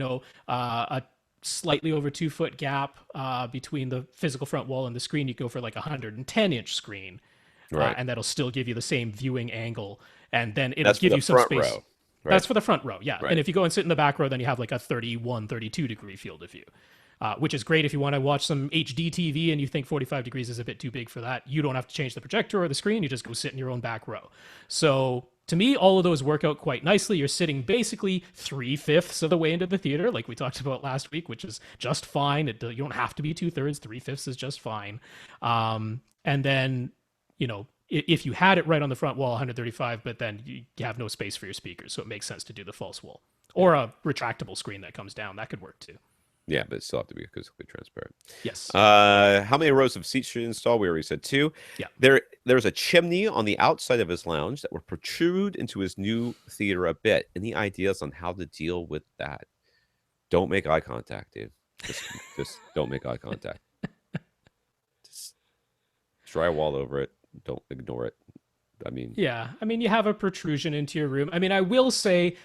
a slightly over 2 foot gap between the physical front wall and the screen, you go for like a 110-inch screen, right? And that'll still give you the same viewing angle, and then it'll give you some space. Row, right? That's for the front row, yeah. Right. And if you go and sit in the back row, then you have like a 31, 32-degree field of view. Which is great if you want to watch some HD TV and you think 45 degrees is a bit too big for that. You don't have to change the projector or the screen. You just go sit in your own back row. So to me, all of those work out quite nicely. You're sitting basically 3/5 of the way into the theater, like we talked about last week, which is just fine. You don't have to be 2/3. 3/5 is just fine. And then, if you had it right on the front wall, 135, but then you have no space for your speakers. So it makes sense to do the false wall or a retractable screen that comes down. That could work too. Yeah, but it still have to be acoustically transparent. Yes. How many rows of seats should you install? We already said 2. Yeah. There's a chimney on the outside of his lounge that will protrude into his new theater a bit. Any ideas on how to deal with that? Don't make eye contact, dude. Just don't make eye contact. Just drywall over it. Don't ignore it. You have a protrusion into your room. I will say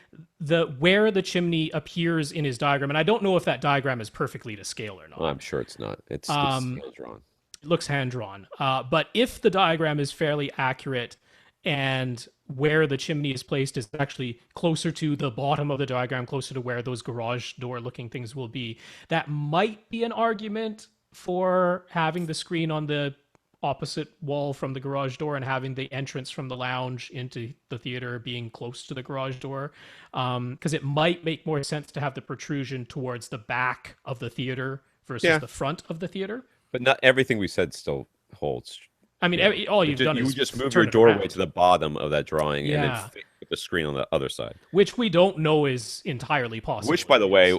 where the chimney appears in his diagram, and I don't know if that diagram is perfectly to scale or not. Well, I'm sure it's not. It's hand drawn. It looks hand drawn. But if the diagram is fairly accurate and where the chimney is placed is actually closer to the bottom of the diagram, closer to where those garage door looking things will be, that might be an argument for having the screen on the opposite wall from the garage door and having the entrance from the lounge into the theater being close to the garage door, because it might make more sense to have the protrusion towards the back of the theater versus the front of the theater. But not everything we said still holds. All you've done is you just move your doorway to the bottom of that drawing and then fit the screen on the other side, which we don't know is entirely possible. Which, by the way,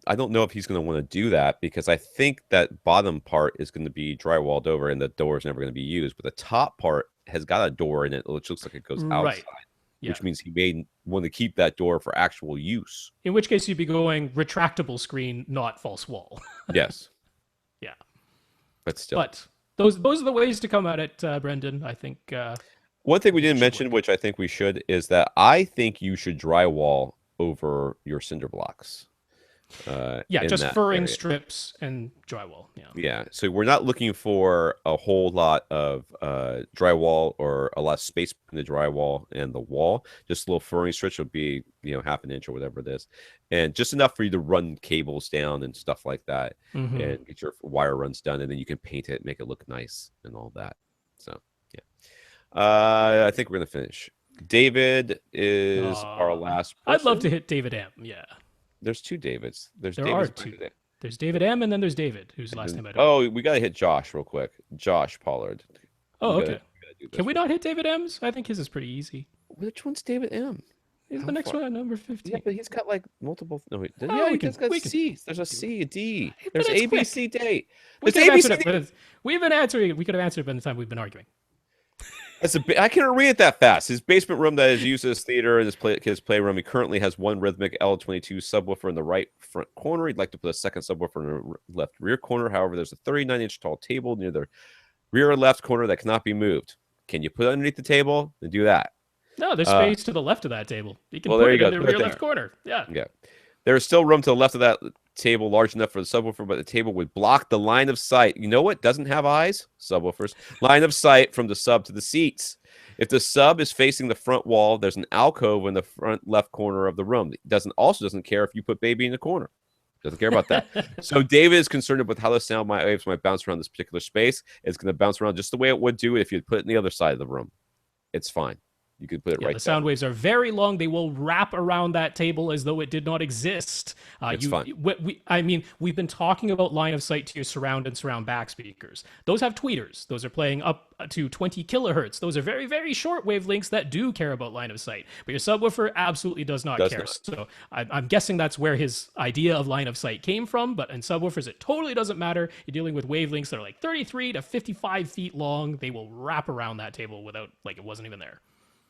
I don't know if he's going to want to do that, because I think that bottom part is going to be drywalled over and the door is never going to be used. But the top part has got a door in it, which looks like it goes outside, which means he may want to keep that door for actual use. In which case, you'd be going retractable screen, not false wall. Yes. Yeah. But still. Those are the ways to come at it, Brendan. I think. One thing we didn't mention, which I think we should, is that I think you should drywall over your cinder blocks. Yeah, in just that furring area. strips and drywall. Yeah. Yeah, so we're not looking for a whole lot of drywall or a lot of space between the drywall and the wall. Just a little furring stretch would be, half an inch or whatever it is, and just enough for you to run cables down and stuff like that, Mm-hmm. and get your wire runs done, and then you can paint it, make it look nice, and all that. So yeah, I think we're gonna finish. David is our last I'd love to person. hit David M. Yeah, There's two Davids. There's there are David's two. today. There's David M. and then there's David, whose And last then, name I don't know. oh, we gotta hit Josh real quick. Josh Pollard. Oh, okay. We gotta do Can this we real not quick. hit David M's? I think his is pretty easy. Which one's David M? He's How the next far? one at number Yeah, 15. but he's got like multiple. No, wait. Oh, Yeah, we he can does got we can C's. There's a do C, a D. it. But There's it's A, B, quick. C, D. We There's could have A, B, answered C, it, D. but we've been answering. We could have answered it by the time we've been arguing. I can't read it that fast. His basement room that is used as theater and his playroom. He currently has one rhythmic L22 subwoofer in the right front corner. He'd like to put a second subwoofer in the left rear corner. However, there's a 39-inch tall table near the rear left corner that cannot be moved. Can you put it underneath the table? Then do that. No, there's space to the left of that table. You can Well, put there it you in go. the Put it rear there. left corner. Yeah. Yeah. There is still room to the left of that table large enough for the subwoofer, but the table would block the line of sight. You know what doesn't have eyes? Subwoofers. Line of sight from the sub to the seats. If the sub is facing the front wall, there's an alcove in the front left corner of the room. It doesn't care if you put baby in the corner. Doesn't care about that. So David is concerned with how the sound waves might bounce around this particular space. It's going to bounce around just the way it would do if you put it in the other side of the room. It's fine. You could put it Yeah, right the there. sound waves are very long. They will wrap around that table as though it did not exist. It's fine. We've been talking about line of sight to your surround and surround back speakers. Those have tweeters. Those are playing up to 20 kilohertz. Those are very, very short wavelengths that do care about line of sight. But your subwoofer absolutely does not care. So I'm guessing that's where his idea of line of sight came from. But in subwoofers, it totally doesn't matter. You're dealing with wavelengths that are like 33 to 55 feet long. They will wrap around that table without, like, it wasn't even there.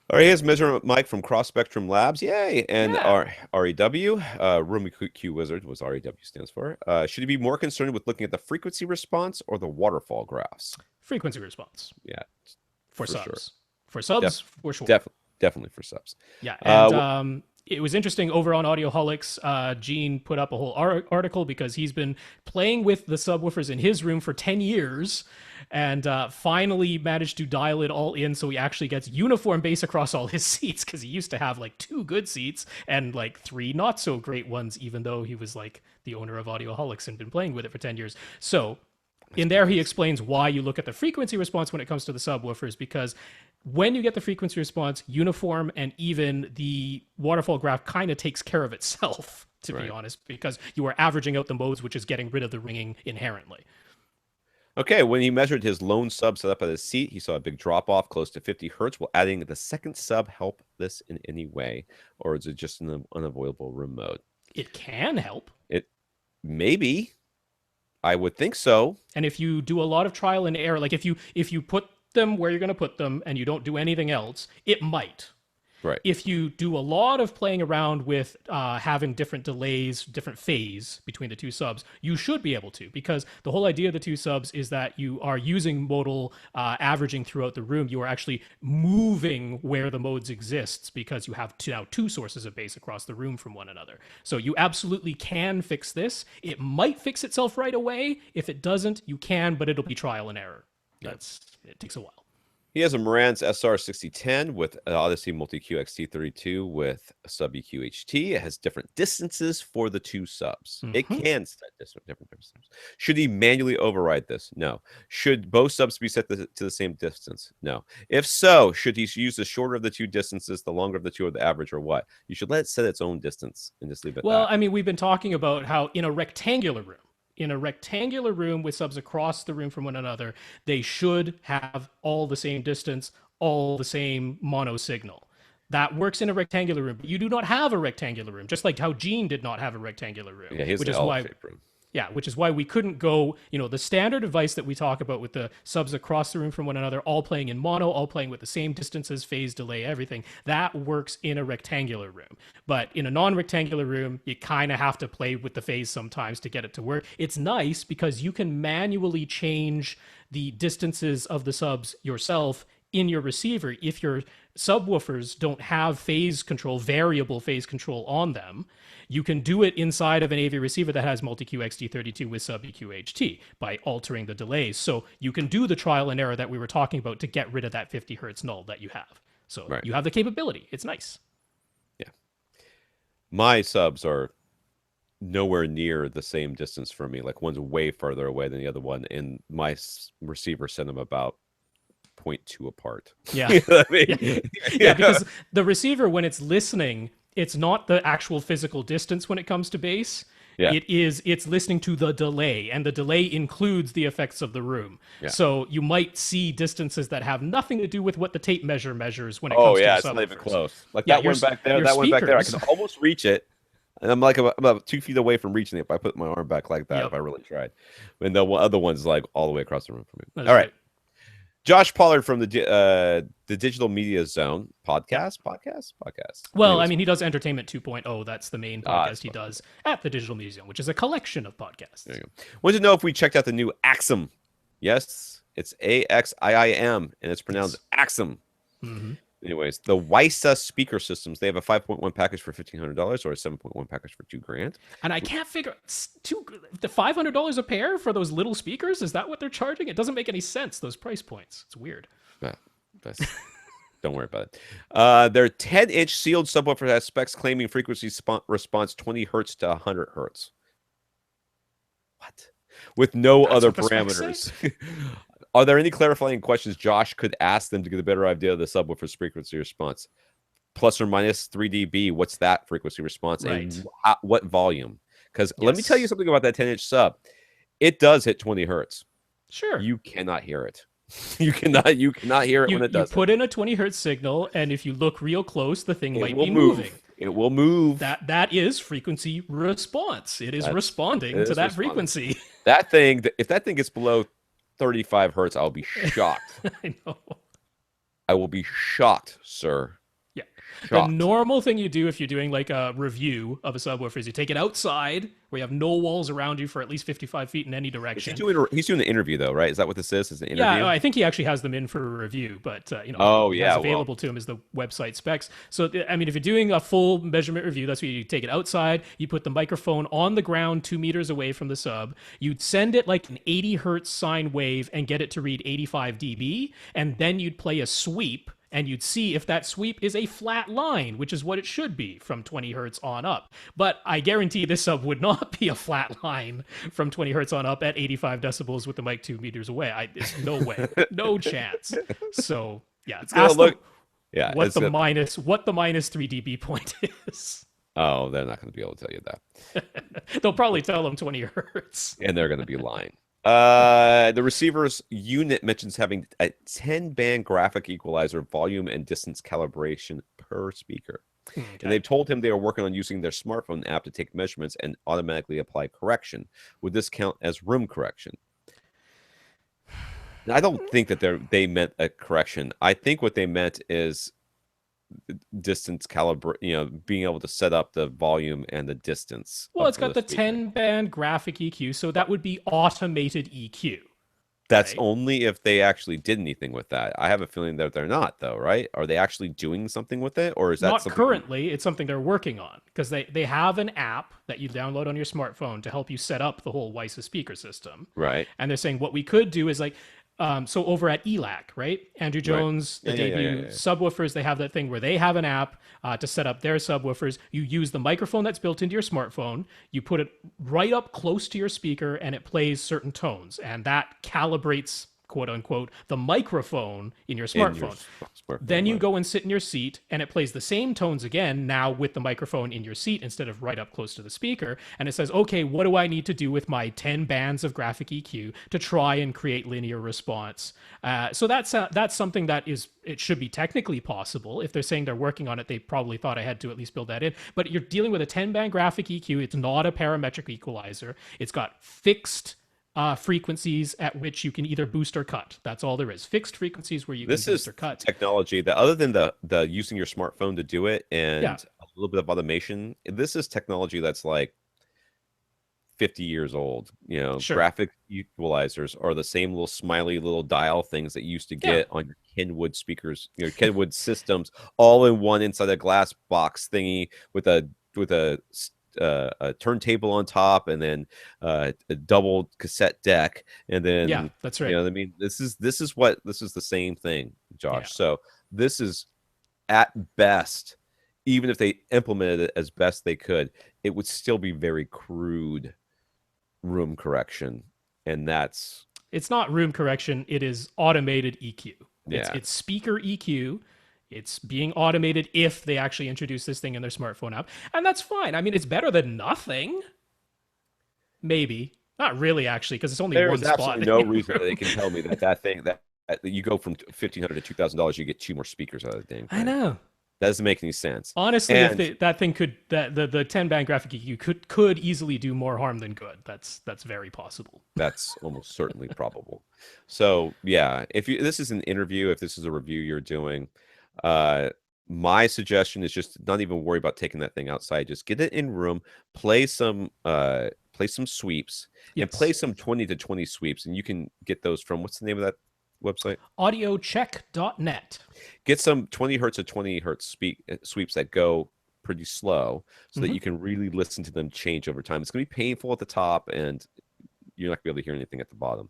All right, here's measurement Mike from Cross Spectrum Labs. Yay. And Yeah. our REW, Room Q Wizard was REW stands for. Should he be more concerned with looking at the frequency response or the waterfall graphs? Frequency response. Yeah, For for subs. sure. For subs, for sure. Definitely for subs. Yeah, and it was interesting over on Audioholics. Gene put up a whole article because he's been playing with the subwoofers in his room for 10 years and finally managed to dial it all in so he actually gets uniform bass across all his seats because he used to have like 2 good seats and like 3 not so great ones, even though he was like the owner of Audioholics and been playing with it for 10 years. So in there, he explains why you look at the frequency response when it comes to the subwoofers, because when you get the frequency response uniform and even, the waterfall graph kind of takes care of itself, to be honest, because you are averaging out the modes, which is getting rid of the ringing inherently. Okay, when he measured his lone sub set up at his seat, he saw a big drop off close to 50 hertz. Will adding the second sub help this in any way, or is it just an unavoidable room mode? It can help. It maybe. I would think so. And if you do a lot of trial and error, like if you put them where you're going to put them and you don't do anything else, it might. Right. If you do a lot of playing around with having different delays, different phase between the two subs, you should be able to, because the whole idea of the two subs is that you are using modal averaging throughout the room. You are actually moving where the modes exists because you have now 2 sources of bass across the room from one another. So you absolutely can fix this. It might fix itself right away. If it doesn't, you can, but it'll be trial and error. It takes a while. He has a Marantz SR6010 with an Odyssey Multi-Q XT32 with a sub EQ HT. It has different distances for the 2 subs. It can set different distances. Should he manually override this? No. Should both subs be set to the same distance? No. If so, should he use the shorter of the 2 distances, the longer of the 2, or the average, or what? You should let it set its own distance and just leave it. Well, I mean, we've been talking about how in a rectangular room with subs across the room from one another, they should have all the same distance, all the same mono signal. That works in a rectangular room, but you do not have a rectangular room, just like how Gene did not have a rectangular room. Yeah, he's the L-shaped room. Yeah, which is why we couldn't go, the standard device that we talk about with the subs across the room from one another, all playing in mono, all playing with the same distances, phase, delay, everything. That works in a rectangular room. But in a non-rectangular room, you kind of have to play with the phase sometimes to get it to work. It's nice because you can manually change the distances of the subs yourself in your receiver, if your subwoofers don't have phase control, variable phase control on them, you can do it inside of an AV receiver that has multi-Q XT32 with sub EQ HT by altering the delays. So you can do the trial and error that we were talking about to get rid of that 50 hertz null that you have. So Right. you have the capability. It's nice. Yeah. My subs are nowhere near the same distance from me. Like one's way farther away than the other one, and my receiver sent them about 0.2 apart. Yeah. You know what I mean? Yeah. Yeah, because the receiver, when it's listening, it's not the actual physical distance when it comes to bass. Yeah. It's listening to the delay, and the delay includes the effects of the room. Yeah. So you might see distances that have nothing to do with what the tape measure measures when it comes to it's not even close. Like Yeah, that one back there, that one back there, I can almost reach it. And I'm like about 2 feet away from reaching it if I put my arm back like that, if I really tried. And the other one's like all the way across the room from me. That's all right. Josh Pollard from the Digital Media Zone podcast. Well, I mean, he does Entertainment 2.0. That's the main podcast he does at the Digital Media Zone, which is a collection of podcasts. There you go. Wanted to know if we checked out the new Axum. Yes, it's AXIIM, and it's pronounced Axum. Mm-hmm. Anyways, the WISA speaker systems, they have a 5.1 package for $1,500 or a 7.1 package for $2,000. And I can't figure the $500 a pair for those little speakers. Is that what they're charging? It doesn't make any sense. Those price points. It's weird. Don't worry about it. Their 10-inch sealed subwoofer has specs claiming frequency response 20 hertz to 100 hertz. What? With no other parameters. Are there any clarifying questions Josh could ask them to get a better idea of the subwoofer's frequency response? Plus or minus 3 dB, what's that frequency response? Right. And what volume? Because let me tell you something about that 10-inch sub. It does hit 20 hertz. Sure. You cannot hear it. You cannot hear it when it does. You put in a 20 hertz signal, and if you look real close, the thing might be move. moving. It will move. That is frequency response. It is responding to that frequency. That thing, if that thing gets below 35 hertz, I'll be shocked. I know. I will be shocked, sir. Yeah. The normal thing you do if you're doing like a review of a subwoofer is you take it outside where you have no walls around you for at least 55 feet in any direction. He's doing an interview though, right? Is that what this is? Is an interview? Yeah, I think he actually has them in for a review, but what's available to him is the website specs. So I mean, if you're doing a full measurement review, that's where you take it outside. You put the microphone on the ground 2 meters away from the sub. You'd send it like an 80 hertz sine wave and get it to read 85 dB, and then you'd play a sweep. And you'd see if that sweep is a flat line, which is what it should be from 20 hertz on up. But I guarantee this sub would not be a flat line from 20 hertz on up at 85 decibels with the mic 2 meters away. There's no way, no chance. So yeah, it's gonna look. What the minus 3 dB point is. Oh, they're not going to be able to tell you that. They'll probably tell them 20 hertz. And they're going to be lying. The receiver's unit mentions having a 10-band graphic equalizer, volume and distance calibration per speaker. Okay. And they've told him they are working on using their smartphone app to take measurements and automatically apply correction. Would this count as room correction? Now, I don't think that they meant a correction. I think what they meant is distance being able to set up the volume and the distance. Well, it's got the 10-band graphic EQ, so that would be automated EQ. That's right? Only if they actually did anything with that. I have a feeling that they're not, though, right? Are they actually doing something with it, or is that not currently? It's something they're working on because they have an app that you download on your smartphone to help you set up the whole WISA speaker system, right? And they're saying what we could do is like. So over at ELAC, right? Andrew Jones, the debut subwoofers, they have that thing where they have an app to set up their subwoofers. You use the microphone that's built into your smartphone. You put it right up close to your speaker and it plays certain tones. And that calibrates, quote unquote, the microphone in your smartphone. Then you go and sit in your seat and it plays the same tones again, now with the microphone in your seat instead of right up close to the speaker. And it says, okay, what do I need to do with my 10 bands of graphic EQ to try and create linear response? So that's something that it should be technically possible. If they're saying they're working on it, they probably thought I had to at least build that in. But you're dealing with a 10-band graphic EQ. It's not a parametric equalizer. It's got fixed frequencies at which you can either boost or cut. That's all there is. Fixed frequencies where you can boost or cut. Technology that, other than the using your smartphone to do it and a little bit of automation, this is technology that's like 50 years old. Sure. Graphic equalizers are the same little smiley little dial things that you used to Yeah. get on your Kenwood speakers, Kenwood systems, all in one inside a glass box thingy with a turntable on top, and then a double cassette deck, and Yeah, then that's right. I mean, this is the same thing, Yeah. Josh. So this is at best, even if they implemented it as best they could, it would still be very crude room correction, and that's It's not room correction, it is automated EQ. yeah. It's speaker EQ. It's being automated if they actually introduce this thing in their smartphone app. And that's fine. I mean, it's better than nothing. Maybe. Not really, actually, because it's only There one is spot absolutely in no your reason that they room. can tell me that thing that you go from 1,500 to $2,000, you get two more speakers out of the dang I thing. know. That doesn't make any sense. Honestly, if And that thing could that the 10 band graphic EQ could easily do more harm than good. That's very possible. that's almost certainly probable. So yeah, if this is an interview, if this is a review you're doing, uh, my suggestion is just not even worry about taking that thing outside. Just get it in room, play some sweeps, and play Yes. some 20 to 20 sweeps, and you can get those from what's the name of that website? Audiocheck.net. Get some 20 hertz to 20 hertz sweeps that go pretty slow, so that Mm-hmm. you can really listen to them change over time. It's going to be painful at the top, and you're not going to be able to hear anything at the bottom,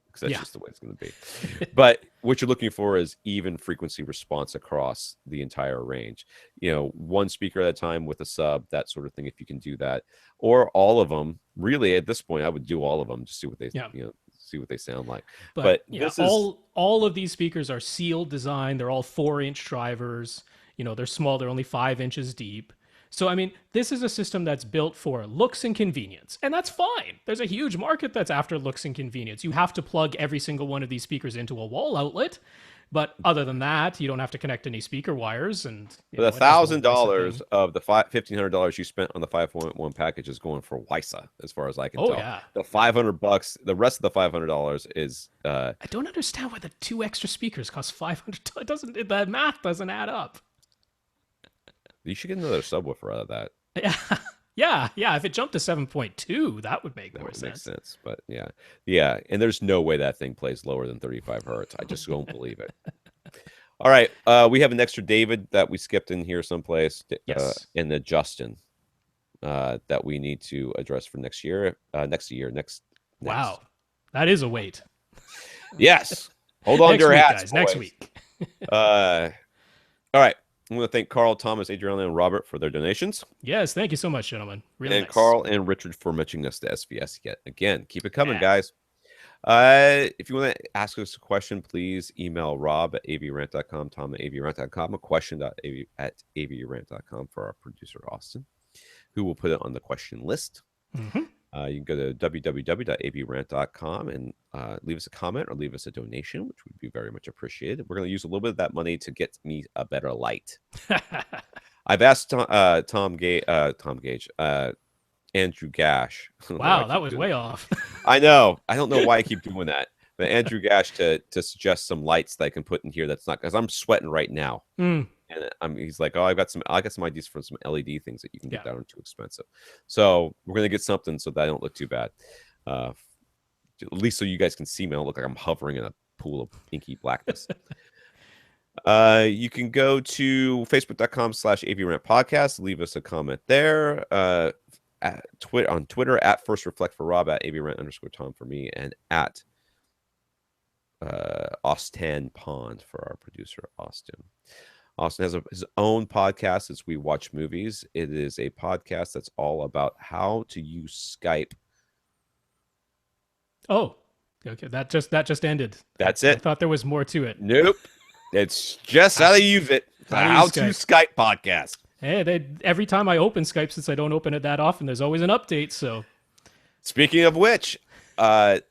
because that's Yeah. just the way it's going to be. But what you're looking for is even frequency response across the entire range. One speaker at a time with a sub, that sort of thing, if you can do that, or all of them. Really, at this point, I would do all of them, just see what they Yeah. see what they sound like. But But yeah, this is all of these speakers are sealed design. They're all 4-inch drivers. They're small. They're only 5 inches deep. So I mean, this is a system that's built for looks and convenience, and that's fine. There's a huge market that's after looks and convenience. You have to plug every single one of these speakers into a wall outlet, but other than that, you don't have to connect any speaker wires, and but it has the whole WISA $1,000 thing. of the $1,500 you spent on the 5.1 package is going for WISA, as far as I can Oh tell. yeah, The $500, the rest of the $500 is I don't understand why the 2 extra speakers cost 500. It doesn't. The math doesn't add up. you should get another subwoofer out of that. Yeah. Yeah, yeah. If it jumped to 7.2, that would make That more would make sense. sense. But yeah. And there's no way that thing plays lower than 35 hertz. I just don't believe it. All right. We have an extra David that we skipped in here someplace, Yes. and the Justin that we need to address for next year. Next. Wow. That is a wait. Yes. Hold on to Next your week, hats, guys. Next boys. week. All right. I'm going to thank Carl, Thomas, Adriana, and Robert for their donations. Yes. Thank you so much, gentlemen. Really And nice. Carl and Richard for mentioning us to SVS yet again. Keep it coming, Yeah. guys. If you want to ask us a question, please email Rob at avrant.com, Tom at avrant.com, a question at avrant.com for our producer, Austin, who will put it on the question list. Mm-hmm. You can go to www.avrant.com and leave us a comment or leave us a donation, which would be very much appreciated. We're going to use a little bit of that money to get me a better light. I've asked Tom Gage, Andrew Gash. Wow, that was way off. I know. I don't know why I keep doing that. But Andrew Gash to suggest some lights that I can put in here. That's not, because I'm sweating right now. Mm. And he's like, "Oh, I got some ideas for some LED things that you can get Yeah. that aren't too expensive." So we're gonna get something so that I don't look too bad. At least so you guys can see me. I don't look like I'm hovering in a pool of inky blackness. You can go to facebook.com/avrant podcast. Leave us a comment there. On Twitter at First Reflect for Rob, at avrant_Tom for me, and at Austin Pond for our producer, Austin. Austin has his own podcast as We Watch Movies. It is a podcast that's all about how to use Skype. Oh, okay. That just ended. That's I it. thought there was more to it. Nope. It's just how to use it. It's a How to how use to Skype podcast. Hey, every time I open Skype, since I don't open it that often, there's always an update. So, Speaking of which, I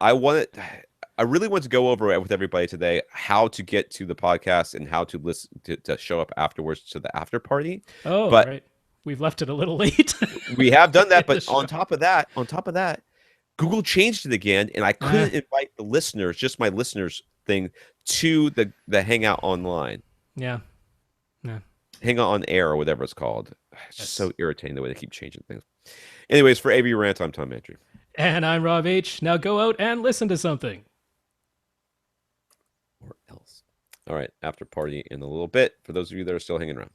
really want to go over it with everybody today, how to get to the podcast and how to listen to show up afterwards to the after party. oh, But right, we've left it a little late. we have done that. The But show. on top of that, Google changed it again, and I couldn't invite the listeners, just my listeners thing, to the Hangout online. Yeah, yeah. Hangout on Air or whatever it's called. It's just Yes. so irritating the way they keep changing things. Anyways, for AV Rant, I'm Tom Mantry. And I'm Rob H. Now go out and listen to something. Or else. All right, after party in a little bit for those of you that are still hanging around.